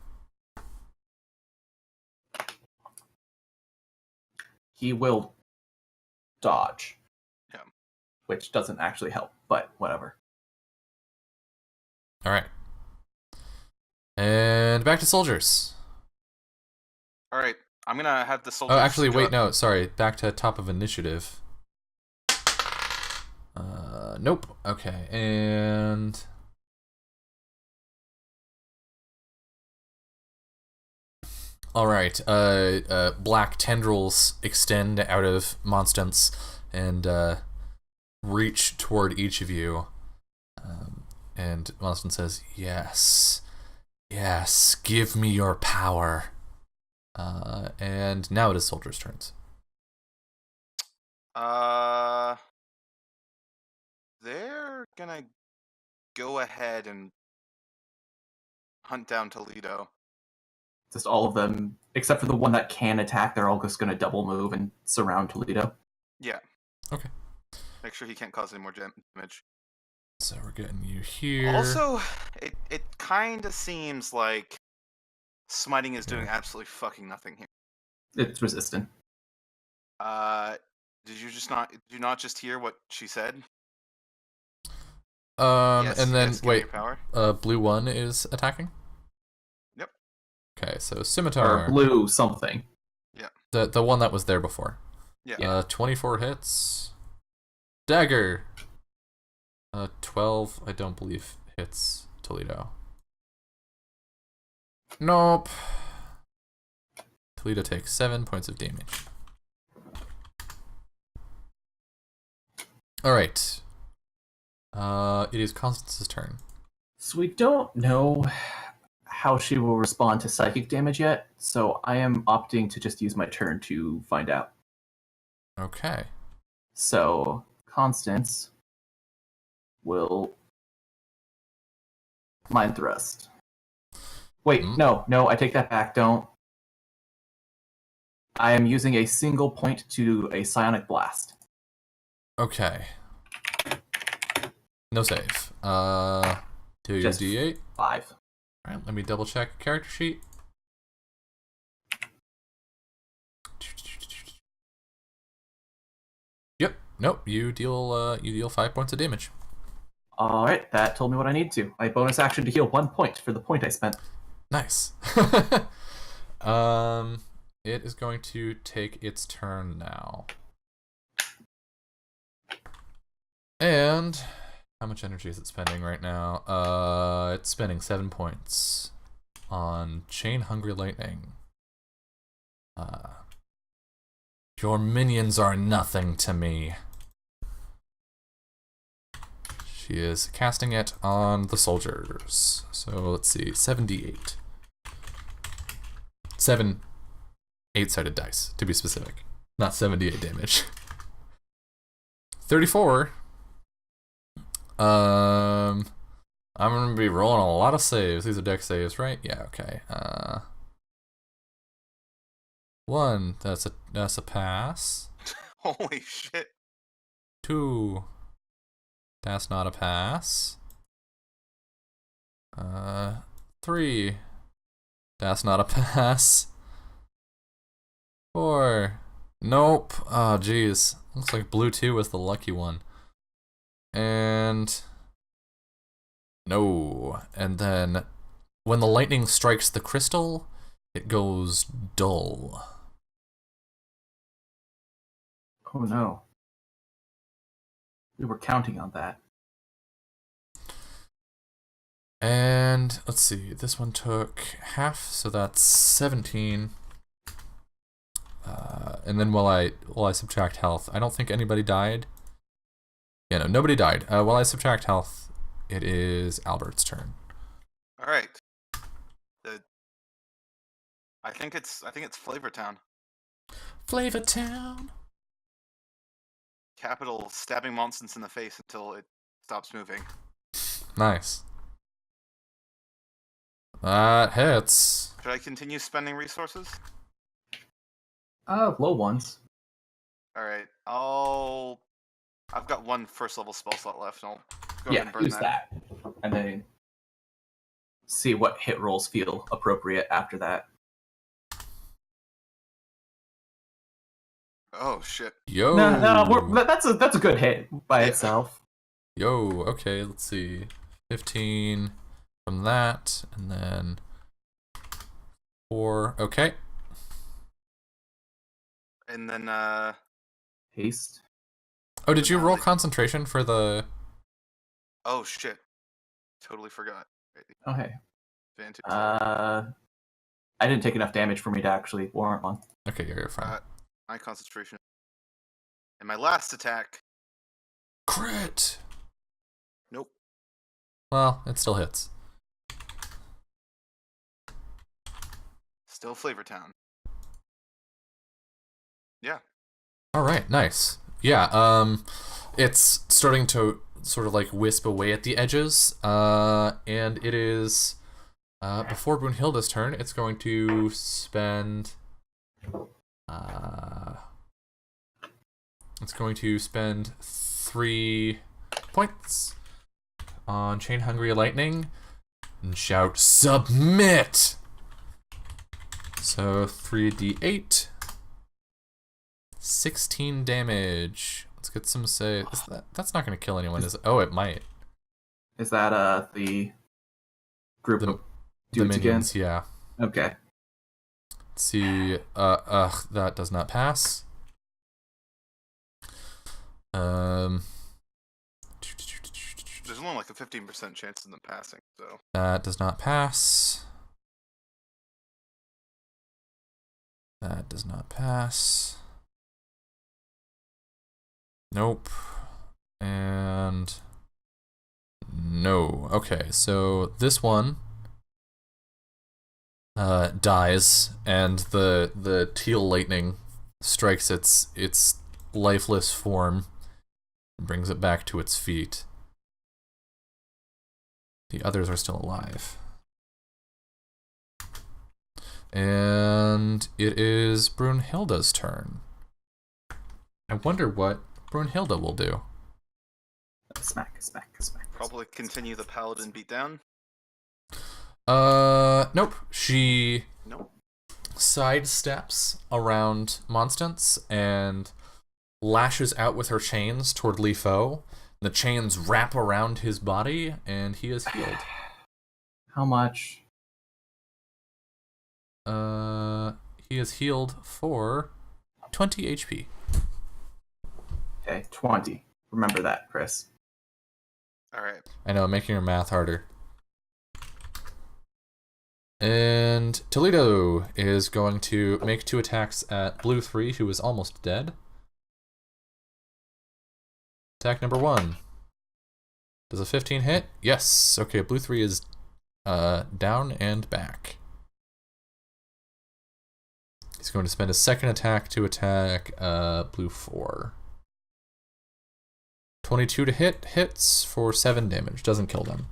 Speaker 3: He will dodge.
Speaker 1: Yeah.
Speaker 3: Which doesn't actually help, but whatever.
Speaker 2: Alright. And back to soldiers.
Speaker 1: Alright, I'm gonna have the soldiers...
Speaker 2: Oh, actually, wait, no, sorry. Back to top of initiative. Nope. Okay, and... Alright, black tendrils extend out of Monstance and reach toward each of you. And Monstance says, Yes, give me your power. And now it is soldiers' turns.
Speaker 1: They're gonna go ahead and hunt down Toledo.
Speaker 3: Just all of them, except for the one that can attack, they're all just going to double move and surround Toledo.
Speaker 1: Yeah.
Speaker 2: Okay.
Speaker 1: Make sure he can't cause any more damage.
Speaker 2: So we're getting you here.
Speaker 1: Also, it kind of seems like smiting is doing absolutely fucking nothing here.
Speaker 3: It's resistant.
Speaker 1: Did you not just hear what she said?
Speaker 2: And then
Speaker 1: yes,
Speaker 2: wait,
Speaker 1: power.
Speaker 2: blue one is attacking? Okay, so
Speaker 3: or
Speaker 2: scimitar.
Speaker 3: blue something.
Speaker 1: Yeah.
Speaker 2: The one that was there before.
Speaker 1: Yeah.
Speaker 2: 24 hits. Dagger. 12, I don't believe hits Toledo. Nope. Toledo takes 7 points of damage. Alright. It is Constance's turn.
Speaker 3: So we don't know how she will respond to psychic damage yet, so I am opting to just use my turn to find out.
Speaker 2: Okay.
Speaker 3: So Constance will mind thrust. Wait, no, I take that back. Don't. I am using a single point to a psionic blast.
Speaker 2: Okay. No save. Do your
Speaker 3: Just
Speaker 2: D8.
Speaker 3: 5.
Speaker 2: Alright, let me double check character sheet. Yep. Nope. You deal 5 points of damage.
Speaker 3: All right, that told me what I need to. My bonus action to heal 1 point for the point I spent.
Speaker 2: Nice. It is going to take its turn now. And how much energy is it spending right now? It's spending 7 points on Chain Hungry Lightning. Your minions are nothing to me. She is casting it on the soldiers. So let's see, 7d8. 7 8-sided dice, to be specific. Not 78 damage. 34. I'm gonna be rolling a lot of saves. These are dex saves, right? Yeah, okay. 1, that's a pass.
Speaker 1: Holy shit.
Speaker 2: 2, that's not a pass. 3, that's not a pass. 4, nope. Oh, jeez. Looks like blue 2 was the lucky one. And no. And then when the lightning strikes the crystal, it goes dull.
Speaker 3: Oh no. We were counting on that.
Speaker 2: And let's see, this one took half, so that's 17. And then while I subtract health, I don't think anybody died. Yeah, no, nobody died. While I subtract health, it is Albert's turn.
Speaker 1: All right. I think it's Flavor Town.
Speaker 2: Flavor Town.
Speaker 1: Capital stabbing monsters in the face until it stops moving.
Speaker 2: Nice. That hits.
Speaker 1: Should I continue spending resources?
Speaker 3: Low ones.
Speaker 1: All right. I've got one first level spell slot left. I'll go ahead
Speaker 3: Yeah,
Speaker 1: and burn
Speaker 3: use that. And then see what hit rolls feel appropriate after that.
Speaker 1: Oh shit.
Speaker 2: Yo.
Speaker 3: That's a good hit by itself.
Speaker 2: Yo, okay, let's see. 15 from that, and then 4. Okay.
Speaker 1: And then
Speaker 3: Haste.
Speaker 2: Oh, did you roll concentration for the...
Speaker 1: oh shit. Totally forgot.
Speaker 3: Okay.
Speaker 1: Advantage.
Speaker 3: I didn't take enough damage for me to actually warrant one.
Speaker 2: Okay, you're fine.
Speaker 1: My concentration. And my last attack.
Speaker 2: Crit!
Speaker 1: Nope.
Speaker 2: Well, it still hits.
Speaker 1: Still Flavor Town. Yeah.
Speaker 2: Alright, nice. Yeah, it's starting to sort of like wisp away at the edges, and it is, before Brunhilde's turn, it's going to spend, it's going to spend 3 points on Chain Hungry Lightning and shout, "Submit!" So 3d8. 16 damage. Let's get some save. That's not going to kill anyone, is it? Oh, it might.
Speaker 3: Is that the group of
Speaker 2: The
Speaker 3: dudes
Speaker 2: minions,
Speaker 3: again?
Speaker 2: yeah.
Speaker 3: Okay.
Speaker 2: Let's see. That does not pass.
Speaker 1: There's only like a 15% chance of them passing, so.
Speaker 2: That does not pass. That does not pass. Nope. And no. Okay, so this one dies, and the teal lightning strikes its lifeless form and brings it back to its feet. The others are still alive. And it is Brunhilde's turn. I wonder what Brunhilde will do.
Speaker 3: Smack.
Speaker 1: Probably continue the paladin beatdown.
Speaker 2: Nope. She
Speaker 1: Nope.
Speaker 2: sidesteps around Monstance and lashes out with her chains toward Li Fo. The chains wrap around his body, and he is healed.
Speaker 3: How much?
Speaker 2: He is healed for 20 HP.
Speaker 3: Okay, 20. Remember that, Chris.
Speaker 1: Alright.
Speaker 2: I know, I'm making your math harder. And Toledo is going to make 2 attacks at Blue 3, who is almost dead. Attack number 1. Does a 15 hit? Yes. Okay, Blue 3 is down and back. He's going to spend his second attack to attack Blue 4. 22 to hit, hits for 7 damage. Doesn't kill them.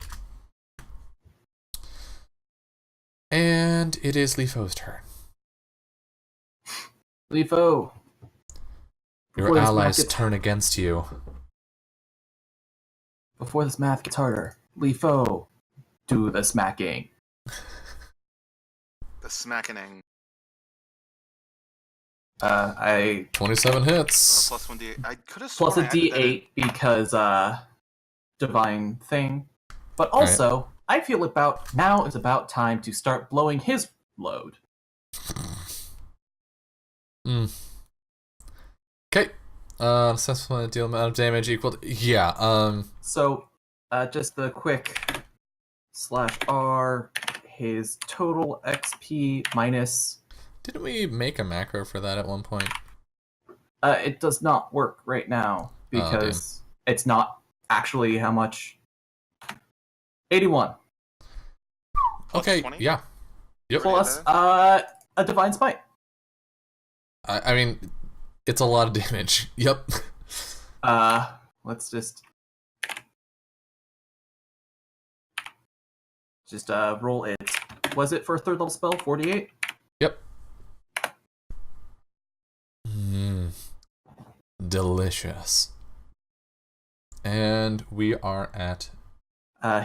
Speaker 2: And it is Li Fo's turn.
Speaker 3: Li Fo.
Speaker 2: Your allies turn against you.
Speaker 3: Before this math gets harder, Li Fo, do the smacking.
Speaker 1: The smackening.
Speaker 2: 27 hits.
Speaker 1: Plus 1d8. I could have
Speaker 3: Plus a d8 because divine thing. But also, I feel now is about time to start blowing his load.
Speaker 2: Okay. Successful deal amount of damage equal to,
Speaker 3: So, just the quick /R, his total XP minus.
Speaker 2: Didn't we make a macro for that at one point?
Speaker 3: It does not work right now because it's not actually how much. 81.
Speaker 2: Okay,
Speaker 1: 20?
Speaker 2: yeah. Yep.
Speaker 3: Plus a divine smite.
Speaker 2: I mean, it's a lot of damage. Yep.
Speaker 3: Let's just roll it. Was it for a 3rd level spell? 48?
Speaker 2: Yep. Delicious. And we are at...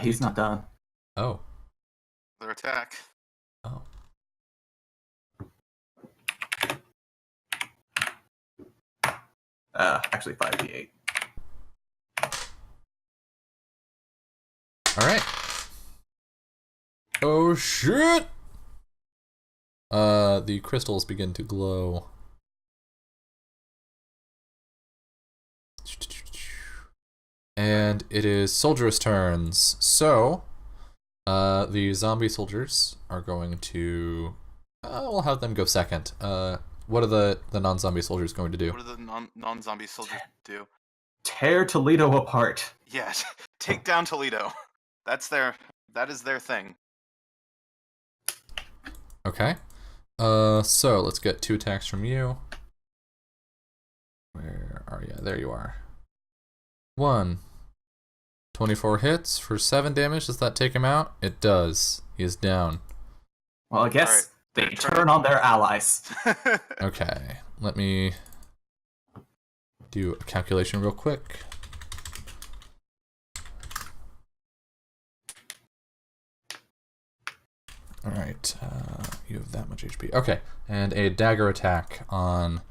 Speaker 3: He's not done.
Speaker 2: Oh.
Speaker 1: Their attack.
Speaker 2: Oh.
Speaker 3: Actually 5d8.
Speaker 2: Alright. Oh shit! The crystals begin to glow. And it is soldiers' turns. So, the zombie soldiers are going to... we'll have them go second. What are the non-zombie soldiers going to do?
Speaker 1: What do the non-zombie soldiers do?
Speaker 3: Tear Toledo apart.
Speaker 1: Yes. Take down Toledo. That is their thing.
Speaker 2: Okay. So let's get 2 attacks from you. Where are you? There you are. 1. 24 hits for 7 damage. Does that take him out? It does. He is down.
Speaker 3: Well, I guess they turn on their allies.
Speaker 2: Okay. Let me do a calculation real quick. Alright, you have that much HP. Okay, and a dagger attack on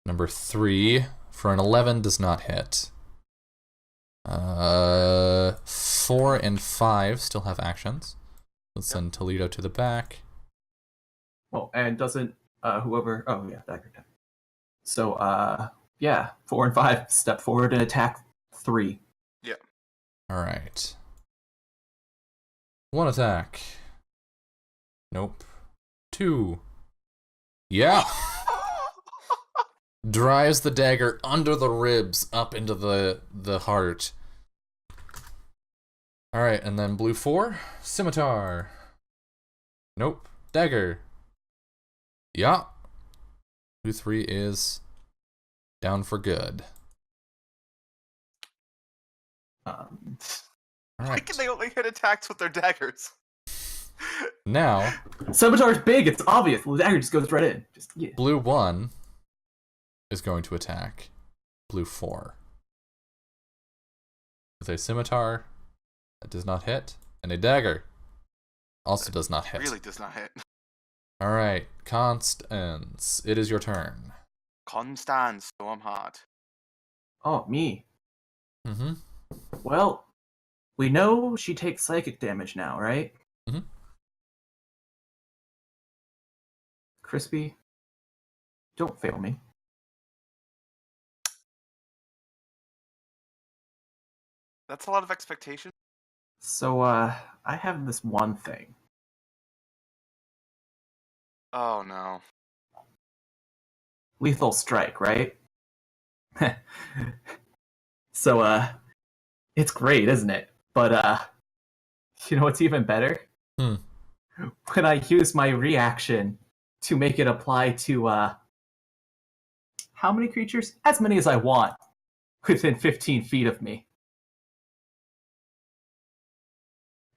Speaker 2: number 3 for an 11 does not hit. 4 and 5 still have actions. Let's send Toledo to the back.
Speaker 3: Well, and doesn't whoever? Oh yeah, dagger attack. So yeah, 4 and 5 step forward and attack 3.
Speaker 1: Yeah.
Speaker 2: All right. One attack. Nope. 2. Yeah. Drives the dagger under the ribs up into the heart. All right, and then blue 4, scimitar. Nope. Dagger. Yeah. Blue 3 is down for good. All
Speaker 1: Why
Speaker 2: right.
Speaker 1: can they only hit attacks with their daggers?
Speaker 2: Now,
Speaker 3: Scimitar's big. It's obvious. The dagger just goes right in. Just yeah.
Speaker 2: blue 1 is going to attack blue 4 with a scimitar that does not hit, and a dagger also does not hit.
Speaker 1: Really does not hit.
Speaker 2: All right, Constance, it is your turn.
Speaker 1: Constance Stormheart.
Speaker 3: Oh, me.
Speaker 2: Mm-hmm.
Speaker 3: Well, we know she takes psychic damage now, right?
Speaker 2: Mhm.
Speaker 3: Crispy, don't fail me.
Speaker 1: That's a lot of expectation.
Speaker 3: So, I have this one thing.
Speaker 1: Oh no.
Speaker 3: Lethal strike, right? So, it's great, isn't it? But, you know what's even better?
Speaker 2: Hmm.
Speaker 3: When I use my reaction to make it apply to, how many creatures? As many as I want within 15 feet of me.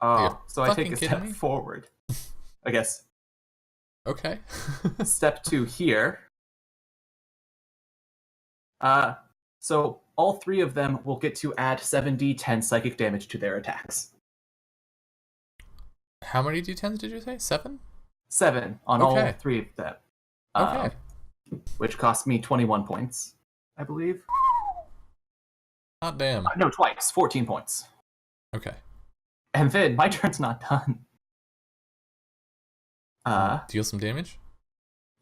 Speaker 2: Are you
Speaker 3: Oh, so I take
Speaker 2: fucking
Speaker 3: a
Speaker 2: kidding
Speaker 3: step
Speaker 2: me?
Speaker 3: forward. I guess
Speaker 2: Okay.
Speaker 3: step 2 here. So all 3 of them will get to add 7d10 psychic damage to their attacks.
Speaker 2: How many d10s did you say? 7?
Speaker 3: 7 on
Speaker 2: Okay.
Speaker 3: all 3 of them.
Speaker 2: Okay.
Speaker 3: Which cost me 21 points, I believe.
Speaker 2: Hot damn.
Speaker 3: No, twice. 14 points.
Speaker 2: Okay.
Speaker 3: And then my turn's not done.
Speaker 2: Deal some damage?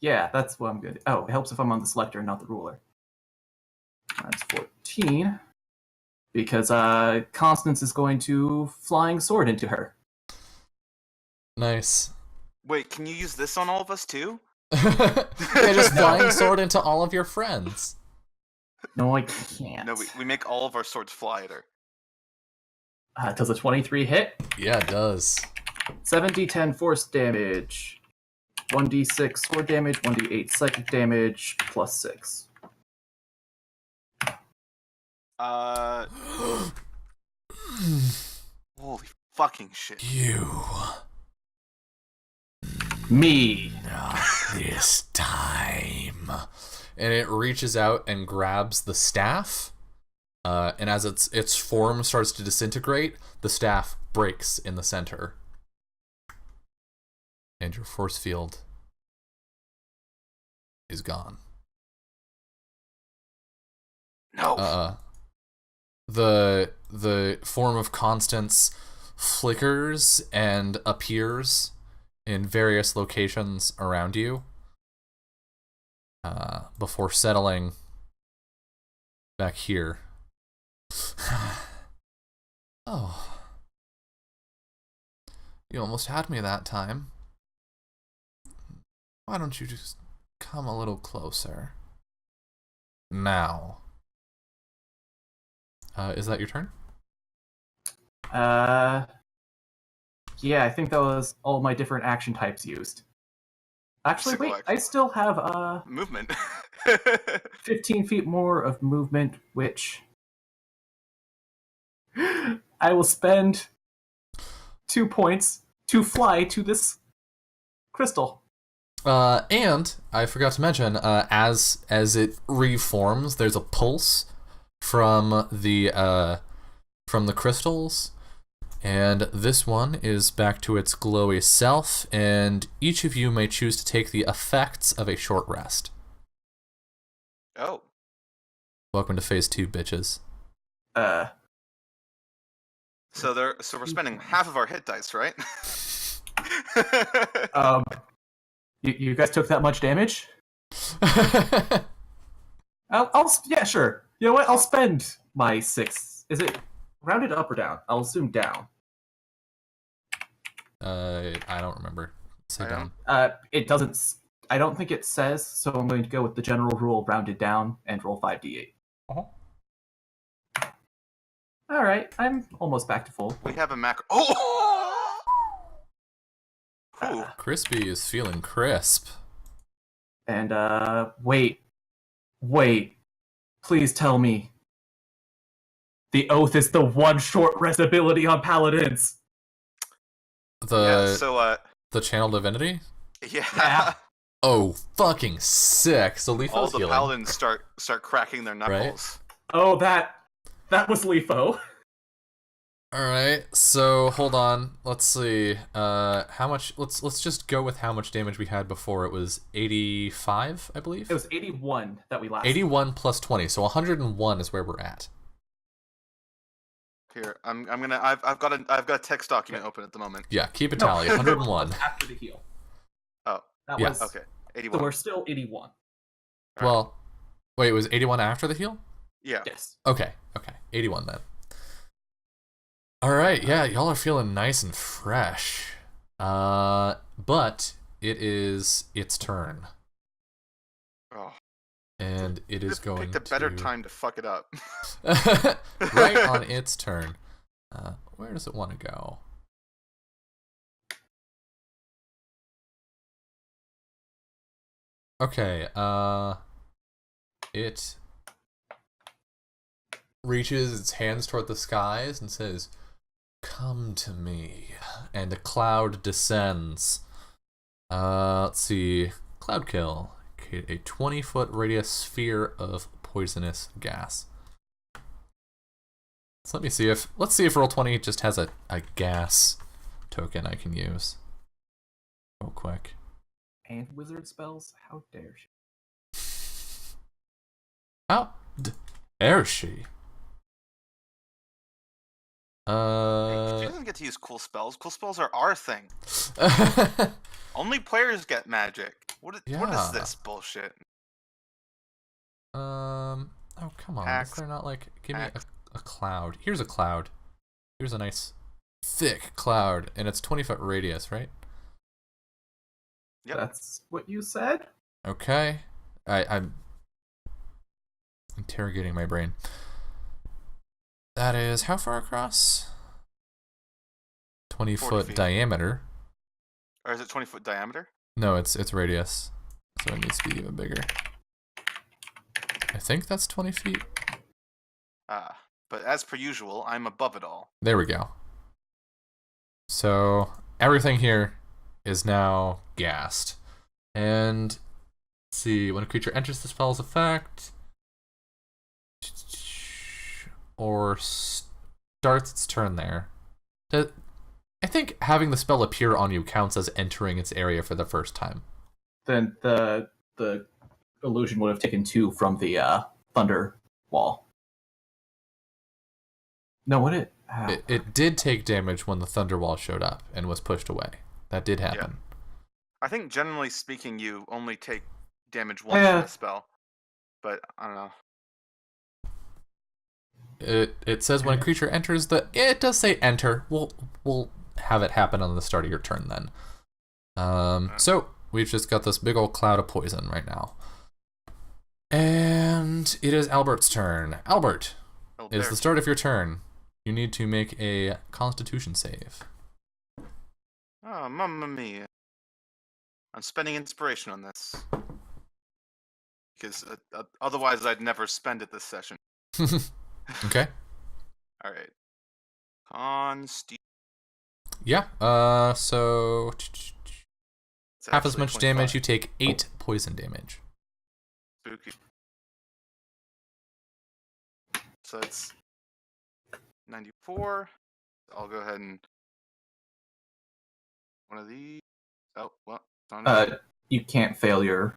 Speaker 3: Yeah, that's what I'm good. Oh, it helps if I'm on the selector and not the ruler. That's 14. Because Constance is going to flying sword into her.
Speaker 2: Nice.
Speaker 1: Wait, can you use this on all of us too?
Speaker 2: Yeah, just flying sword into all of your friends.
Speaker 3: No, I can't.
Speaker 1: No, we make all of our swords fly at her.
Speaker 3: Does a 23 hit?
Speaker 2: Yeah, it does.
Speaker 3: 7d10 force damage. 1d6 sword damage, 1d8 psychic damage, plus 6.
Speaker 1: Holy fucking shit.
Speaker 2: You.
Speaker 3: Me.
Speaker 2: Not this time. And it reaches out and grabs the staff. And as its form starts to disintegrate, the staff breaks in the center. And your force field is gone.
Speaker 1: No.
Speaker 2: The form of Constance flickers and appears in various locations around you before settling back here. Oh. You almost had me that time. Why don't you just come a little closer? Now. Is that your turn?
Speaker 3: Yeah, I think that was all my different action types used. Actually,
Speaker 1: Single
Speaker 3: wait,
Speaker 1: action.
Speaker 3: I still have
Speaker 1: Movement.
Speaker 3: 15 feet more of movement, which I will spend 2 points to fly to this crystal.
Speaker 2: And I forgot to mention, as it reforms, there's a pulse from the crystals, and this one is back to its glowy self, and each of you may choose to take the effects of a short rest.
Speaker 1: Oh.
Speaker 2: Welcome to phase 2, bitches.
Speaker 1: So we're spending half of our hit dice, right?
Speaker 3: You guys took that much damage? Yeah, sure. You know what? I'll spend my 6. Is it rounded up or down? I'll assume down.
Speaker 2: I don't remember. Say
Speaker 1: I
Speaker 2: down.
Speaker 3: It doesn't. I don't think it says, so I'm going to go with the general rule, rounded down, and roll 5d8.
Speaker 2: Uh-huh.
Speaker 3: All right, I'm almost back to full.
Speaker 1: We have a macro. Oh! Ooh.
Speaker 2: Crispy is feeling crisp.
Speaker 3: And wait, please tell me the oath is the one short rest ability on paladins.
Speaker 2: The channel divinity?
Speaker 1: Yeah.
Speaker 2: Oh, fucking sick. So Letho's
Speaker 1: All the
Speaker 2: healing.
Speaker 1: paladins start cracking their knuckles.
Speaker 3: Right? Oh, that was Letho.
Speaker 2: Alright, so hold on. Let's see. How much let's just go with how much damage we had before. It was 85, I believe?
Speaker 3: It was 81 that we last.
Speaker 2: 81 plus 20, so 101 is where we're at.
Speaker 1: Here, I've got a text document open at the moment.
Speaker 2: Yeah, keep a tally. 101.
Speaker 3: After the heal.
Speaker 1: Oh.
Speaker 3: That
Speaker 2: yeah.
Speaker 3: was
Speaker 1: Okay. 81.
Speaker 3: So we're still 81.
Speaker 2: Well, wait, it was 81 after the heal?
Speaker 1: Yeah.
Speaker 3: Yes.
Speaker 2: Okay. 81 then. Alright, yeah, y'all are feeling nice and fresh. But it is its turn.
Speaker 1: Oh.
Speaker 2: And it is going
Speaker 1: picked a better time to fuck it up.
Speaker 2: right on its turn. Where does it want to go? Okay, it reaches its hands toward the skies and says, "Come to me." And a cloud descends. Let's see. Cloud kill. Create a 20-foot radius sphere of poisonous gas. So let's see if Roll20 just has a gas token I can use. Real quick.
Speaker 3: And wizard spells? How dare she?
Speaker 2: How dare she?
Speaker 1: She doesn't get to use cool spells. Cool spells are our thing. Only players get magic. What is this bullshit?
Speaker 2: Oh, come on. Is there not like... Give me a cloud. Here's a cloud. Here's a nice thick cloud. And it's 20-foot radius, right?
Speaker 1: Yep.
Speaker 3: That's what you said?
Speaker 2: Okay. I'm interrogating my brain. That is how far across? 20-foot diameter.
Speaker 1: Or is it 20-foot diameter?
Speaker 2: No, it's radius. So it needs to be even bigger. I think that's 20 feet.
Speaker 1: But as per usual, I'm above it all.
Speaker 2: There we go. So everything here is now gassed. And let's see, when a creature enters the spell's effect or starts its turn there. I think having the spell appear on you counts as entering its area for the first time.
Speaker 3: Then the illusion would have taken 2 from the thunder wall. No, what
Speaker 2: it did take damage when the thunder wall showed up and was pushed away. That did happen.
Speaker 1: Yeah. I think generally speaking, you only take damage once from the spell. But I don't know.
Speaker 2: It says when a creature enters it does say enter. We'll have it happen on the start of your turn then. So we've just got this big old cloud of poison right now. And it is Albert's turn. Albert, it's the start of your turn. You need to make a Constitution save.
Speaker 1: Oh, mamma mia. I'm spending inspiration on this. Because otherwise I'd never spend it this session.
Speaker 2: Okay.
Speaker 1: Alright. Constitution.
Speaker 2: Yeah, so... half as much
Speaker 1: 25.
Speaker 2: damage, you take 8 poison damage.
Speaker 1: Spooky. So it's 94. I'll go ahead and... one of these. Oh, well.
Speaker 3: You can't fail your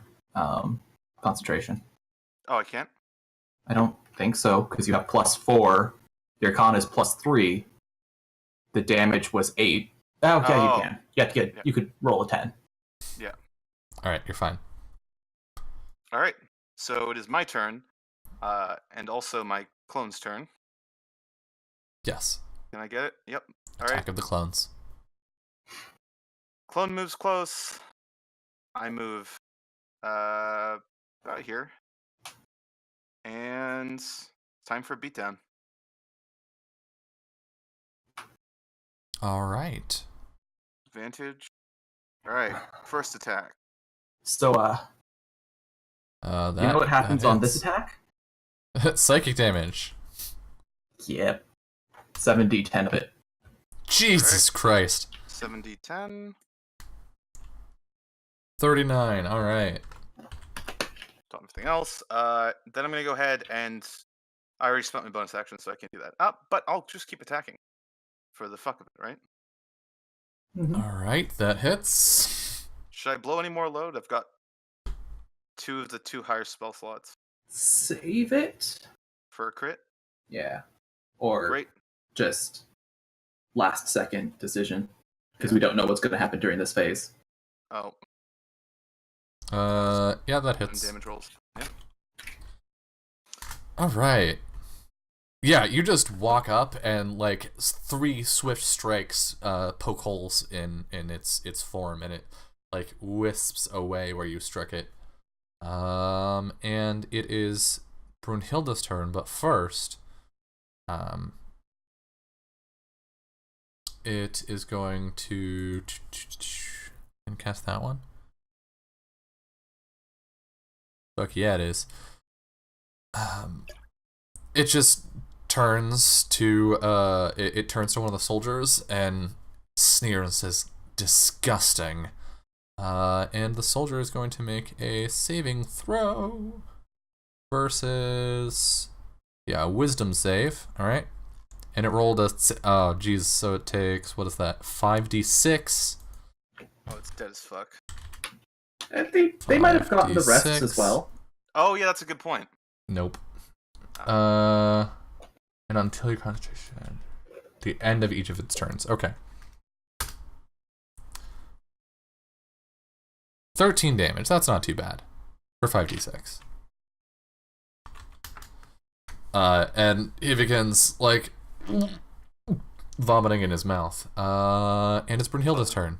Speaker 3: concentration.
Speaker 1: Oh, I can't?
Speaker 3: I don't think so, because you have +4. Your con is +3. The damage was 8. Oh, yeah, you can. You could roll a 10.
Speaker 1: Yeah.
Speaker 2: All right, you're fine.
Speaker 1: All right. So it is my turn, and also my clone's turn.
Speaker 2: Yes.
Speaker 1: Can I get it? Yep. All
Speaker 2: Attack
Speaker 1: right.
Speaker 2: of the clones.
Speaker 1: Clone moves close. I move about here. And it's time for a beatdown.
Speaker 2: All right.
Speaker 1: Advantage. All right. First attack.
Speaker 3: So,
Speaker 2: That,
Speaker 3: you know what happens on this
Speaker 2: hits.
Speaker 3: attack?
Speaker 2: Psychic damage.
Speaker 3: Yep. 7d10 of it.
Speaker 2: Jesus Christ.
Speaker 1: 7d10.
Speaker 2: 39. All right.
Speaker 1: Don't have anything else. Then I'm going to go ahead and... I already spent my bonus action, so I can't do that. But I'll just keep attacking. For the fuck of it, right?
Speaker 3: Mm-hmm.
Speaker 2: All right, that hits.
Speaker 1: Should I blow any more load? I've got 2 of the 2 higher spell slots.
Speaker 3: Save it?
Speaker 1: For a crit?
Speaker 3: Yeah. Or
Speaker 1: Great.
Speaker 3: just last second decision. Because we don't know what's going to happen during this phase.
Speaker 1: Oh.
Speaker 2: Yeah, that
Speaker 1: And
Speaker 2: hits.
Speaker 1: damage rolls. Yeah.
Speaker 2: All right. Yeah, you just walk up and like 3 swift strikes poke holes in its form, and it like wisps away where you struck it. And it is Brunhilde's turn, but first, it is going to and cast that one. Fuck yeah, it is. It just turns to it turns to one of the soldiers and sneers and says, "Disgusting." And the soldier is going to make a saving throw versus a wisdom save. All right, and it rolled oh geez, so it takes, what is that, 5d6.
Speaker 1: Oh, it's dead as fuck.
Speaker 3: They might have gotten the rests as
Speaker 2: 5d6.
Speaker 3: well.
Speaker 1: Oh, yeah, that's a good point.
Speaker 2: Nope. And until your concentration, the end of each of its turns. Okay. 13 damage. That's not too bad for 5d6. And he begins like vomiting in his mouth. And it's Brunhilde's turn.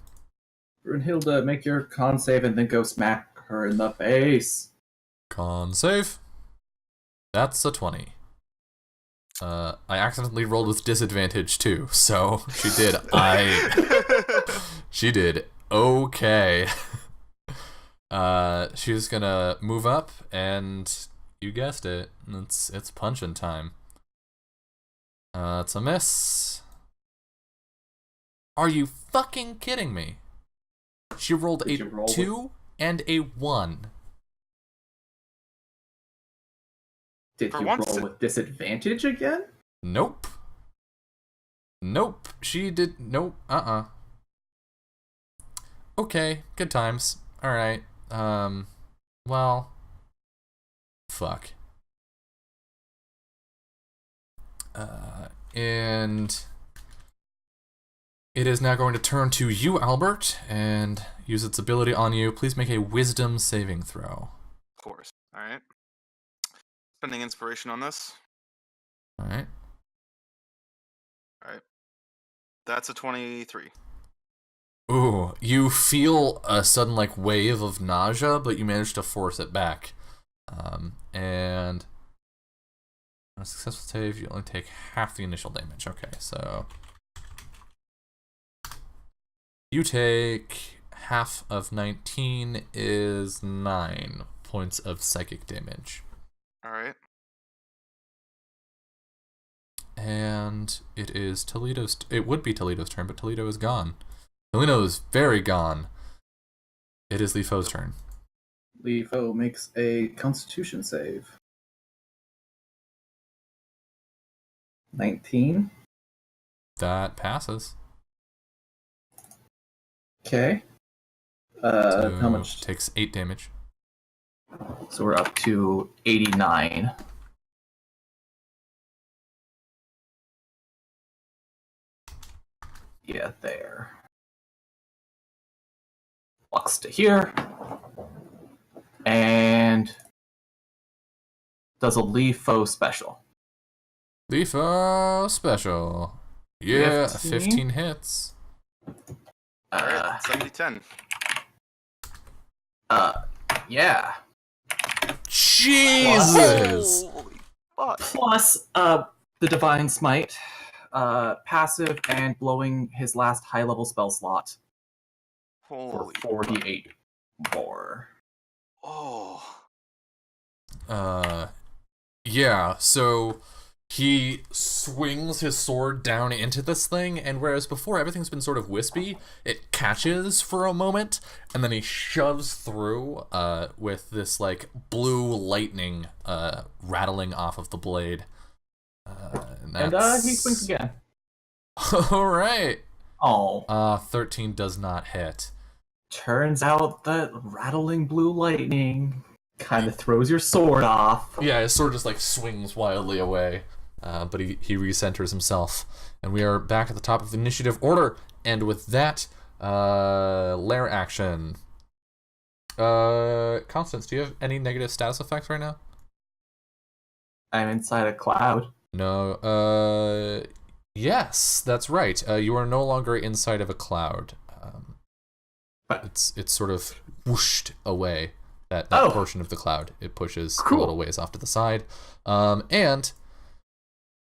Speaker 3: Brunhilde, make your con save and then go smack her in the face.
Speaker 2: Con save. That's a 20. I accidentally rolled with disadvantage too, so she did. She did okay. She's gonna move up, and you guessed it, it's punching time. It's a miss. Are you fucking kidding me? She rolled a 2 and a 1.
Speaker 3: Did you roll with disadvantage again?
Speaker 2: Nope. Nope. She did. Nope. Okay. Good times. Alright. Well. Fuck. And it is now going to turn to you, Albert, and use its ability on you. Please make a wisdom saving throw.
Speaker 1: Of course. Alright. Spending inspiration on this.
Speaker 2: Alright.
Speaker 1: Alright. That's a 23.
Speaker 2: Ooh, you feel a sudden like wave of nausea, but you manage to force it back. And on a successful save, you only take half the initial damage. Okay, so you take half of 19 is 9 points of psychic damage.
Speaker 1: Alright.
Speaker 2: And it is Toledo's. It would be Toledo's turn, but Toledo is gone. Toledo is very gone. It is Li Fo's turn.
Speaker 3: Li Fo makes a Constitution save. 19.
Speaker 2: That passes.
Speaker 3: Okay.
Speaker 2: So
Speaker 3: How much?
Speaker 2: Takes 8 damage.
Speaker 3: So we're up to 89. Yeah, there. Walks to here. and does a LeFo special.
Speaker 2: LeFo special. Yeah, 15 hits.
Speaker 1: Alright, 70-10.
Speaker 3: Yeah.
Speaker 2: Jesus!
Speaker 1: Holy fuck.
Speaker 3: Plus, the Divine Smite, passive, and blowing his last high-level spell slot for
Speaker 1: Holy
Speaker 3: 48 more.
Speaker 1: Oh.
Speaker 2: Yeah, so he swings his sword down into this thing, and whereas before everything's been sort of wispy, it catches for a moment, and then he shoves through with this like blue lightning rattling off of the blade.
Speaker 3: And he swings again.
Speaker 2: All right.
Speaker 3: Oh.
Speaker 2: 13 does not hit.
Speaker 3: Turns out that rattling blue lightning kind of throws your sword off.
Speaker 2: Yeah, his sword just like swings wildly away. But he recenters himself. And we are back at the top of the initiative order. And with that, lair action. Constance, do you have any negative status effects right now?
Speaker 3: I'm inside a cloud.
Speaker 2: No. Yes, that's right. You are no longer inside of a cloud. But it's sort of whooshed away. That portion of the cloud. It pushes a little ways off to the side. And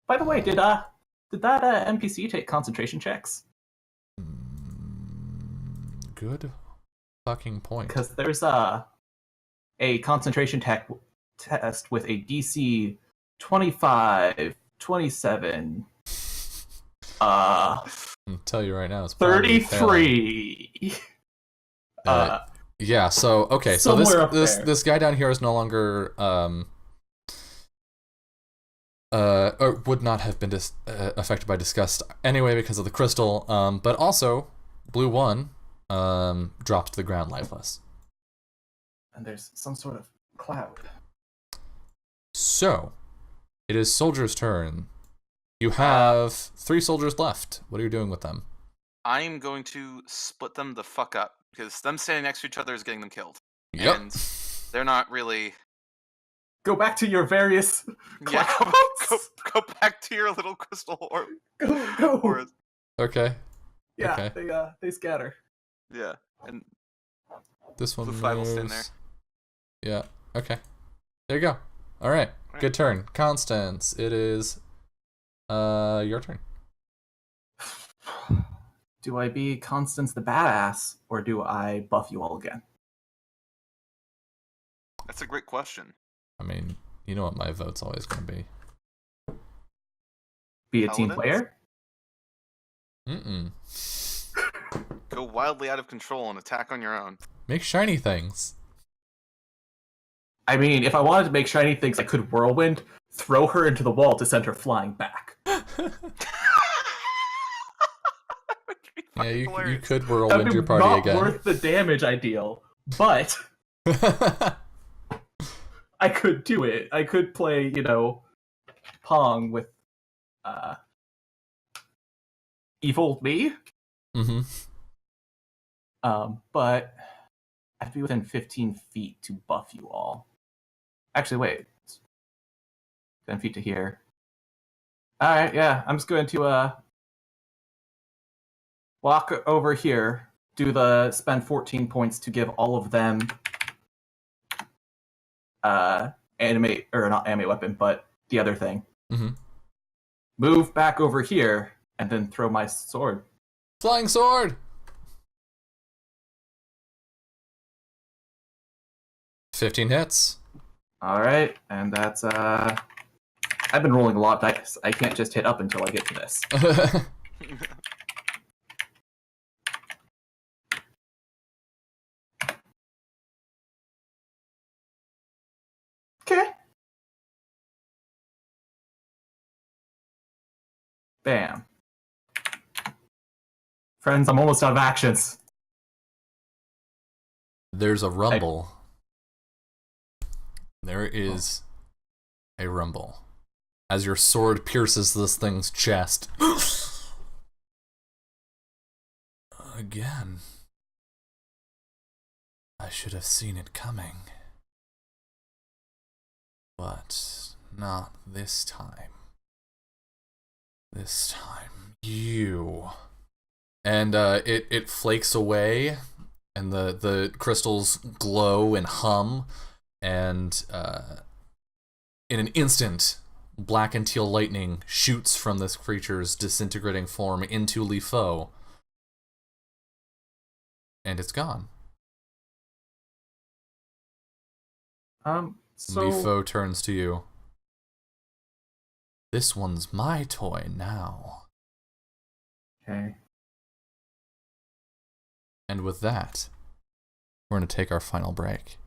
Speaker 3: by the way, did that NPC take concentration checks?
Speaker 2: Good fucking point.
Speaker 3: Because there's a concentration test with a DC 25, 27.
Speaker 2: I'll tell you right now, it's
Speaker 3: 33.
Speaker 2: Yeah, so okay, so this guy down here is no longer or would not have been affected by disgust anyway because of the crystal, but also blue 1 dropped to the ground lifeless.
Speaker 3: And there's some sort of cloud.
Speaker 2: So it is soldier's turn. You have 3 soldiers left. What are you doing with them?
Speaker 1: I'm going to split them the fuck up, because them standing next to each other is getting them killed.
Speaker 2: Yep.
Speaker 1: And they're not really...
Speaker 3: Go back to your various clouds.
Speaker 1: Yeah, go back to your little crystal orb.
Speaker 3: Go.
Speaker 1: Orbs.
Speaker 2: Okay.
Speaker 3: Yeah,
Speaker 2: okay.
Speaker 3: They scatter.
Speaker 1: Yeah, and
Speaker 2: this one
Speaker 1: Blue 5 will stand there.
Speaker 2: Yeah, okay. There you go. Alright, good turn. Constance, it is your turn.
Speaker 3: Do I be Constance the badass, or do I buff you all again?
Speaker 1: That's a great question.
Speaker 2: I mean, you know what my vote's always going to be.
Speaker 3: Be a team
Speaker 1: Paladins?
Speaker 3: player?
Speaker 1: Go wildly out of control and attack on your own.
Speaker 2: Make shiny things.
Speaker 3: I mean, if I wanted to make shiny things, I could whirlwind, throw her into the wall to send her flying back.
Speaker 2: Yeah, you could whirlwind your party
Speaker 3: not
Speaker 2: again.
Speaker 3: Worth the damage I deal, but I could do it. I could play, Pong with evil me.
Speaker 2: Mm-hmm.
Speaker 3: But I have to be within 15 feet to buff you all. Actually, wait. 10 feet to here. Alright, yeah. I'm just going to walk over here, spend 14 points to give all of them not animate weapon, but the other thing.
Speaker 2: Mm-hmm.
Speaker 3: Move back over here, and then throw my sword.
Speaker 2: Flying sword! 15 hits.
Speaker 3: Alright, and that's I've been rolling a lot of dice. I can't just hit up until I get to this. Okay. Bam. Friends, I'm almost out of actions.
Speaker 2: There's a rumble. There is a rumble. As your sword pierces this thing's chest. Again. I should have seen it coming. But not this time. This time, you. And it flakes away, and the crystals glow and hum, and in an instant, black and teal lightning shoots from this creature's disintegrating form into Li Fo, and it's gone.
Speaker 3: So
Speaker 2: Li Fo turns to you. This one's my toy now.
Speaker 3: okay.
Speaker 2: And with that, we're going to take our final break.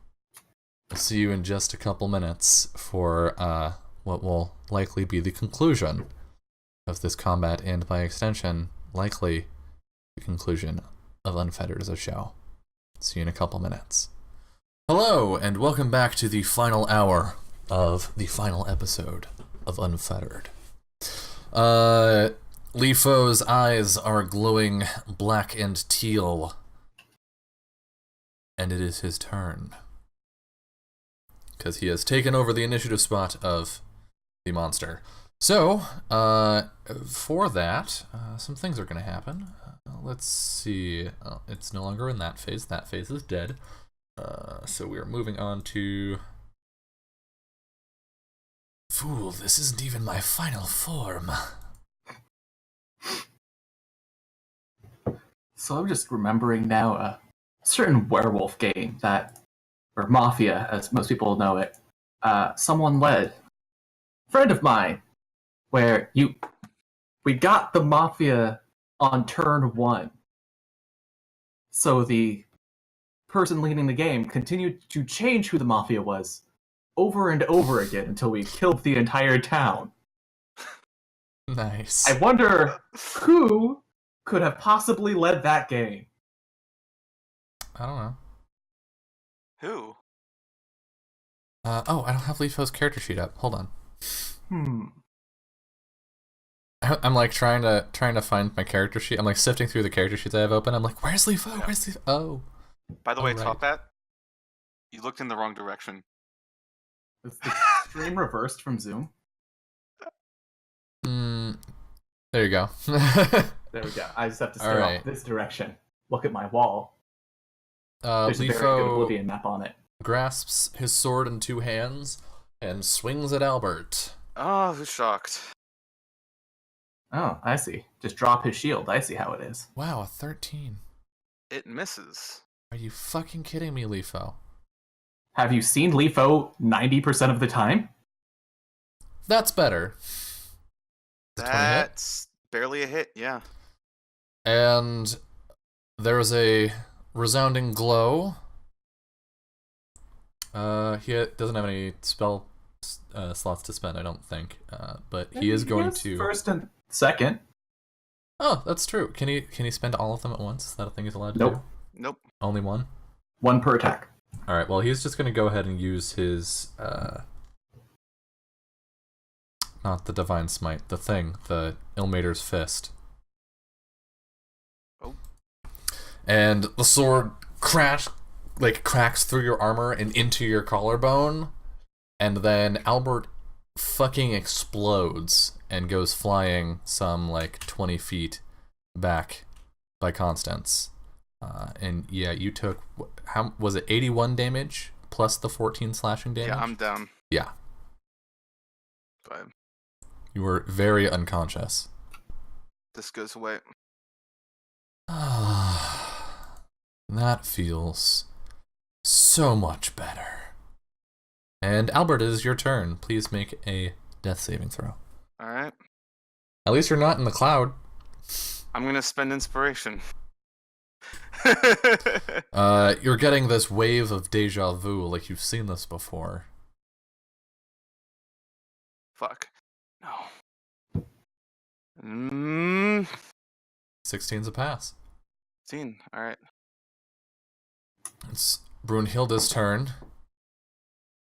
Speaker 2: We'll see you in just a couple minutes for what will likely be the conclusion of this combat, and by extension, likely the conclusion of Unfettered as a show. See you in a couple minutes. Hello, and welcome back to the final hour of the final episode of Unfettered. Li Fo's eyes are glowing black and teal, and it is his turn. Because he has taken over the initiative spot of the monster. So, for that, some things are going to happen. Let's see. It's no longer in that phase. That phase is dead. So we are moving on to... Fool, this isn't even my final form.
Speaker 3: So I'm just remembering now a certain werewolf game that, or mafia, as most people know it, someone led. Friend of mine, where we got the mafia on turn 1. So the person leading the game continued to change who the mafia was over and over again until we killed the entire town.
Speaker 2: Nice.
Speaker 3: I wonder who could have possibly led that game.
Speaker 2: I don't know.
Speaker 1: Who?
Speaker 2: Oh, I don't have Li Fo's character sheet up. Hold on.
Speaker 3: Hmm.
Speaker 2: I'm like trying to find my character sheet. I'm like sifting through the character sheets I have open. I'm like, where's Li Fo?
Speaker 1: Yeah.
Speaker 2: Where's Li Fo? Oh.
Speaker 1: By the way,
Speaker 2: right.
Speaker 1: Top Hat, you looked in the wrong direction.
Speaker 3: Is the stream reversed from Zoom?
Speaker 2: There you go.
Speaker 3: There we go. I just have to
Speaker 2: All
Speaker 3: stare
Speaker 2: right.
Speaker 3: off this direction. Look at my wall.
Speaker 2: Li
Speaker 3: There's a very good
Speaker 2: Fo
Speaker 3: Oblivion map on it.
Speaker 2: grasps his sword in two hands and swings at Albert.
Speaker 1: Oh, who's shocked?
Speaker 3: Oh, I see. Just drop his shield. I see how it is.
Speaker 2: Wow, a 13.
Speaker 1: It misses.
Speaker 2: Are you fucking kidding me, Li Fo?
Speaker 3: Have you seen Li Fo 90% of the time?
Speaker 2: That's better. Is it 20 hit?
Speaker 1: That's barely a hit, yeah.
Speaker 2: And there's a resounding glow. He doesn't have any spell slots to spend, I don't think. But he is going to...
Speaker 3: First and second.
Speaker 2: Oh, that's true. Can he spend all of them at once? Is that a thing he's allowed to
Speaker 3: Nope.
Speaker 2: do?
Speaker 1: Nope.
Speaker 2: Only one?
Speaker 3: One per attack.
Speaker 2: Alright, well, he's just going to go ahead and use his... not the Divine Smite, the thing, the Ilmater's Fist.
Speaker 1: Oh.
Speaker 2: And the sword cracks through your armor and into your collarbone, and then Albert fucking explodes and goes flying some, 20 feet back by Constance. And yeah, you took, how was it, 81 damage plus the 14 slashing damage?
Speaker 1: Yeah, I'm down.
Speaker 2: Yeah.
Speaker 1: But
Speaker 2: You were very unconscious.
Speaker 1: this goes away.
Speaker 2: That feels so much better. And Albert, it is your turn. Please make a death saving throw.
Speaker 1: Alright.
Speaker 2: At least you're not in the cloud.
Speaker 1: I'm gonna spend inspiration.
Speaker 2: You're getting this wave of deja vu, like you've seen this before.
Speaker 1: Fuck. No.
Speaker 2: 16's a pass.
Speaker 1: 16. Alright.
Speaker 2: It's Brunhilde's turn.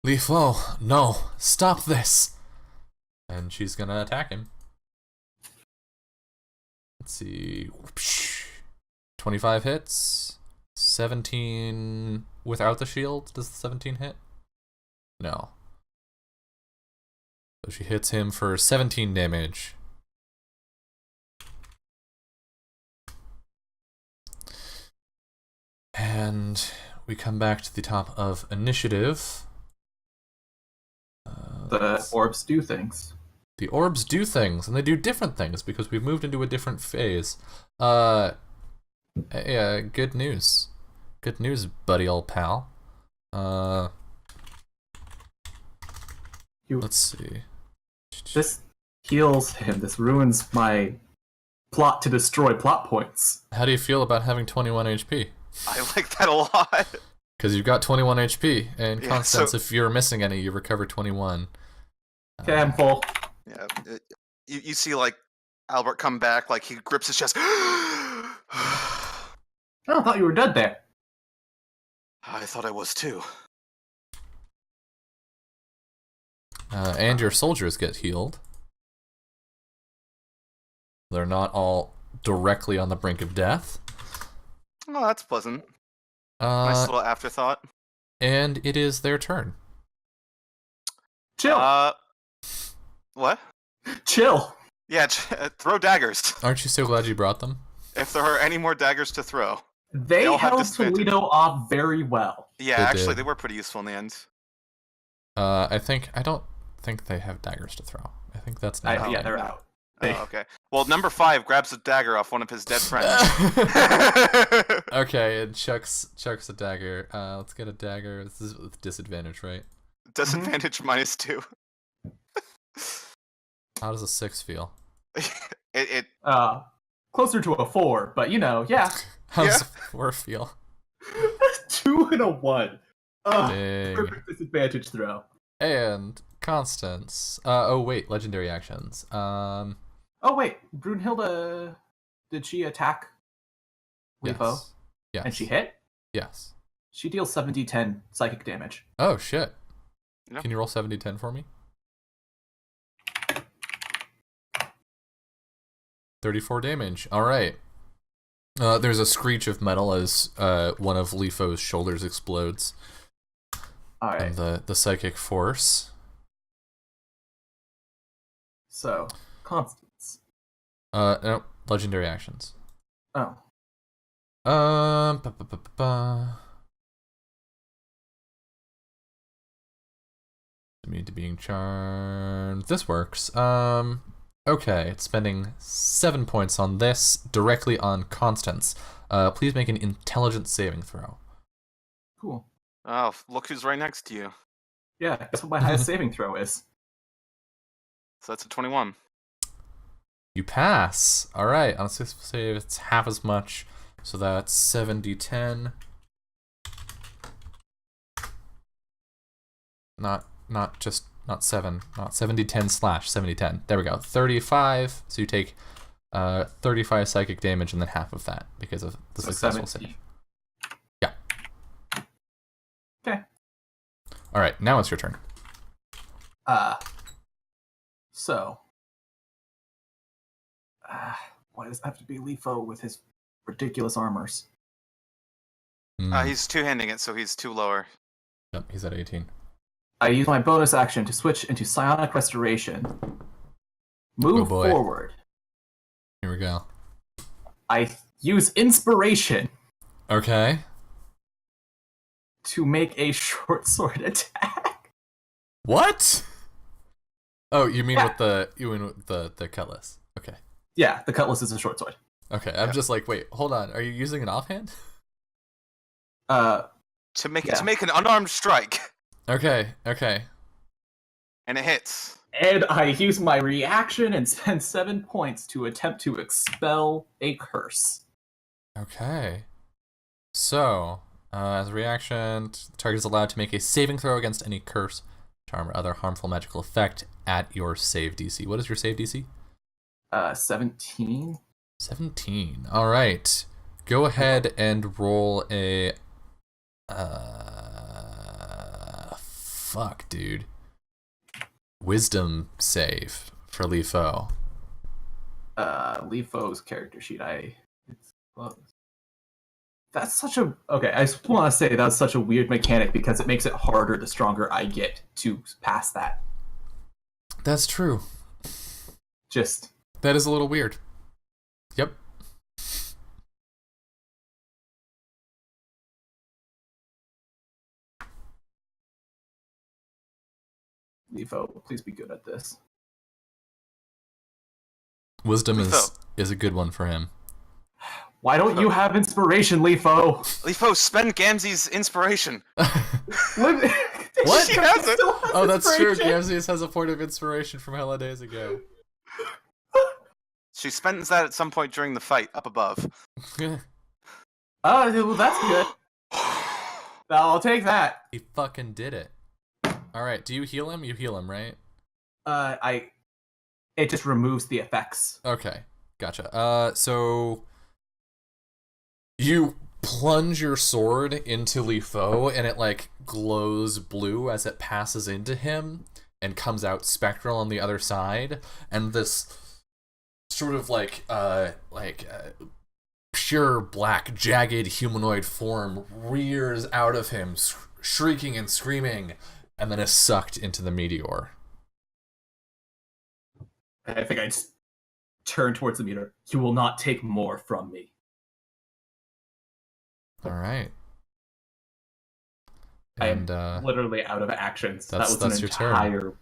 Speaker 2: Li Fo, no, stop this! And she's gonna attack him. Let's see. 25 hits. 17 without the shield. Does the 17 hit? No. So she hits him for 17 damage. And we come back to the top of initiative.
Speaker 3: The orbs do things.
Speaker 2: The orbs do things, and they do different things because we've moved into a different phase. Yeah, good news. Good news, buddy old pal. Let's see.
Speaker 3: This heals him. This ruins my plot to destroy plot points.
Speaker 2: How do you feel about having 21 HP?
Speaker 1: I like that a lot.
Speaker 2: Because you've got 21 HP, and
Speaker 1: Yeah,
Speaker 2: Constance,
Speaker 1: so-
Speaker 2: if you're missing any, you recover 21.
Speaker 3: Okay, I'm full.
Speaker 1: Yeah, you see like Albert come back, like he grips his chest.
Speaker 3: Oh, I thought you were dead there.
Speaker 1: I thought I was too.
Speaker 2: And your soldiers get healed. They're not all directly on the brink of death.
Speaker 1: Oh, that's pleasant. Nice little afterthought.
Speaker 2: And it is their turn.
Speaker 3: Chill.
Speaker 1: What?
Speaker 3: Chill.
Speaker 1: Yeah, throw daggers.
Speaker 2: Aren't you so glad you brought them?
Speaker 1: If there are any more daggers to throw.
Speaker 3: They
Speaker 1: all have
Speaker 3: held
Speaker 1: disadvantage.
Speaker 3: Toledo off very well.
Speaker 1: Yeah,
Speaker 2: They
Speaker 1: actually,
Speaker 2: did.
Speaker 1: they were pretty useful in the end.
Speaker 2: I don't think they have daggers to throw. I think that's not.
Speaker 3: Yeah, they're out.
Speaker 1: Oh, okay. Well, number 5 grabs a dagger off one of his dead friends.
Speaker 2: Okay, and chucks a dagger. Let's get a dagger. This is with disadvantage, right?
Speaker 1: Disadvantage -2.
Speaker 2: How does a 6 feel?
Speaker 1: it
Speaker 3: Closer to a 4, but yeah.
Speaker 2: How does
Speaker 1: Yeah.
Speaker 2: a 4 feel?
Speaker 3: 2 and a 1.
Speaker 2: Dang.
Speaker 3: Perfect disadvantage throw.
Speaker 2: And Constance. Oh wait, legendary actions.
Speaker 3: Oh wait, Brunhilde, did she attack Leafo?
Speaker 2: Yes. Yes.
Speaker 3: And she hit?
Speaker 2: Yes.
Speaker 3: She deals 7d10 psychic damage.
Speaker 2: Oh shit.
Speaker 1: Yeah.
Speaker 2: Can you roll 70-10 for me? 34 damage. All right. There's a screech of metal as one of Leafo's shoulders explodes.
Speaker 3: Alright,
Speaker 2: And the psychic force.
Speaker 3: so, Constance.
Speaker 2: No, legendary actions.
Speaker 3: Oh.
Speaker 2: Ba, ba, ba, ba, ba. Immune to being charmed. This works. Okay, it's spending 7 points on this directly on Constance. Please make an intelligence saving throw.
Speaker 3: Cool.
Speaker 1: Oh, look who's right next to you.
Speaker 3: Yeah, guess what my highest saving throw is?
Speaker 1: So that's a 21.
Speaker 2: You pass. All right, on a successful save, it's half as much. So that's 7d10. Not 7, not 70-10 slash 70-10. There we go. 35. So you take 35 psychic damage and then half of that because of the
Speaker 3: So
Speaker 2: successful
Speaker 3: 17.
Speaker 2: save. Yeah.
Speaker 3: Okay.
Speaker 2: All right, now it's your turn.
Speaker 3: So. Why does it have to be Leafo with his ridiculous armors?
Speaker 1: He's two-handing it, so he's 2 lower.
Speaker 2: Yep, he's at 18.
Speaker 3: I use my bonus action to switch into Psionic Restoration. Move
Speaker 2: Oh boy.
Speaker 3: forward.
Speaker 2: Here we go.
Speaker 3: I use Inspiration
Speaker 2: Okay.
Speaker 3: to make a short sword attack.
Speaker 2: What? Oh, you mean
Speaker 3: Yeah.
Speaker 2: with the cutlass? Okay.
Speaker 3: Yeah, the cutlass is a short sword.
Speaker 2: Okay. I'm just like, wait, hold on. Are you using an offhand?
Speaker 1: To make
Speaker 3: Yeah.
Speaker 1: an unarmed strike.
Speaker 2: Okay.
Speaker 1: And it hits.
Speaker 3: And I use my reaction and spend 7 points to attempt to expel a curse.
Speaker 2: Okay. So, as a reaction, the target is allowed to make a saving throw against any curse, charm, or other harmful magical effect at your save DC. What is your save DC?
Speaker 3: 17.
Speaker 2: 17. All right. Go ahead and roll a. Fuck, dude. Wisdom save for Leafo.
Speaker 3: Leafo's character sheet. It's close. That's such a okay. I just want to say that's such a weird mechanic because it makes it harder the stronger I get to pass that.
Speaker 2: That's true.
Speaker 3: Just
Speaker 2: That is a little weird. Yep.
Speaker 3: Levo, please be good at this.
Speaker 2: Wisdom
Speaker 1: Lefo.
Speaker 2: is a good one for him.
Speaker 3: Why don't you have inspiration, Lefo?
Speaker 1: Lefo, spend Gamzee's inspiration.
Speaker 2: What?
Speaker 1: She has it.
Speaker 2: Oh, that's true. Gamzees has a point of inspiration from hella days ago.
Speaker 1: She spends that at some point during the fight up above.
Speaker 3: Oh, well, that's good. I'll take that.
Speaker 2: He fucking did it. Alright, do you heal him? You heal him, right?
Speaker 3: It just removes the effects.
Speaker 2: Okay, gotcha. So you plunge your sword into Lefo, and it like glows blue as it passes into him, and comes out spectral on the other side, and this sort of pure black jagged humanoid form rears out of him, shrieking and screaming, and then is sucked into the meteor.
Speaker 3: I think I just turn towards the meter. You will not take more from me.
Speaker 2: All right.
Speaker 3: I am
Speaker 2: And
Speaker 3: literally out of actions. That was
Speaker 2: that's
Speaker 3: an
Speaker 2: your turn.
Speaker 3: entire...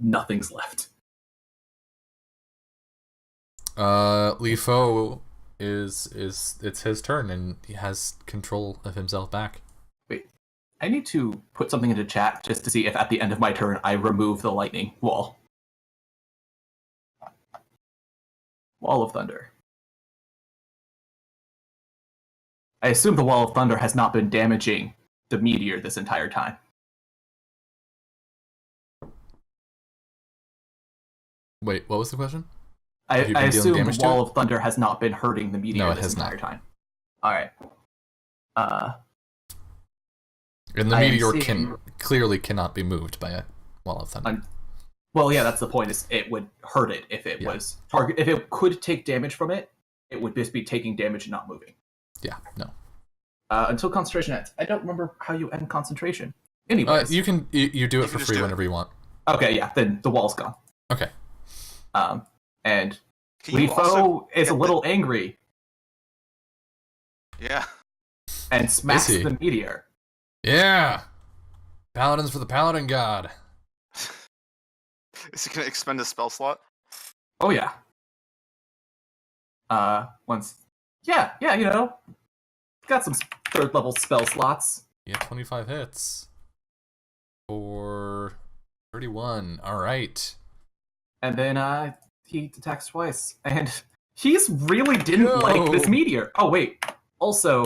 Speaker 3: Nothing's left.
Speaker 2: Lefo is it's his turn, and he has control of himself back.
Speaker 3: Wait, I need to put something into chat just to see if at the end of my turn I remove the lightning wall. Wall of Thunder. I assume the Wall of Thunder has not been damaging the meteor this entire time.
Speaker 2: Wait, what was the question?
Speaker 3: I
Speaker 2: Have you been dealing
Speaker 3: assume the
Speaker 2: damage to
Speaker 3: Wall
Speaker 2: it?
Speaker 3: of Thunder has not been hurting the meteor
Speaker 2: No, it
Speaker 3: this
Speaker 2: has
Speaker 3: entire
Speaker 2: not.
Speaker 3: time. Alright.
Speaker 2: And the
Speaker 3: I am
Speaker 2: meteor
Speaker 3: seeing-
Speaker 2: clearly cannot be moved by a wall of thunder.
Speaker 3: Well, yeah, that's the point. Is it would hurt it if it was target. If it could take damage from it, it would just be taking damage and not moving.
Speaker 2: Yeah, no.
Speaker 3: Until concentration ends. I don't remember how you end concentration. Anyways,
Speaker 2: You do it
Speaker 1: You
Speaker 2: for
Speaker 1: can just
Speaker 2: free
Speaker 1: do it.
Speaker 2: whenever you want.
Speaker 3: okay, yeah, then the wall's gone.
Speaker 2: Okay.
Speaker 3: And
Speaker 1: Can you
Speaker 3: Lefo
Speaker 1: also
Speaker 3: is a
Speaker 1: get
Speaker 3: little angry
Speaker 1: Yeah.
Speaker 3: and smacks
Speaker 2: he?
Speaker 3: the meteor.
Speaker 2: Yeah. Paladins for the Paladin God.
Speaker 1: Is he gonna expend a spell slot?
Speaker 3: Oh yeah. Once. Yeah, you know, got some third level spell slots.
Speaker 2: Yeah, 25 hits. For 31. All right.
Speaker 3: And then he attacks twice, and he's really didn't like this
Speaker 2: No.
Speaker 3: meteor. Oh wait, also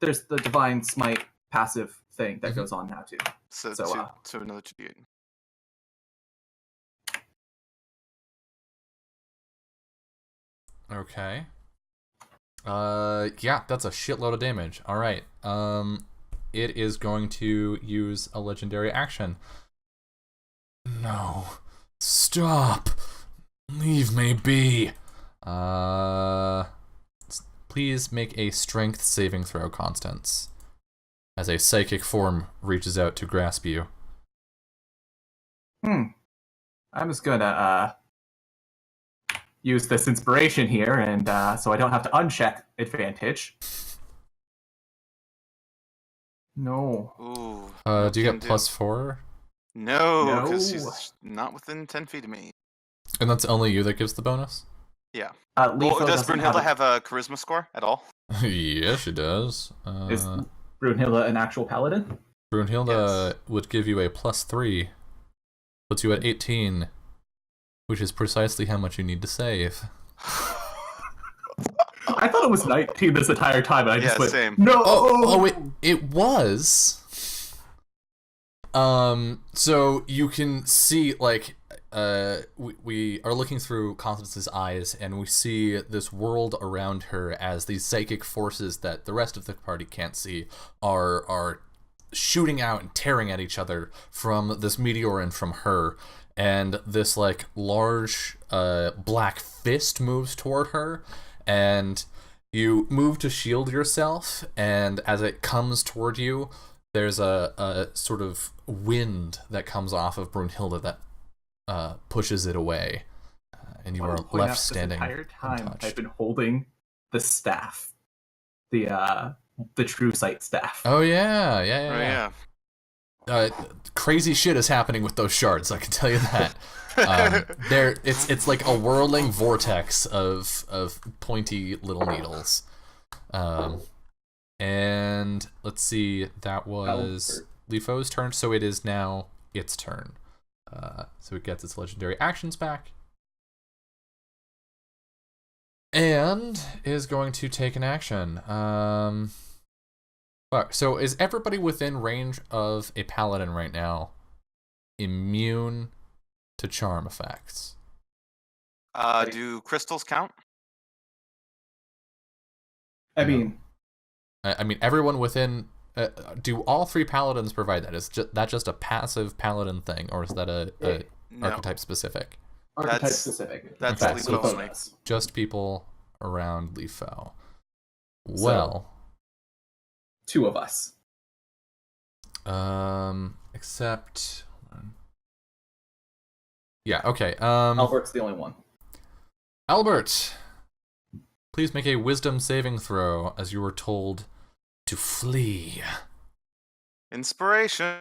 Speaker 3: there's the Divine Smite passive thing that
Speaker 2: Mhm.
Speaker 3: goes on now too.
Speaker 1: So,
Speaker 3: So,
Speaker 1: to another 2d8.
Speaker 2: Okay. Yeah, that's a shitload of damage. All right. It is going to use a legendary action. No. Stop. Leave me be. Please make a strength saving throw, Constance, as a psychic form reaches out to grasp you.
Speaker 3: I'm just gonna use this inspiration here, and so I don't have to uncheck advantage. No.
Speaker 1: Ooh.
Speaker 2: Do you
Speaker 1: can
Speaker 2: get +4?
Speaker 1: No, because
Speaker 3: No.
Speaker 1: he's not within 10 feet of me.
Speaker 2: And that's only you that gives the bonus?
Speaker 1: Yeah.
Speaker 3: Lefo
Speaker 1: Well, does
Speaker 3: doesn't
Speaker 1: Brunhilde have a charisma score at all?
Speaker 2: Yeah, she does.
Speaker 3: Is Brunhilde an actual paladin?
Speaker 2: Brunhilde
Speaker 1: Yes.
Speaker 2: would give you a +3. Puts you at 18, which is precisely how much you need to save.
Speaker 3: I thought it was 19 this entire time, and I just
Speaker 1: Yeah,
Speaker 3: went,
Speaker 1: same.
Speaker 3: no!
Speaker 2: It was. So you can see, like, we are looking through Constance's eyes, and we see this world around her as these psychic forces that the rest of the party can't see are shooting out and tearing at each other from this meteor and from her. And this, like, large black fist moves toward her, and you move to shield yourself, and as it comes toward you, there's a sort of wind that comes off of Brunhilde that pushes it away, and you
Speaker 3: I
Speaker 2: are
Speaker 3: want to point
Speaker 2: left
Speaker 3: out
Speaker 2: standing
Speaker 3: this entire time
Speaker 2: untouched.
Speaker 3: I've been holding the staff, the true sight staff.
Speaker 2: Oh yeah,
Speaker 1: Oh yeah.
Speaker 2: Crazy shit is happening with those shards. I can tell you that. It's like a whirling vortex of pointy little needles. And let's see, that was Lifo's turn, so it is now its turn. So it gets its legendary actions back. And is going to take an action. Fuck. So is everybody within range of a paladin right now immune to charm effects?
Speaker 1: Do crystals count?
Speaker 3: I mean,
Speaker 2: I mean, everyone within. Do all 3 paladins provide that? Is that just a passive paladin thing, or is that a
Speaker 1: No.
Speaker 2: archetype specific?
Speaker 3: archetype specific.
Speaker 1: That's
Speaker 2: Okay,
Speaker 1: Lifo
Speaker 2: so
Speaker 1: only.
Speaker 2: just people around Lifo. Well,
Speaker 3: 2 of us.
Speaker 2: except. Hold on. Yeah. Okay.
Speaker 3: Albert's the only one.
Speaker 2: Albert, please make a wisdom saving throw as you were told to flee.
Speaker 1: Inspiration.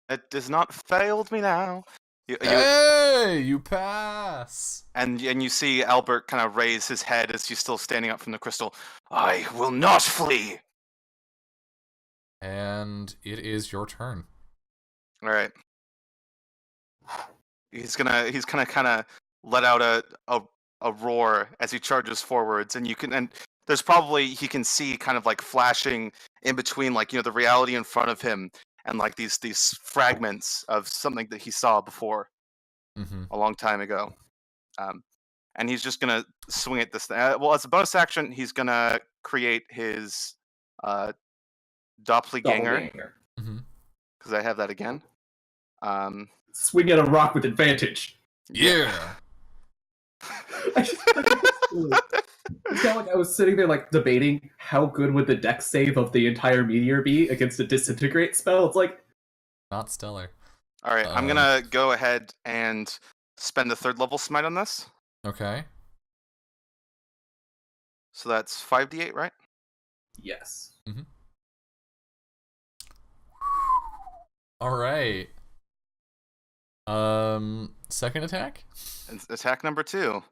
Speaker 1: It has not failed me now.
Speaker 2: Hey, you pass.
Speaker 1: And you see Albert kind of raise his head as he's still standing up from the crystal. I will not flee.
Speaker 2: And it is your turn.
Speaker 1: All right. He's gonna kind of let out a roar as he charges forwards, and there's probably he can see kind of like flashing in between, like, you know, the reality in front of him and like these fragments of something that he saw before a long time ago. And he's just gonna swing at this thing. Well, as a bonus action, he's gonna create his doppelganger, because I have that again.
Speaker 3: Swing at a rock with advantage.
Speaker 2: Yeah.
Speaker 3: It's kind of like I was sitting there like debating how good would the dex save of the entire meteor be against a disintegrate spell. It's like
Speaker 2: Not stellar.
Speaker 1: All right, I'm gonna go ahead and spend the 3rd level smite on this.
Speaker 2: Okay.
Speaker 1: So that's 5d8, right?
Speaker 3: yes.
Speaker 2: All right. Second attack?
Speaker 1: And attack number 2.
Speaker 2: All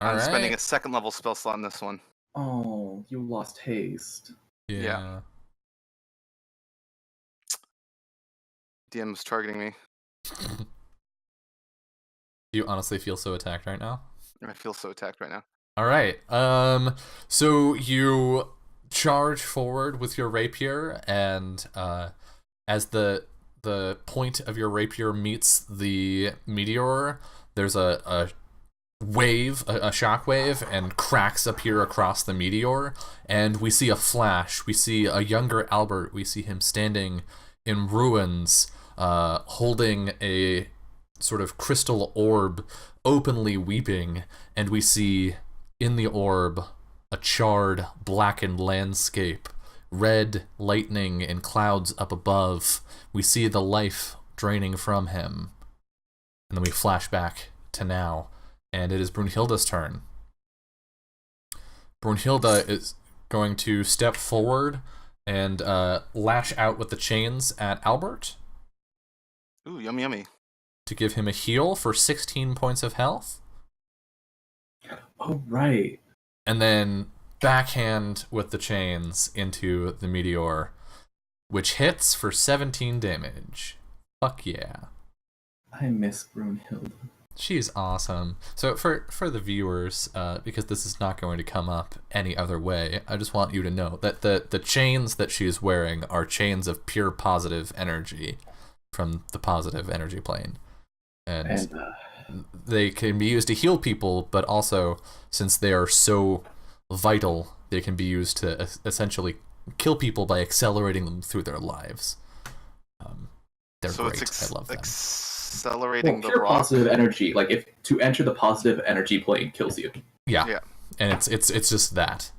Speaker 1: I'm
Speaker 2: right.
Speaker 1: spending a 2nd level spell slot on this one.
Speaker 3: Oh, you lost haste.
Speaker 2: Yeah.
Speaker 1: DM's targeting me.
Speaker 2: Do you honestly feel so attacked right now?
Speaker 1: I feel so attacked right now.
Speaker 2: All right. So you charge forward with your rapier, and as the point of your rapier meets the meteor, there's a wave, a shock wave, and cracks appear across the meteor, and we see a flash. We see a younger Albert. We see him standing in ruins, holding a sort of crystal orb, openly weeping, and we see in the orb a charred, blackened landscape, red lightning and clouds up above. We see the life draining from him, and then we flash back to now, and it is Brunhilde's turn. Brunhilde is going to step forward and lash out with the chains at Albert
Speaker 1: Ooh, yummy, yummy.
Speaker 2: to give him a heal for 16 points of health,
Speaker 3: Oh, right.
Speaker 2: and then backhand with the chains into the meteor, which hits for 17 damage. Fuck yeah.
Speaker 3: I miss Brunhilde.
Speaker 2: She's awesome. So for the viewers, because this is not going to come up any other way, I just want you to know that the chains that she's wearing are chains of pure positive energy from the positive energy plane. And they can be used to heal people, but also, since they are so vital, they can be used to essentially kill people by accelerating them through their lives. They're
Speaker 1: So
Speaker 2: great.
Speaker 1: it's
Speaker 2: I love them.
Speaker 1: accelerating the
Speaker 3: pure
Speaker 1: rock.
Speaker 3: positive energy. Like if to enter the positive energy plane kills you.
Speaker 2: Yeah. And it's just that.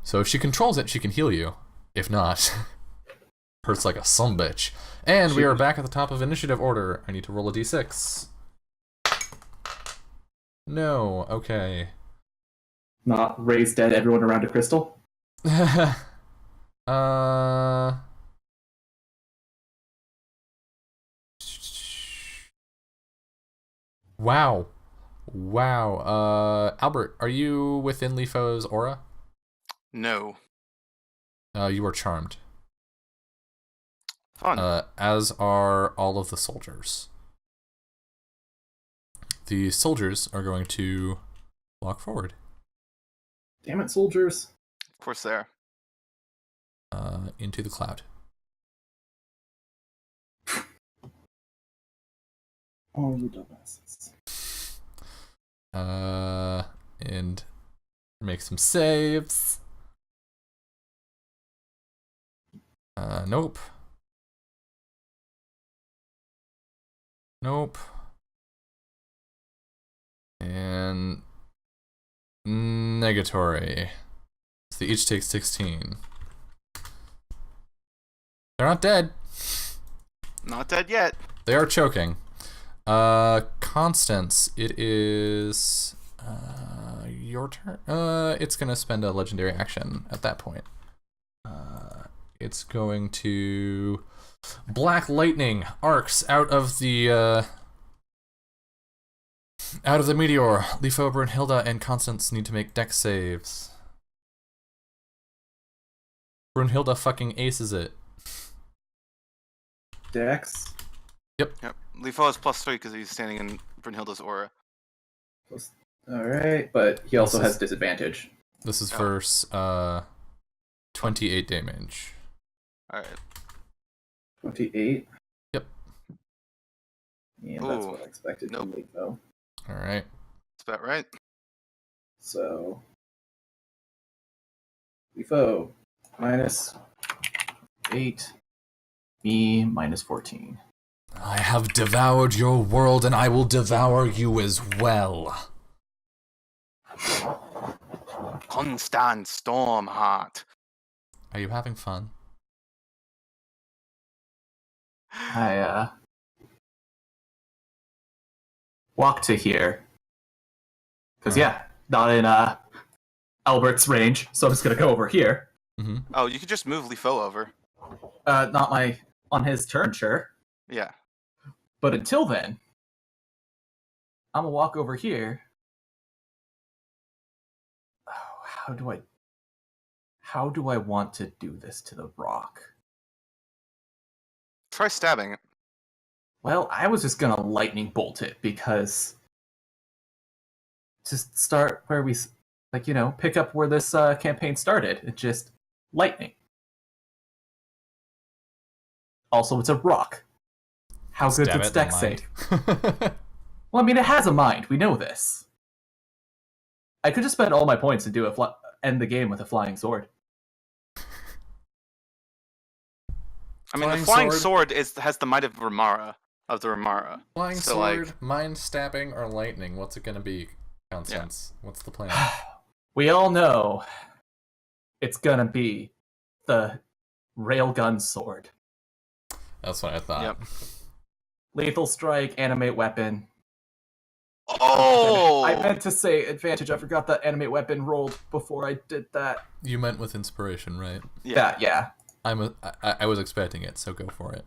Speaker 2: So if she controls it, she can heal you. If not, Hurts like a sumbitch. And we are back at the top of initiative order. I need to roll a d6. No, okay.
Speaker 3: Not raise dead everyone around a crystal.
Speaker 2: Wow. Albert, are you within Lifo's aura?
Speaker 1: No.
Speaker 2: You are charmed.
Speaker 1: Fun.
Speaker 2: As are all of the soldiers. The soldiers are going to walk forward.
Speaker 3: Damn it, soldiers.
Speaker 1: Of course they are.
Speaker 2: Into the cloud.
Speaker 3: Oh, you dumbasses.
Speaker 2: And make some saves. Nope. And negatory. So they each take 16. They're not dead.
Speaker 1: Not dead yet.
Speaker 2: They are choking. Constance, it is your turn. It's gonna spend a legendary action at that point. It's going to black lightning arcs out of the meteor. Lifo, Brunhilde, and Constance need to make dex saves. Brunhilde fucking aces it.
Speaker 3: Dex.
Speaker 1: Yep. Lifo has +3 because he's standing in Brunhilde's aura.
Speaker 3: Alright, but he also has disadvantage.
Speaker 2: This is verse 28 damage.
Speaker 1: Alright.
Speaker 3: 28?
Speaker 2: Yep.
Speaker 3: Yeah, that's what I expected to make, though.
Speaker 2: Alright.
Speaker 1: That's about right.
Speaker 3: So... Lifo, -8. Me, -14.
Speaker 2: I have devoured your world, and I will devour you as well.
Speaker 1: Constant Stormheart.
Speaker 2: Are you having fun?
Speaker 3: I, walk to here. Because, not in, Albert's range, so I'm just gonna go over here.
Speaker 2: Mm-hmm.
Speaker 1: Oh, you could just move Lifo over.
Speaker 3: Not on his turn, sure.
Speaker 1: Yeah.
Speaker 3: But until then, I'm gonna walk over here. Oh, how do I want to do this to the rock?
Speaker 1: Try stabbing it.
Speaker 3: Well, I was just gonna lightning bolt it because just start where we, pick up where this campaign started. It's just lightning. Also, it's a rock. How good's its dex save? Well, I mean, it has a mind. We know this. I could just spend all my points and end the game with a flying sword.
Speaker 1: I mean, the flying sword has the might of Ramara.
Speaker 2: Flying sword, mind stabbing, or lightning? What's it gonna be, Constance? Yeah. What's the plan?
Speaker 3: We all know it's gonna be the railgun sword.
Speaker 2: That's what I thought.
Speaker 1: Yep.
Speaker 3: Lethal strike, animate weapon.
Speaker 1: Oh!
Speaker 3: I meant to say advantage. I forgot that animate weapon rolled before I did that.
Speaker 2: You meant with inspiration, right?
Speaker 3: Yeah.
Speaker 2: I was expecting it, so go for it.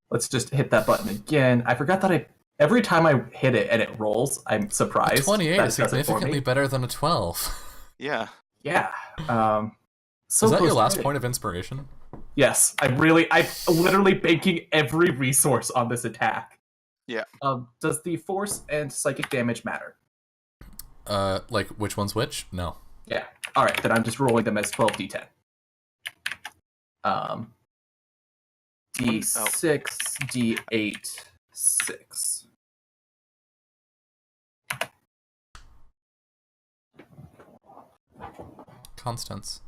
Speaker 3: Let's just hit that button again. I forgot that every time I hit it and it rolls, I'm surprised.
Speaker 2: A 28 is significantly better than a 12.
Speaker 1: Yeah.
Speaker 3: Yeah.
Speaker 2: So is that your last point of inspiration?
Speaker 3: Yes. I'm literally banking every resource on this attack.
Speaker 1: Yeah.
Speaker 3: Does the force and psychic damage matter?
Speaker 2: Like which one's which? No.
Speaker 3: Yeah. All right, then I'm just rolling them as 12d10. D6, D8, 6.
Speaker 2: Constance.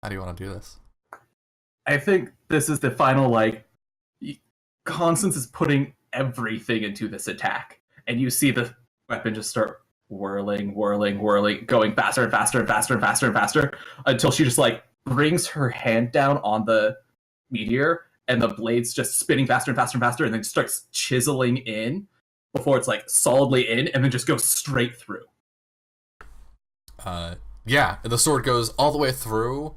Speaker 2: How do you want to do this?
Speaker 3: I think this is the final, Constance is putting everything into this attack. And you see the weapon just start whirling, going faster and faster and faster and faster and faster until she just, brings her hand down on the meteor, and the blade's just spinning faster and faster and faster, and then starts chiseling in before it's like solidly in, and then just goes straight through.
Speaker 2: Yeah, the sword goes all the way through,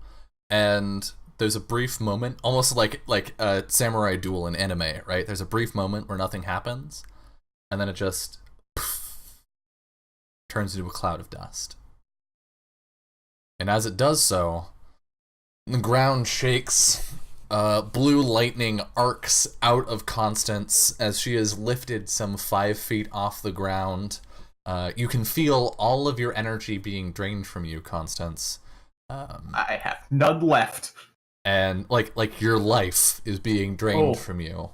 Speaker 2: and there's a brief moment, almost like a samurai duel in anime, right? There's a brief moment where nothing happens, and then it just turns into a cloud of dust. And as it does so, the ground shakes. Blue lightning arcs out of Constance as she is lifted some 5 feet off the ground. You can feel all of your energy being drained from you, Constance.
Speaker 3: I have none left.
Speaker 2: And like your life is being drained from you.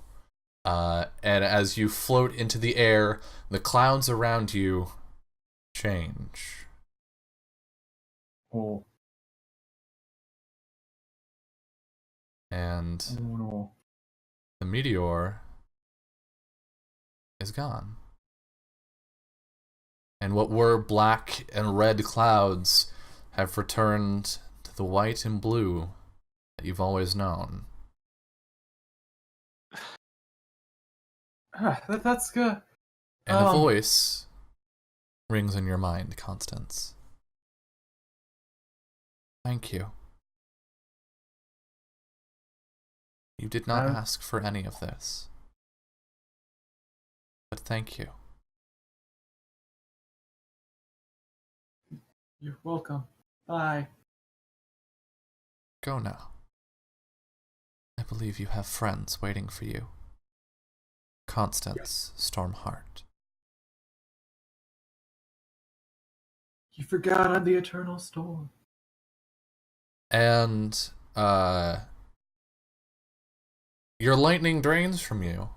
Speaker 2: And as you float into the air, the clouds around you change.
Speaker 3: Oh.
Speaker 2: And
Speaker 3: No.
Speaker 2: the meteor is gone. And what were black and red clouds have returned to the white and blue that you've always known.
Speaker 3: That's good.
Speaker 2: And a voice rings in your mind, Constance. Thank you. You did not ask for any of this. But thank you.
Speaker 3: You're welcome. Bye.
Speaker 2: Go now. I believe you have friends waiting for you. Constance Stormheart.
Speaker 3: You forgot I'm the Eternal Storm.
Speaker 2: And, your lightning drains from you.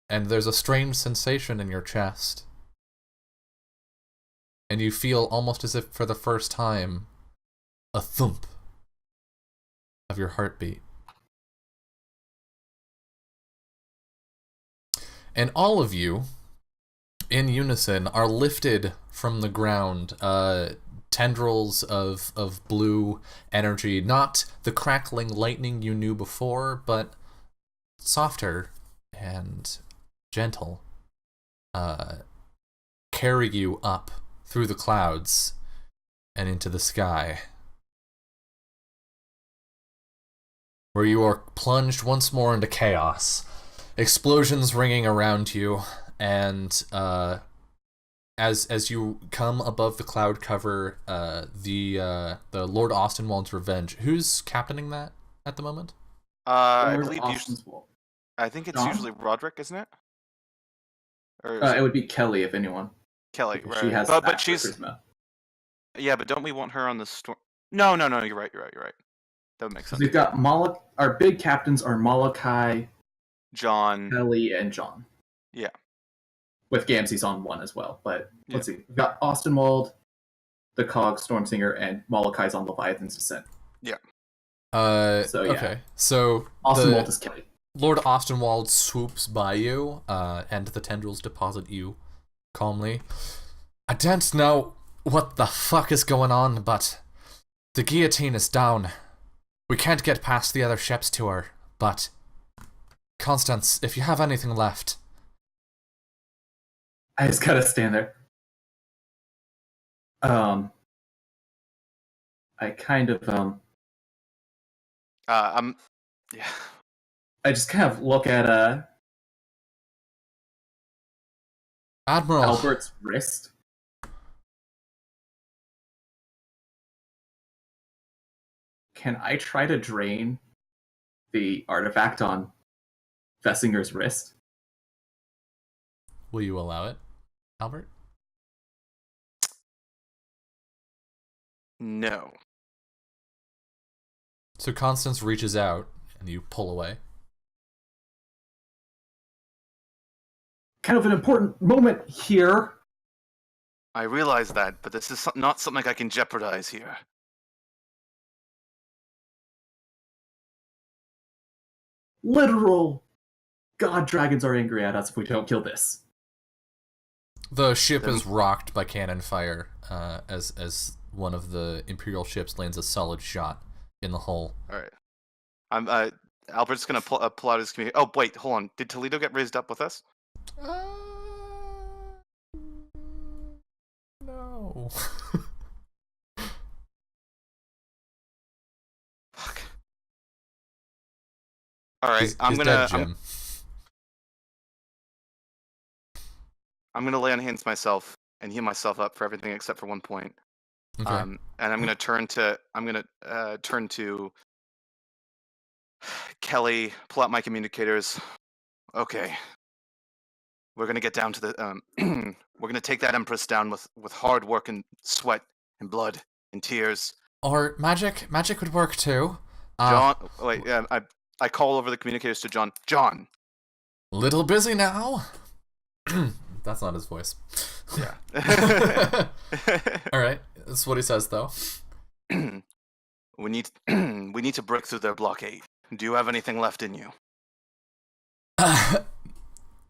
Speaker 2: And there's a strange sensation in your chest. And you feel almost as if for the first time, a thump of your heartbeat. And all of you, in unison, are lifted from the ground, tendrils of blue energy, not the crackling lightning you knew before, but softer and gentle, carry you up through the clouds and into the sky, where you are plunged once more into chaos, explosions ringing around you, and as you come above the cloud cover, the Lord Austenwald's Revenge. Who's captaining that at the moment?
Speaker 1: I believe I think it's usually Roderick, isn't it? Or
Speaker 3: it would be Kelly if anyone.
Speaker 1: Kelly, right?
Speaker 3: She has
Speaker 1: but she's
Speaker 3: charisma.
Speaker 1: Yeah, but don't we want her on the storm? No. You're right. That would make sense.
Speaker 3: We've got our big captains are Molokai,
Speaker 1: John,
Speaker 3: Kelly, and John.
Speaker 1: Yeah.
Speaker 3: With Gamzee's on one as well. But let's see. We've got Austenwald, the Cog, Stormsinger, and Molokai's on Leviathan's Descent.
Speaker 1: Yeah.
Speaker 2: Okay. So
Speaker 3: Austenwald is Kelly.
Speaker 2: Lord Austenwald swoops by you, and the tendrils deposit you calmly. I don't know what the fuck is going on, but the guillotine is down. We can't get past the other ships to her, but Constance, if you have anything left.
Speaker 3: I just gotta stand there. I kind of
Speaker 1: yeah.
Speaker 3: I just kind of look at
Speaker 2: Admiral
Speaker 3: Albert's wrist. Can I try to drain the artifact on Fessinger's wrist?
Speaker 2: Will you allow it, Albert?
Speaker 1: No.
Speaker 2: So Constance reaches out, and you pull away.
Speaker 3: Kind of an important moment here.
Speaker 1: I realize that, but this is not something I can jeopardize here.
Speaker 3: Literal god dragons are angry at us if we don't kill this.
Speaker 2: The ship is rocked by cannon fire as one of the Imperial ships lands a solid shot in the hull.
Speaker 1: All right. I'm Albert's gonna pull out his communicator. Oh wait, hold on. Did Toledo get raised up with us?
Speaker 2: No.
Speaker 1: Fuck. All right,
Speaker 2: He's dead, Jim.
Speaker 1: I'm gonna lay on hands myself and heal myself up for everything except for 1 point.
Speaker 2: Okay.
Speaker 1: And I'm gonna turn to Kelly, pull out my communicators. Okay, we're gonna get down to the we're gonna take that Empress down with hard work and sweat and blood and tears.
Speaker 2: Or magic would work too.
Speaker 1: John, wait, I call over the communicators to John. John.
Speaker 2: Little busy now. That's not his voice.
Speaker 1: Yeah.
Speaker 2: All right, that's what he says though.
Speaker 1: we need to break through their blockade. Do you have anything left in you?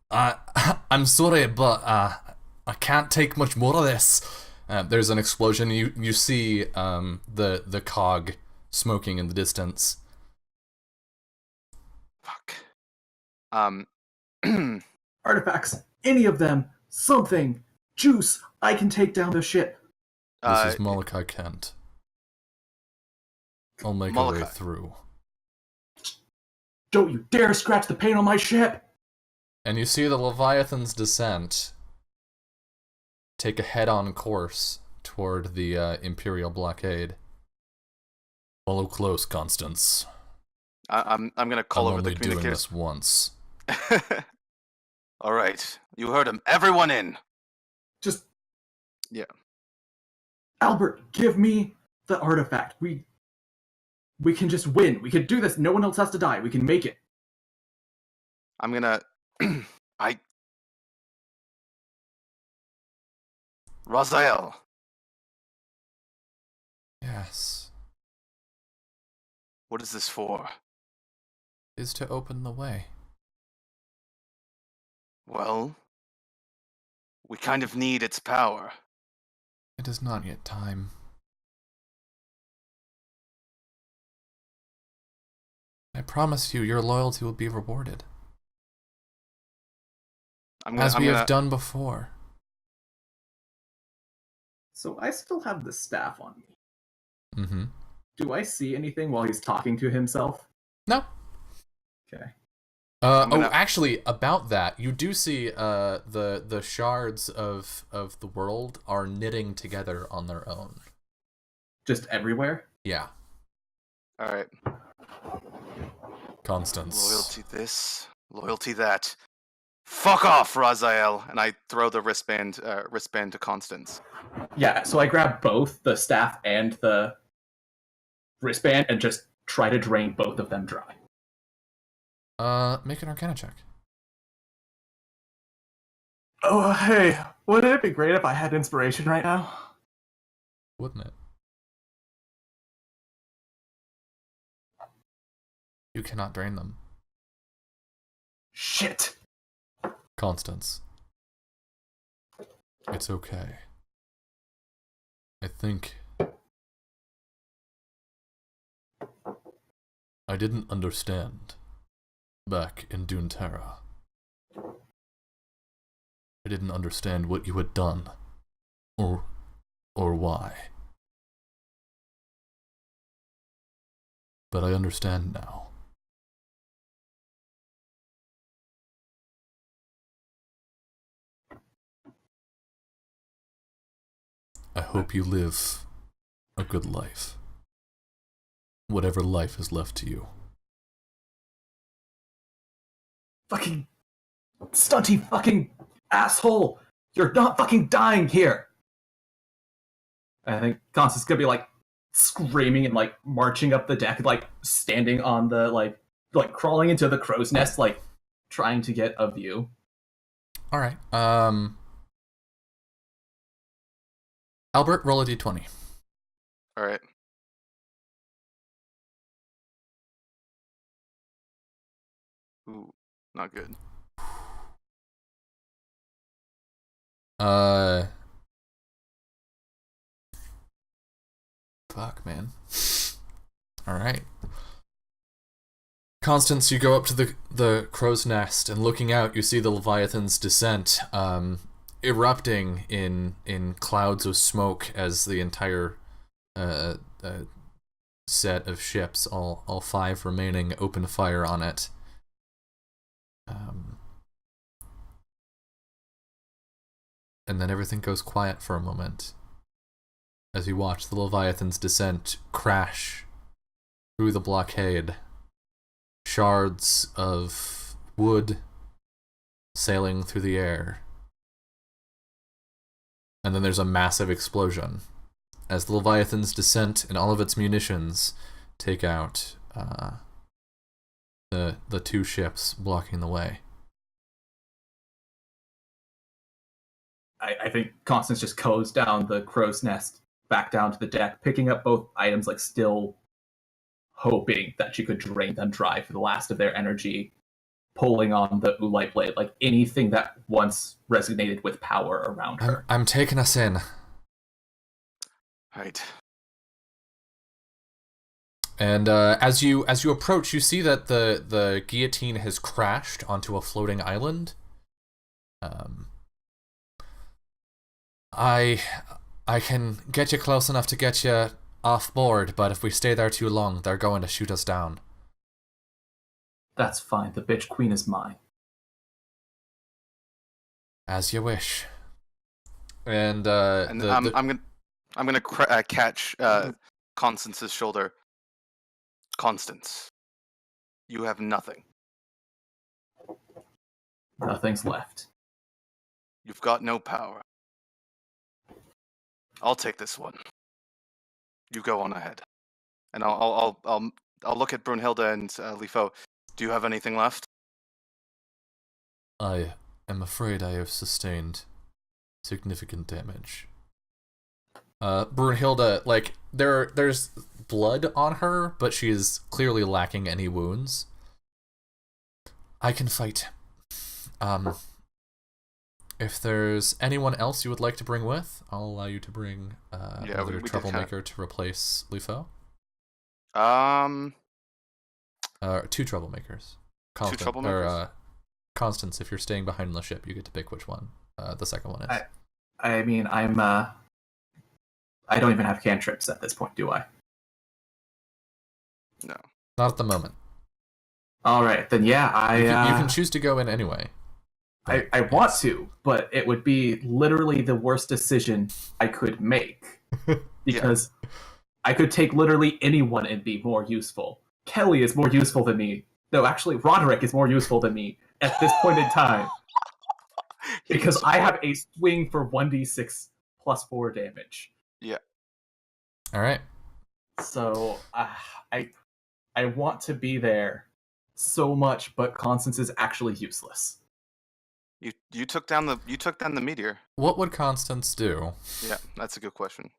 Speaker 2: I'm sorry, but I can't take much more of this. There's an explosion. You see the cog smoking in the distance.
Speaker 1: Fuck.
Speaker 3: Artifacts, any of them, something, juice. I can take down the ship.
Speaker 2: This is Molokai Kent. I'll make a way through.
Speaker 3: Don't you dare scratch the paint on my ship!
Speaker 2: And you see the Leviathan's descent take a head-on course toward the Imperial blockade. Follow close, Constance.
Speaker 1: I'm gonna call over the
Speaker 2: communicators. I'm only doing this once.
Speaker 1: All right, you heard him. Everyone in.
Speaker 3: Just
Speaker 1: yeah.
Speaker 3: Albert, give me the artifact. We can just win. We can do this. No one else has to die. We can make it.
Speaker 1: I'm gonna. Raziel.
Speaker 2: Yes.
Speaker 1: What is this for?
Speaker 2: Is to open the way.
Speaker 1: Well, we kind of need its power.
Speaker 2: It is not yet time. I promise you, your loyalty will be rewarded. As we have done before.
Speaker 3: So I still have the staff on me.
Speaker 2: Mm-hmm.
Speaker 3: Do I see anything while he's talking to himself?
Speaker 2: No.
Speaker 3: Okay.
Speaker 2: Actually, about that, you do see the shards of the world are knitting together on their own.
Speaker 3: Just everywhere?
Speaker 2: Yeah.
Speaker 1: All right.
Speaker 2: Constance.
Speaker 1: Loyalty this, loyalty that. Fuck off, Raziel! And I throw the wristband to Constance.
Speaker 3: Yeah, so I grab both the staff and the wristband and just try to drain both of them dry.
Speaker 2: Make an Arcana check.
Speaker 3: Oh, hey, wouldn't it be great if I had inspiration right now?
Speaker 2: Wouldn't it? You cannot drain them.
Speaker 3: Shit!
Speaker 2: Constance. It's okay. I think I didn't understand back in Doonterra. I didn't understand what you had done or why. But I understand now. I hope you live a good life. Whatever life is left to you.
Speaker 3: Fucking stunty fucking asshole! You're not fucking dying here! I think Constance is gonna be like screaming and like marching up the deck, like standing on the like crawling into the crow's nest, like trying to get a view.
Speaker 2: Alright. Albert, roll a d20.
Speaker 1: Alright. Ooh, not good.
Speaker 2: Fuck, man. All right. Constance, you go up to the crow's nest, and looking out, you see the Leviathan's descent, erupting in clouds of smoke as the entire set of ships, all 5 remaining, open fire on it. And then everything goes quiet for a moment as you watch the Leviathan's descent crash through the blockade. Shards of wood sailing through the air. And then there's a massive explosion as the Leviathan's descent and all of its munitions take out the 2 ships blocking the way.
Speaker 3: I think Constance just goes down the crow's nest, back down to the deck, picking up both items, like still hoping that she could drain them dry for the last of their energy, pulling on the Oolite blade, like anything that once resonated with power around her.
Speaker 2: I'm taking us in.
Speaker 1: Right.
Speaker 2: And as you approach, you see that the guillotine has crashed onto a floating island. I can get you close enough to get you off board, but if we stay there too long, they're going to shoot us down.
Speaker 3: That's fine. The bitch queen is mine.
Speaker 2: As you wish. And
Speaker 1: I'm gonna catch Constance's shoulder. Constance, you have nothing.
Speaker 3: Nothing's left.
Speaker 1: You've got no power. I'll take this one. You go on ahead, and I'll look at Brunhilde and Lifo. Do you have anything left?
Speaker 2: I am afraid I have sustained significant damage. Brunhilde, like, there's blood on her, but she is clearly lacking any wounds. I can fight. If there's anyone else you would like to bring with, I'll allow you to bring another troublemaker to replace Lifo. 2 troublemakers.
Speaker 1: 2 troublemakers?
Speaker 2: Constance, if you're staying behind the ship, you get to pick which one the second one is.
Speaker 3: I mean, I don't even have cantrips at this point, do I?
Speaker 1: No.
Speaker 2: Not at the moment.
Speaker 3: Alright, then yeah,
Speaker 2: You can choose to go in anyway.
Speaker 3: I want to, but it would be literally the worst decision I could make. Because I could take literally anyone and be more useful. Kelly is more useful than me. No, actually, Roderick is more useful than me at this point in time. Because I have a swing for 1d6 plus 4 damage.
Speaker 1: Yeah.
Speaker 2: Alright.
Speaker 3: So, I want to be there so much, but Constance is actually useless.
Speaker 1: You took down the meteor.
Speaker 2: What would Constance do?
Speaker 1: Yeah, that's a good question.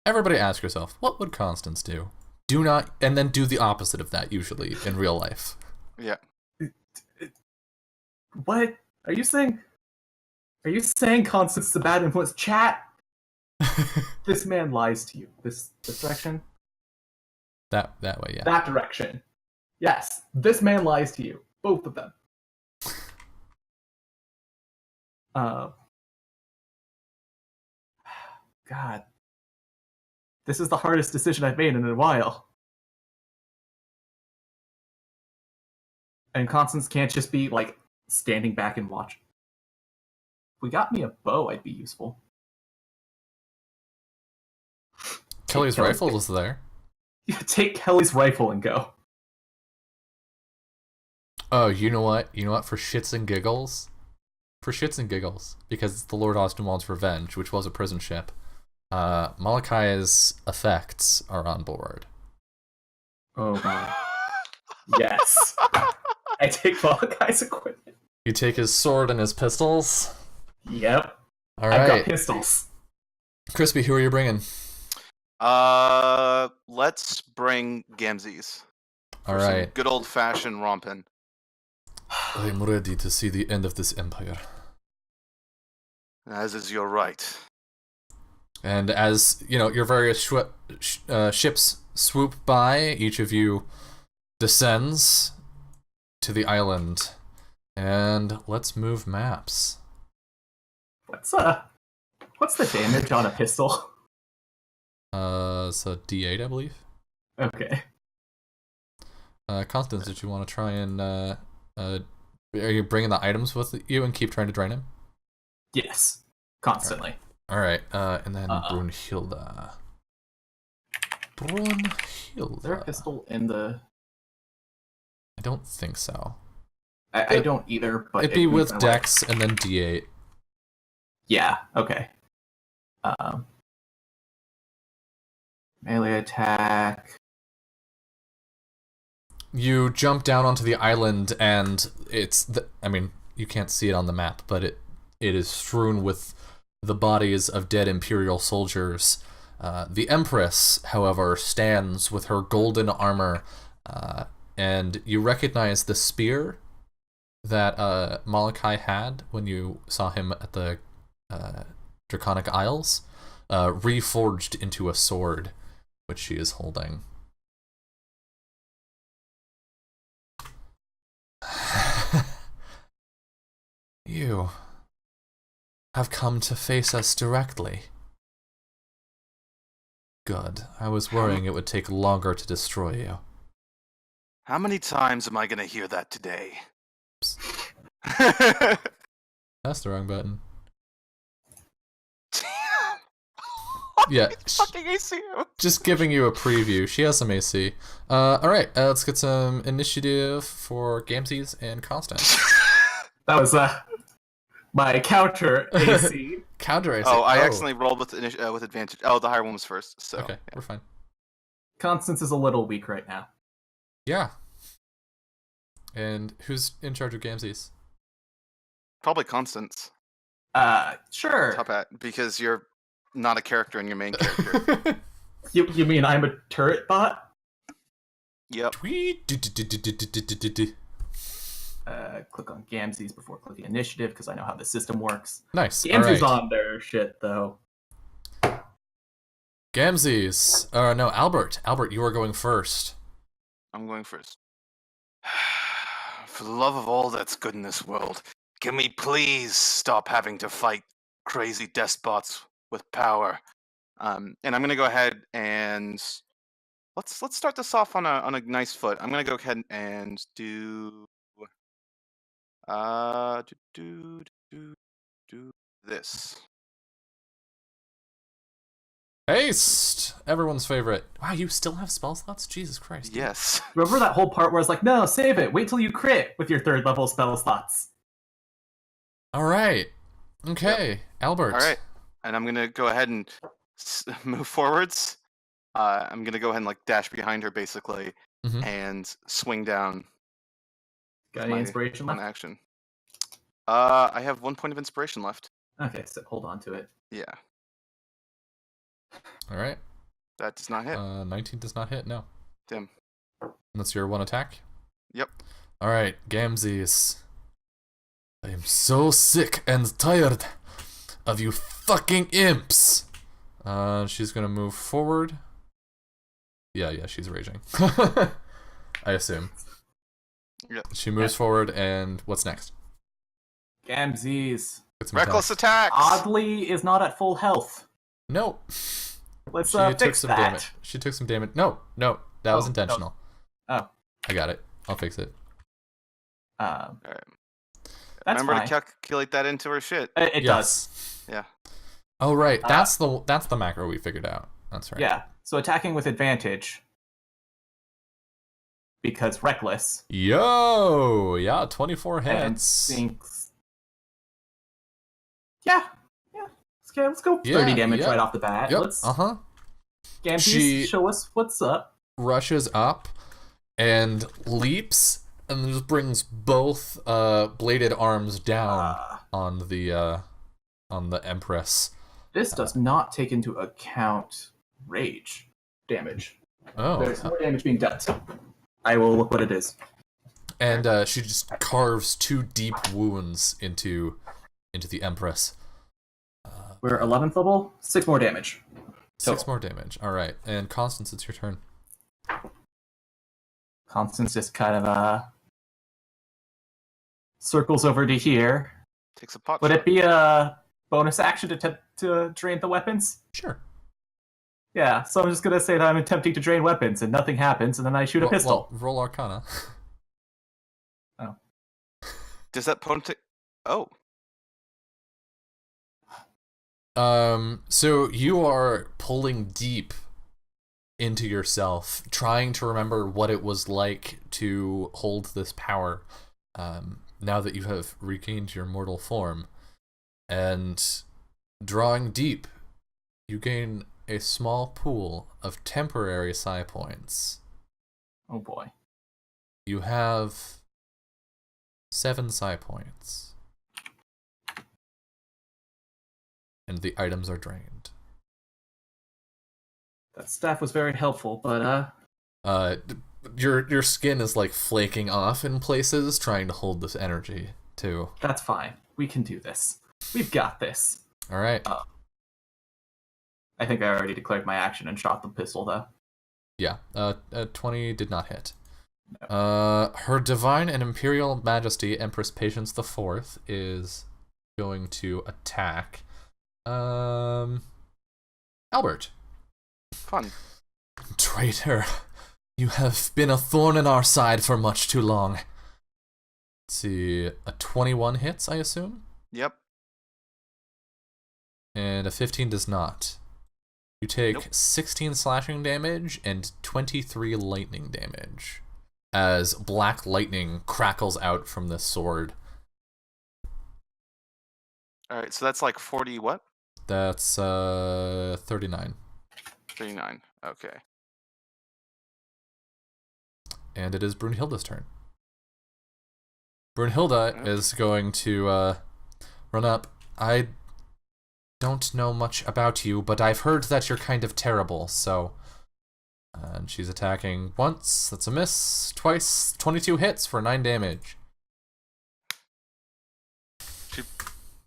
Speaker 2: Everybody ask yourself, what would Constance do? Do not, and then do the opposite of that, usually, in real life.
Speaker 1: Yeah.
Speaker 3: What? Are you saying Constance is a bad influence? Chat! This man lies to you. This direction?
Speaker 2: That way, yeah.
Speaker 3: That direction. Yes, this man lies to you. Both of them. God. This is the hardest decision I've made in a while. And Constance can't just be, like, standing back and watching. If we got me a bow, I'd be useful.
Speaker 2: Kelly's rifle was there.
Speaker 3: Yeah, take Kelly's rifle and go.
Speaker 2: Oh, you know what? For shits and giggles? For shits and giggles, because it's the Lord Ostenwald's Revenge, which was a prison ship, Malachi's effects are on board.
Speaker 3: Oh god. Yes. I take Malachi's equipment.
Speaker 2: You take his sword and his pistols?
Speaker 3: Yep.
Speaker 2: Alright.
Speaker 3: I've got pistols.
Speaker 2: Crispy, who are you bringing?
Speaker 1: Let's bring Gamzees.
Speaker 2: Alright.
Speaker 1: Good old-fashioned rompin'.
Speaker 2: I'm ready to see the end of this empire.
Speaker 1: As is your right.
Speaker 2: And as your various ships swoop by, each of you descends to the island. And let's move maps.
Speaker 3: What's the damage on a pistol?
Speaker 2: It's a D8, I believe.
Speaker 3: Okay.
Speaker 2: Constance, did you want to try and are you bringing the items with you and keep trying to drain him?
Speaker 3: Yes. Constantly.
Speaker 2: All right. And then Brunhilde.
Speaker 3: Is there a pistol in the...
Speaker 2: I don't think so.
Speaker 3: I don't either, but...
Speaker 2: It'd be with Dex and then D8.
Speaker 3: Yeah, okay. Melee attack.
Speaker 2: You jump down onto the island, and you can't see it on the map, but it is strewn with the bodies of dead Imperial soldiers. The Empress, however, stands with her golden armor, and you recognize the spear that Malachi had when you saw him at the Draconic Isles, reforged into a sword, which she is holding. You have come to face us directly. Good. I was worrying it would take longer to destroy you.
Speaker 1: How many times am I gonna hear that today?
Speaker 2: That's the wrong button.
Speaker 1: Damn!
Speaker 2: Yeah.
Speaker 1: Fucking AC.
Speaker 2: Just giving you a preview. She has some AC. Alright, let's get some initiative for Gamsies and Constant.
Speaker 3: That was my counter AC.
Speaker 2: Counter AC.
Speaker 1: Oh, I accidentally rolled with advantage. Oh, the higher one was first, so...
Speaker 2: Okay,
Speaker 1: yeah.
Speaker 2: we're fine.
Speaker 3: Constance is a little weak right now.
Speaker 2: Yeah. And who's in charge of Gamsies?
Speaker 1: Probably Constance.
Speaker 3: Sure.
Speaker 1: Top hat, because you're not a character in your main character.
Speaker 3: You mean I'm a turret bot?
Speaker 1: Yep.
Speaker 3: Click on Gamsies before clicking initiative, because I know how the system works.
Speaker 2: Nice.
Speaker 3: Gamsies
Speaker 2: All right.
Speaker 3: on their shit, though.
Speaker 2: Gamsies. No, Albert. Albert, you are going first.
Speaker 1: I'm going first. For the love of all that's good in this world, can we please stop having to fight crazy despots with power? And I'm gonna go ahead and let's start this off on a nice foot. I'm gonna go ahead and do do this.
Speaker 2: Haste! Everyone's favorite. Wow, you still have spell slots? Jesus Christ.
Speaker 1: Yes.
Speaker 3: Remember that whole part where it's like, no, save it. Wait till you crit with your 3rd level spell slots.
Speaker 2: Alright. Okay, yep. Albert.
Speaker 1: Alright. And I'm going to go ahead and move forwards. I'm going to go ahead and dash behind her, basically, and swing down.
Speaker 3: Got any inspiration left?
Speaker 1: Action. I have 1 point of inspiration left.
Speaker 3: Okay, so hold on to it.
Speaker 1: Yeah.
Speaker 2: All right.
Speaker 1: That does not hit.
Speaker 2: 19 does not hit, no.
Speaker 1: Damn.
Speaker 2: That's your 1 attack?
Speaker 1: Yep.
Speaker 2: All right, Gamsies. I am so sick and tired of you fucking imps. She's gonna move forward. Yeah, she's raging. I assume.
Speaker 1: Yep.
Speaker 2: She moves forward, and what's next?
Speaker 3: Gamsies.
Speaker 1: Reckless attacks!
Speaker 3: Oddly is not at full health.
Speaker 2: No.
Speaker 3: Let's
Speaker 2: she
Speaker 3: fix
Speaker 2: took some
Speaker 3: that.
Speaker 2: damage. She took some damage. No, that was intentional.
Speaker 3: Oh.
Speaker 2: I got it. I'll fix it.
Speaker 1: Alright.
Speaker 3: That's
Speaker 1: Remember
Speaker 3: fine.
Speaker 1: to calculate that into her shit.
Speaker 3: It does.
Speaker 1: Yeah.
Speaker 2: Oh right, that's the macro we figured out. That's right.
Speaker 3: Yeah. So attacking with advantage. Because reckless.
Speaker 2: Yo, yeah, 24 hits.
Speaker 3: Yeah. Okay, let's go 30 damage right off the bat.
Speaker 2: Yep.
Speaker 3: Let's
Speaker 2: Uh-huh.
Speaker 3: Gamsies, show us what's up.
Speaker 2: Rushes up and leaps and just brings both bladed arms down on the Empress.
Speaker 3: This does not take into account rage damage.
Speaker 2: Oh.
Speaker 3: There's more damage being done. I will look what it is.
Speaker 2: And she just carves 2 deep wounds into the Empress.
Speaker 3: We're 11th level. 6 more damage. Total.
Speaker 2: 6 more damage. All right, and Constance, it's your turn.
Speaker 3: Constance just kind of circles over to here.
Speaker 1: Takes a pot
Speaker 3: Would
Speaker 1: shot.
Speaker 3: it be a bonus action to drain the weapons?
Speaker 2: Sure.
Speaker 3: Yeah, so I'm just gonna say that I'm attempting to drain weapons, and nothing happens, and then I shoot a pistol.
Speaker 2: Well, roll Arcana.
Speaker 3: Oh.
Speaker 1: Does that opponent Oh.
Speaker 2: So you are pulling deep into yourself, trying to remember what it was like to hold this power, now that you have regained your mortal form. And drawing deep, you gain a small pool of temporary psi points.
Speaker 3: Oh boy.
Speaker 2: You have 7 psi points. And the items are drained.
Speaker 3: That staff was very helpful, but
Speaker 2: Your skin is like flaking off in places, trying to hold this energy too.
Speaker 3: that's fine. We can do this. We've got this.
Speaker 2: All right.
Speaker 3: I think I already declared my action and shot the pistol, though.
Speaker 2: Yeah. 20 did not hit. Her Divine and Imperial Majesty Empress Patience the Fourth is going to attack. Albert.
Speaker 1: Fun.
Speaker 2: Traitor, you have been a thorn in our side for much too long. Let's see, a 21 hits, I assume?
Speaker 1: Yep.
Speaker 2: And a 15 does not. You take
Speaker 1: Nope.
Speaker 2: 16 slashing damage and 23 lightning damage as black lightning crackles out from this sword.
Speaker 1: Alright, so that's like 40 what?
Speaker 2: That's 39.
Speaker 1: 39. Okay.
Speaker 2: And it is Brunhilde's turn. Brunhilde is going to run up. I don't know much about you, but I've heard that you're kind of terrible, so... And she's attacking once, that's a miss, twice, 22 hits for 9 damage.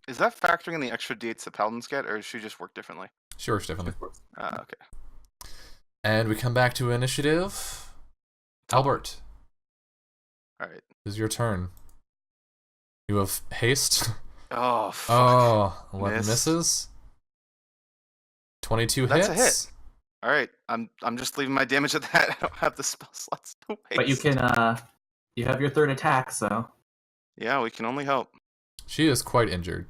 Speaker 1: Is that factoring in the extra d8s the paladins get, or does she just work differently?
Speaker 2: She works differently.
Speaker 1: Okay.
Speaker 2: And we come back to initiative. Albert,
Speaker 1: Alright.
Speaker 2: this is your turn. You have haste.
Speaker 1: Oh, fuck.
Speaker 2: Oh, 11
Speaker 1: Miss.
Speaker 2: misses. 22
Speaker 1: That's
Speaker 2: hits.
Speaker 1: a hit. Alright, I'm just leaving my damage at that. I don't have the spell slots to waste.
Speaker 3: But you can, you have your third attack, so...
Speaker 1: Yeah, we can only hope.
Speaker 2: She is quite injured.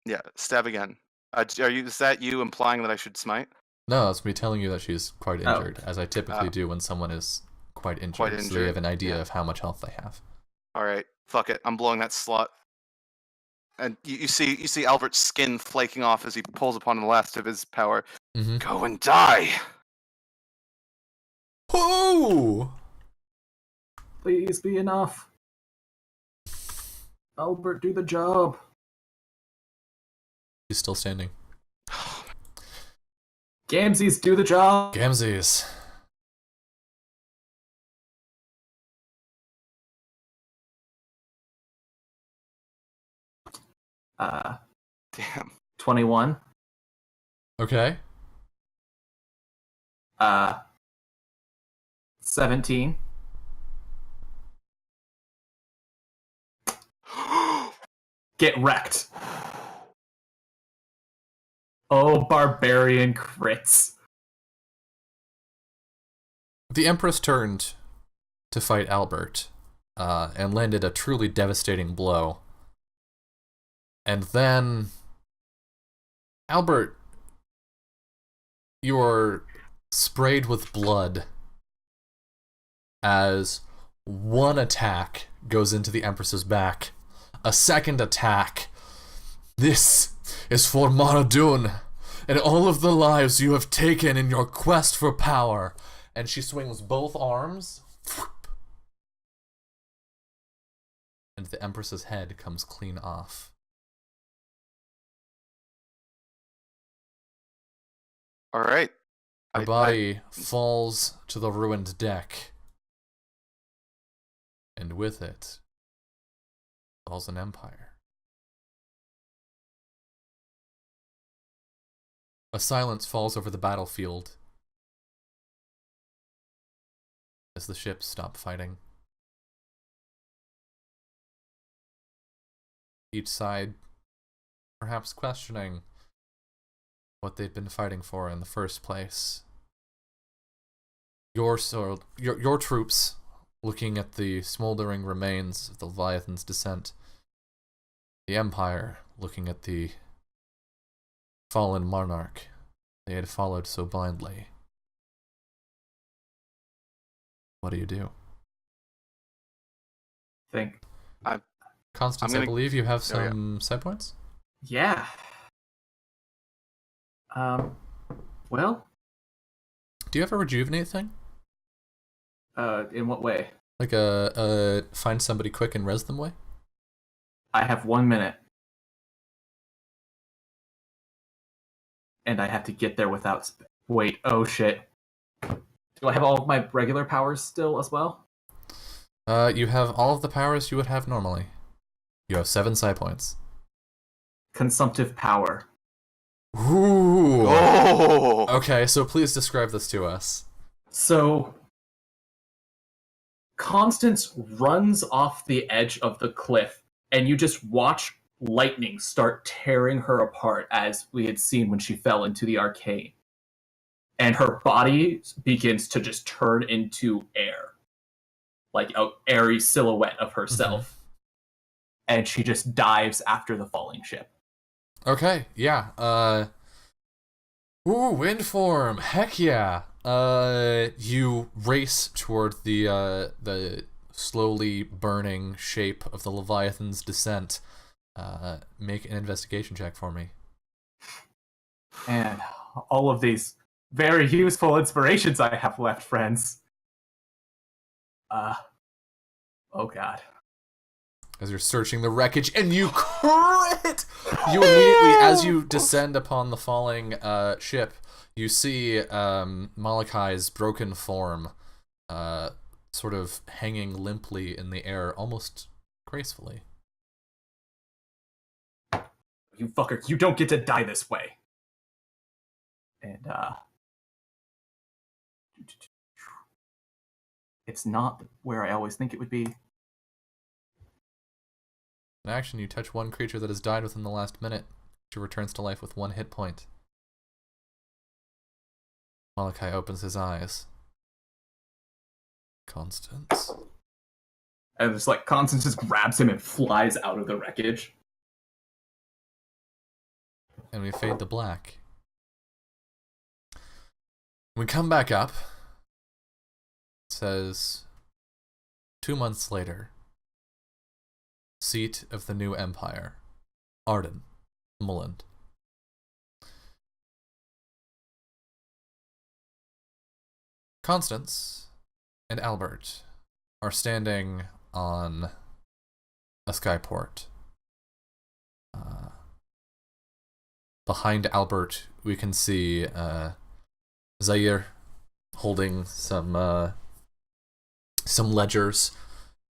Speaker 1: Yeah, stab again. Is that you implying that I should smite?
Speaker 2: No, it's me telling you that she's quite
Speaker 3: Oh.
Speaker 2: injured, as I typically do when someone is quite injured,
Speaker 1: Quite
Speaker 2: so they
Speaker 1: injured,
Speaker 2: have an idea
Speaker 1: yeah.
Speaker 2: of how much health they have.
Speaker 1: Alright, fuck it. I'm blowing that slot. And you see Albert's skin flaking off as he pulls upon the last of his power.
Speaker 2: Mm-hmm.
Speaker 1: Go and die!
Speaker 2: Oh!
Speaker 3: Please be enough. Albert, do the job.
Speaker 2: She's still standing.
Speaker 3: Gamzees, do the job.
Speaker 2: Gamzees.
Speaker 1: Damn.
Speaker 3: 21.
Speaker 2: Okay.
Speaker 3: 17. Get wrecked. Oh, barbarian crits.
Speaker 2: The Empress turned to fight Albert, and landed a truly devastating blow. And then... Albert, you're sprayed with blood as one attack goes into the Empress's back. A second attack. This is for Maradun and all of the lives you have taken in your quest for power. And she swings both arms. And the Empress's head comes clean off.
Speaker 1: Alright.
Speaker 2: Her body falls to the ruined deck. And with it falls an empire. A silence falls over the battlefield as the ships stop fighting. Each side perhaps questioning what they've been fighting for in the first place. Your troops looking at the smoldering remains of the Leviathan's descent. The Empire looking at the fallen monarch they had followed so blindly. What do you do?
Speaker 3: Think.
Speaker 2: Constance, I believe you have some side points?
Speaker 3: Yeah. Well.
Speaker 2: Do you have a rejuvenate thing?
Speaker 3: In what way?
Speaker 2: Like a find somebody quick and res them way?
Speaker 3: I have 1 minute. And I have to get there without... Wait, oh shit. Do I have all of my regular powers still as well?
Speaker 2: You have all of the powers you would have normally. You have 7 side points.
Speaker 3: Consumptive power.
Speaker 2: Ooh!
Speaker 1: Oh!
Speaker 2: Okay, so please describe this to us.
Speaker 3: So... Constance runs off the edge of the cliff, and you just watch lightning start tearing her apart, as we had seen when she fell into the arcane. And her body begins to just turn into air. Like an airy silhouette of herself. Mm-hmm. And she just dives after the falling ship.
Speaker 2: Okay, yeah. Ooh, wind form! Heck yeah! You race toward the slowly burning shape of the Leviathan's descent. Make an investigation check for me.
Speaker 3: And all of these very useful inspirations I have left, friends. Oh god.
Speaker 2: As you're searching the wreckage, and you crit! You immediately, as you descend upon the falling ship, you see Malachi's broken form sort of hanging limply in the air, almost gracefully.
Speaker 3: You fucker, you don't get to die this way. And, it's not where I always think it would be.
Speaker 2: In action, you touch one creature that has died within the last minute. She returns to life with 1 hit point. Malachi opens his eyes. Constance.
Speaker 3: And it's like Constance just grabs him and flies out of the wreckage.
Speaker 2: And we fade to black. When we come back up, it says 2 months later. Seat of the new empire, Arden, Mulland. Constance and Albert are standing on a skyport. Behind Albert, we can see Zaire holding some ledgers,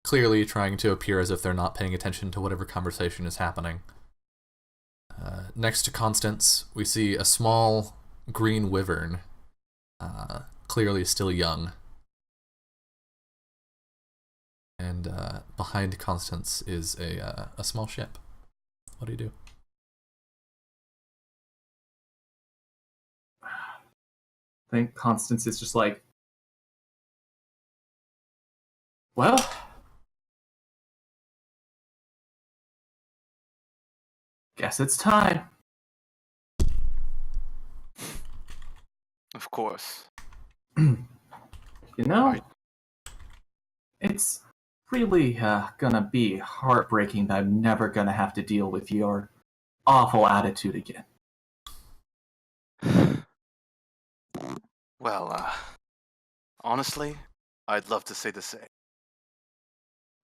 Speaker 2: clearly trying to appear as if they're not paying attention to whatever conversation is happening. Next to Constance, we see a small green wyvern, clearly still young. And behind Constance is a small ship. What do you do?
Speaker 3: I think Constance is just like, well, guess it's time.
Speaker 1: Of course.
Speaker 3: You know,
Speaker 1: Right.
Speaker 3: It's really gonna be heartbreaking that I'm never gonna have to deal with your awful attitude again.
Speaker 1: Well, honestly, I'd love to say the same.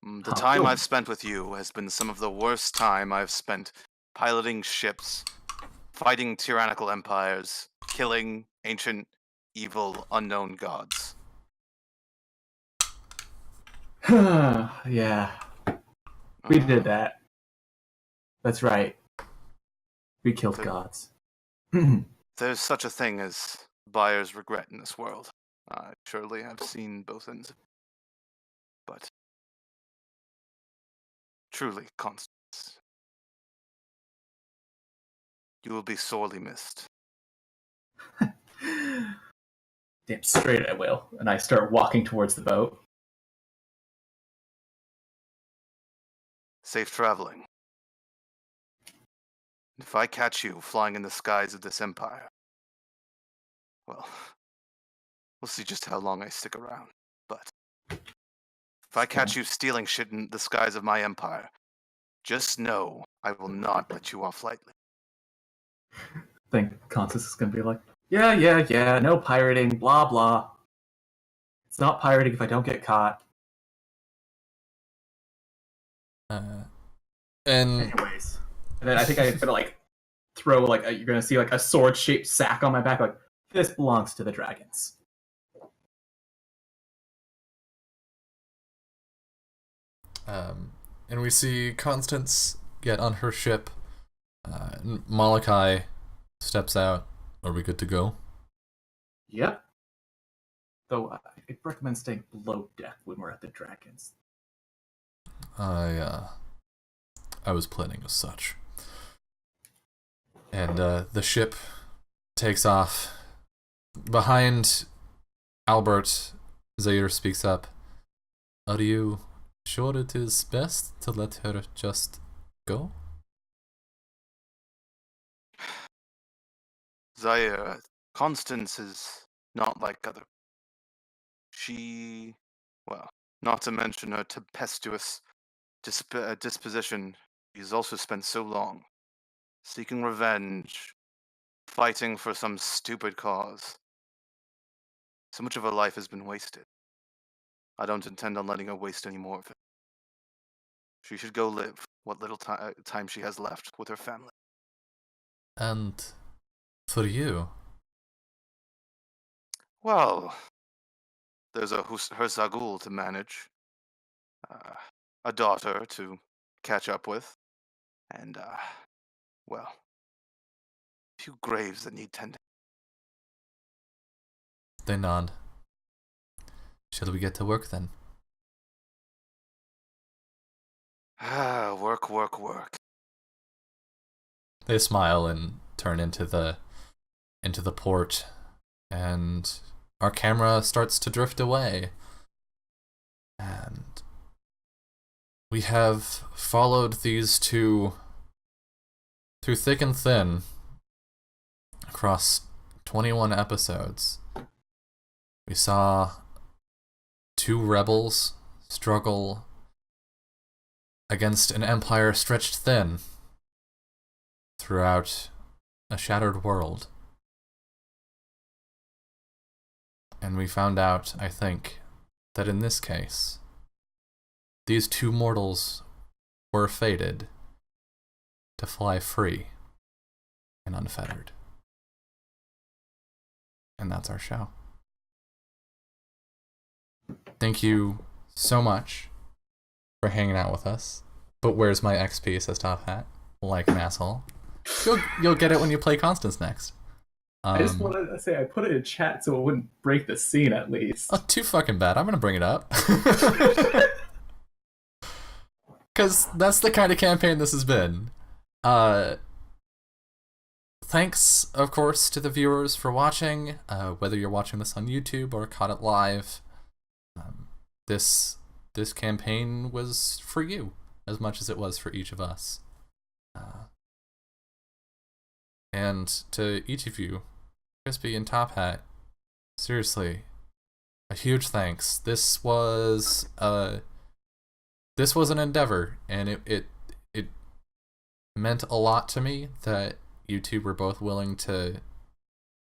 Speaker 1: The time
Speaker 3: good.
Speaker 1: I've spent with you has been some of the worst time I've spent piloting ships, fighting tyrannical empires, killing ancient, evil, unknown gods.
Speaker 3: Yeah, we did that. That's right. We killed
Speaker 1: The-
Speaker 3: gods.
Speaker 1: there's such a thing as buyer's regret in this world. I surely have seen both ends of it. But truly, Constance, you will be sorely missed.
Speaker 3: Damn straight I will. And I start walking towards the boat.
Speaker 1: Safe traveling. If I catch you flying in the skies of this empire, well, we'll see just how long I stick around. But if I catch you stealing shit in the skies of my empire, just know I will not let you off lightly.
Speaker 3: I think Constance is going to be like, yeah, no pirating, blah, blah. It's not pirating if I don't get caught. Anyways. And then I think I'm going to, like, throw, like, you're going to see, like, a sword-shaped sack on my back, like, this belongs to the dragons.
Speaker 2: And we see Constance get on her ship. Malachi steps out. Are we good to go?
Speaker 3: Yep. Though I'd recommend staying below deck when we're at the dragons.
Speaker 2: I was planning as such. And the ship takes off. Behind Albert, Zaire speaks up. Are you sure it is best to let her just go?
Speaker 1: Zaire, Constance is not like other. She, well, not to mention her tempestuous disposition, she's also spent so long seeking revenge, fighting for some stupid cause. So much of her life has been wasted. I don't intend on letting her waste any more of it. She should go live what little time she has left with her family.
Speaker 2: And for you?
Speaker 1: Well, there's her Zagul to manage, a daughter to catch up with, and, well, a few graves that need tending.
Speaker 2: They nod. Shall we get to work then?
Speaker 1: Work.
Speaker 2: They smile and turn into the port, and our camera starts to drift away. And we have followed these two through thick and thin across 21 episodes. We saw two rebels struggle against an empire stretched thin throughout a shattered world. And we found out, I think, that in this case, these two mortals were fated to fly free and unfettered. And that's our show. Thank you so much for hanging out with us. But where's my XP, says Top Hat, like an asshole. You'll get it when you play Constance next.
Speaker 3: I just wanted to say I put it in chat so it wouldn't break the scene at least.
Speaker 2: Oh, too fucking bad. I'm gonna bring it up. Because that's the kind of campaign this has been. Thanks, of course, to the viewers for watching, whether you're watching this on YouTube or caught it live. This campaign was for you as much as it was for each of us. And to each of you, Crispy and Top Hat, seriously, a huge thanks. This was an endeavor, and it meant a lot to me that you two were both willing to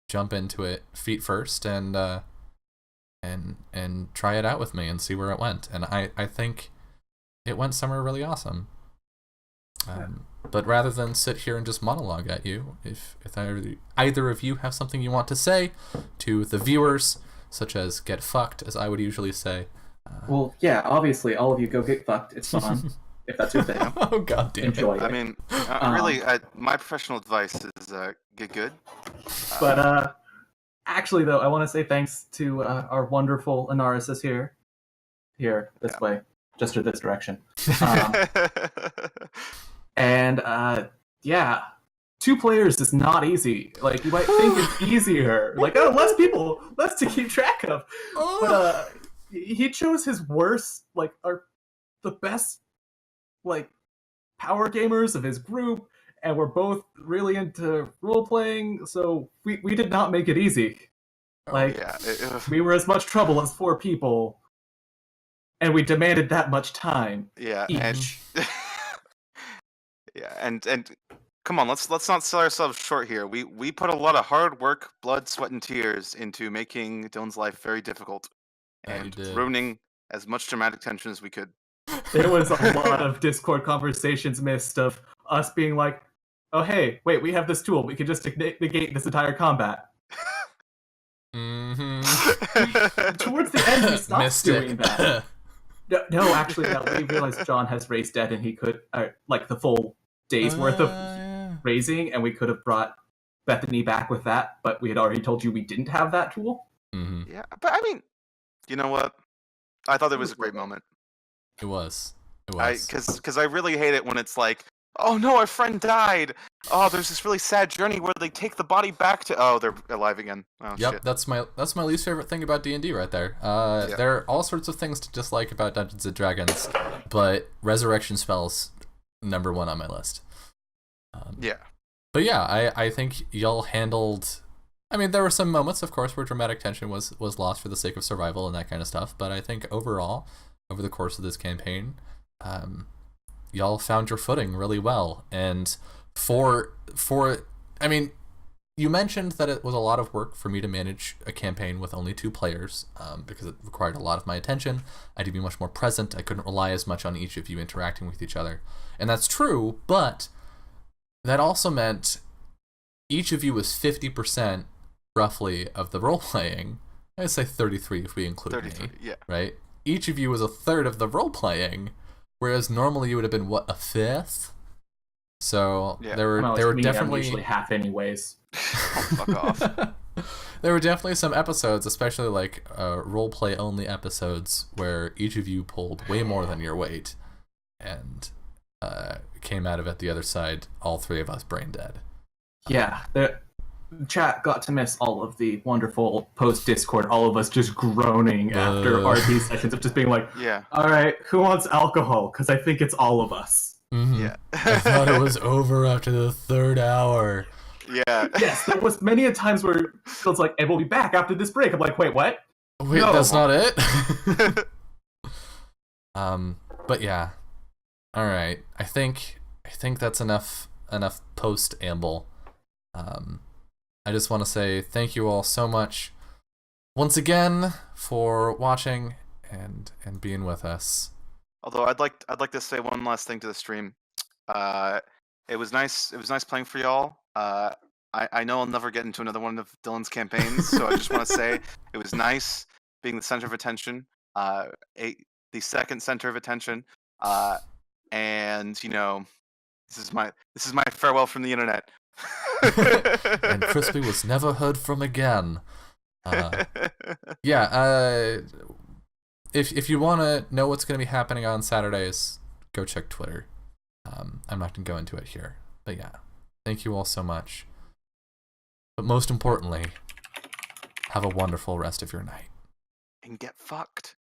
Speaker 2: jump into it feet first and try it out with me and see where it went. And I think it went somewhere really awesome. But rather than sit here and just monologue at you, if either of you have something you want to say to the viewers, such as get fucked, as I would usually say.
Speaker 3: Well, yeah, obviously, all of you go get fucked. It's fun. if that's your thing.
Speaker 2: Oh god damn it.
Speaker 3: Enjoy it.
Speaker 1: I mean, really, my professional advice is get good.
Speaker 3: But actually, though, I want to say thanks to our wonderful Anaris here. Here, this way, just or this direction. And yeah, 2 players is not easy. Like, you might think it's easier. Like, oh, less to keep track of. But he chose his worst, like, the best, like, power gamers of his group, and we're both really into role playing, so we did not make it easy. Like, we were as much trouble as 4 people, and we demanded that much time.
Speaker 1: Yeah,
Speaker 3: each.
Speaker 1: and come on, let's not sell ourselves short here. We put a lot of hard work, blood, sweat, and tears into making Dylan's life very difficult and ruining as much dramatic tension as we could.
Speaker 3: There was a lot of Discord conversations missed of us being like, oh hey, wait, we have this tool, we can just negate this entire combat. Towards the end, we stopped doing that. No, actually, we realized John has raised dead, and he could, like, the full day's worth of raising, and we could have brought Bethany back with that, but we had already told you we didn't have that tool.
Speaker 1: Yeah, but I mean, you know what? I thought it was a great moment.
Speaker 2: It was.
Speaker 1: Because I really hate it when it's like, oh no, our friend died. Oh, there's this really sad journey where they take the body back to. Oh, they're alive again. Oh,
Speaker 2: yep,
Speaker 1: shit.
Speaker 2: that's my least favorite thing about D&D right there. There are all sorts of things to dislike about Dungeons and Dragons, but resurrection spells #1 on my list.
Speaker 1: Yeah.
Speaker 2: But yeah, I think y'all handled. I mean, there were some moments, of course, where dramatic tension was lost for the sake of survival and that kind of stuff. But I think overall, over the course of this campaign, y'all found your footing really well. And I mean, you mentioned that it was a lot of work for me to manage a campaign with only 2 players, because it required a lot of my attention. I had to be much more present. I couldn't rely as much on each of you interacting with each other. And that's true, but that also meant each of you was 50% roughly of the role-playing. I'd say 33 if we include
Speaker 1: 33,
Speaker 2: me.
Speaker 1: yeah.
Speaker 2: Right? Each of you was a third of the role-playing, whereas normally you would have been, what, a fifth? So there were definitely...
Speaker 3: I'm usually half anyways.
Speaker 1: Oh, fuck off.
Speaker 2: There were definitely some episodes, especially like role-play only episodes, where each of you pulled way more than your weight, and came out of it the other side, all 3 of us brain dead.
Speaker 3: Yeah, the chat got to miss all of the wonderful post-Discord, all of us just groaning after RP sessions of just being like,
Speaker 1: yeah,
Speaker 3: all right, who wants alcohol? Because I think it's all of us.
Speaker 2: Mm-hmm.
Speaker 1: Yeah.
Speaker 2: I thought it was over after the 3rd hour.
Speaker 1: Yeah.
Speaker 3: Yes, there was many a times where Phil's like, and we'll be back after this break. I'm like, wait, what?
Speaker 2: Wait, no. That's not it? But yeah. All right. I think that's enough post-amble. I just want to say thank you all so much once again for watching and being with us.
Speaker 1: Although I'd like to say one last thing to the stream. It was nice playing for y'all. I know I'll never get into another one of Dylan's campaigns, so I just want to say it was nice being the center of attention, the second center of attention, and you know, this is my farewell from the internet.
Speaker 2: And Crispy was never heard from again. Yeah. If you want to know what's going to be happening on Saturdays, go check Twitter. I'm not going to go into it here. But yeah, thank you all so much. But most importantly, have a wonderful rest of your night.
Speaker 1: And get fucked.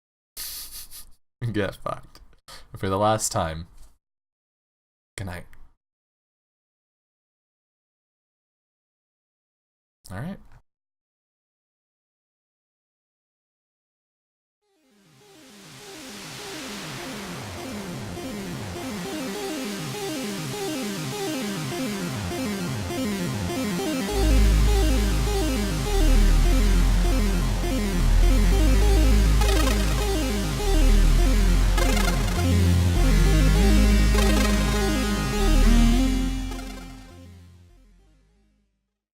Speaker 2: Get fucked. And for the last time, good night. All right.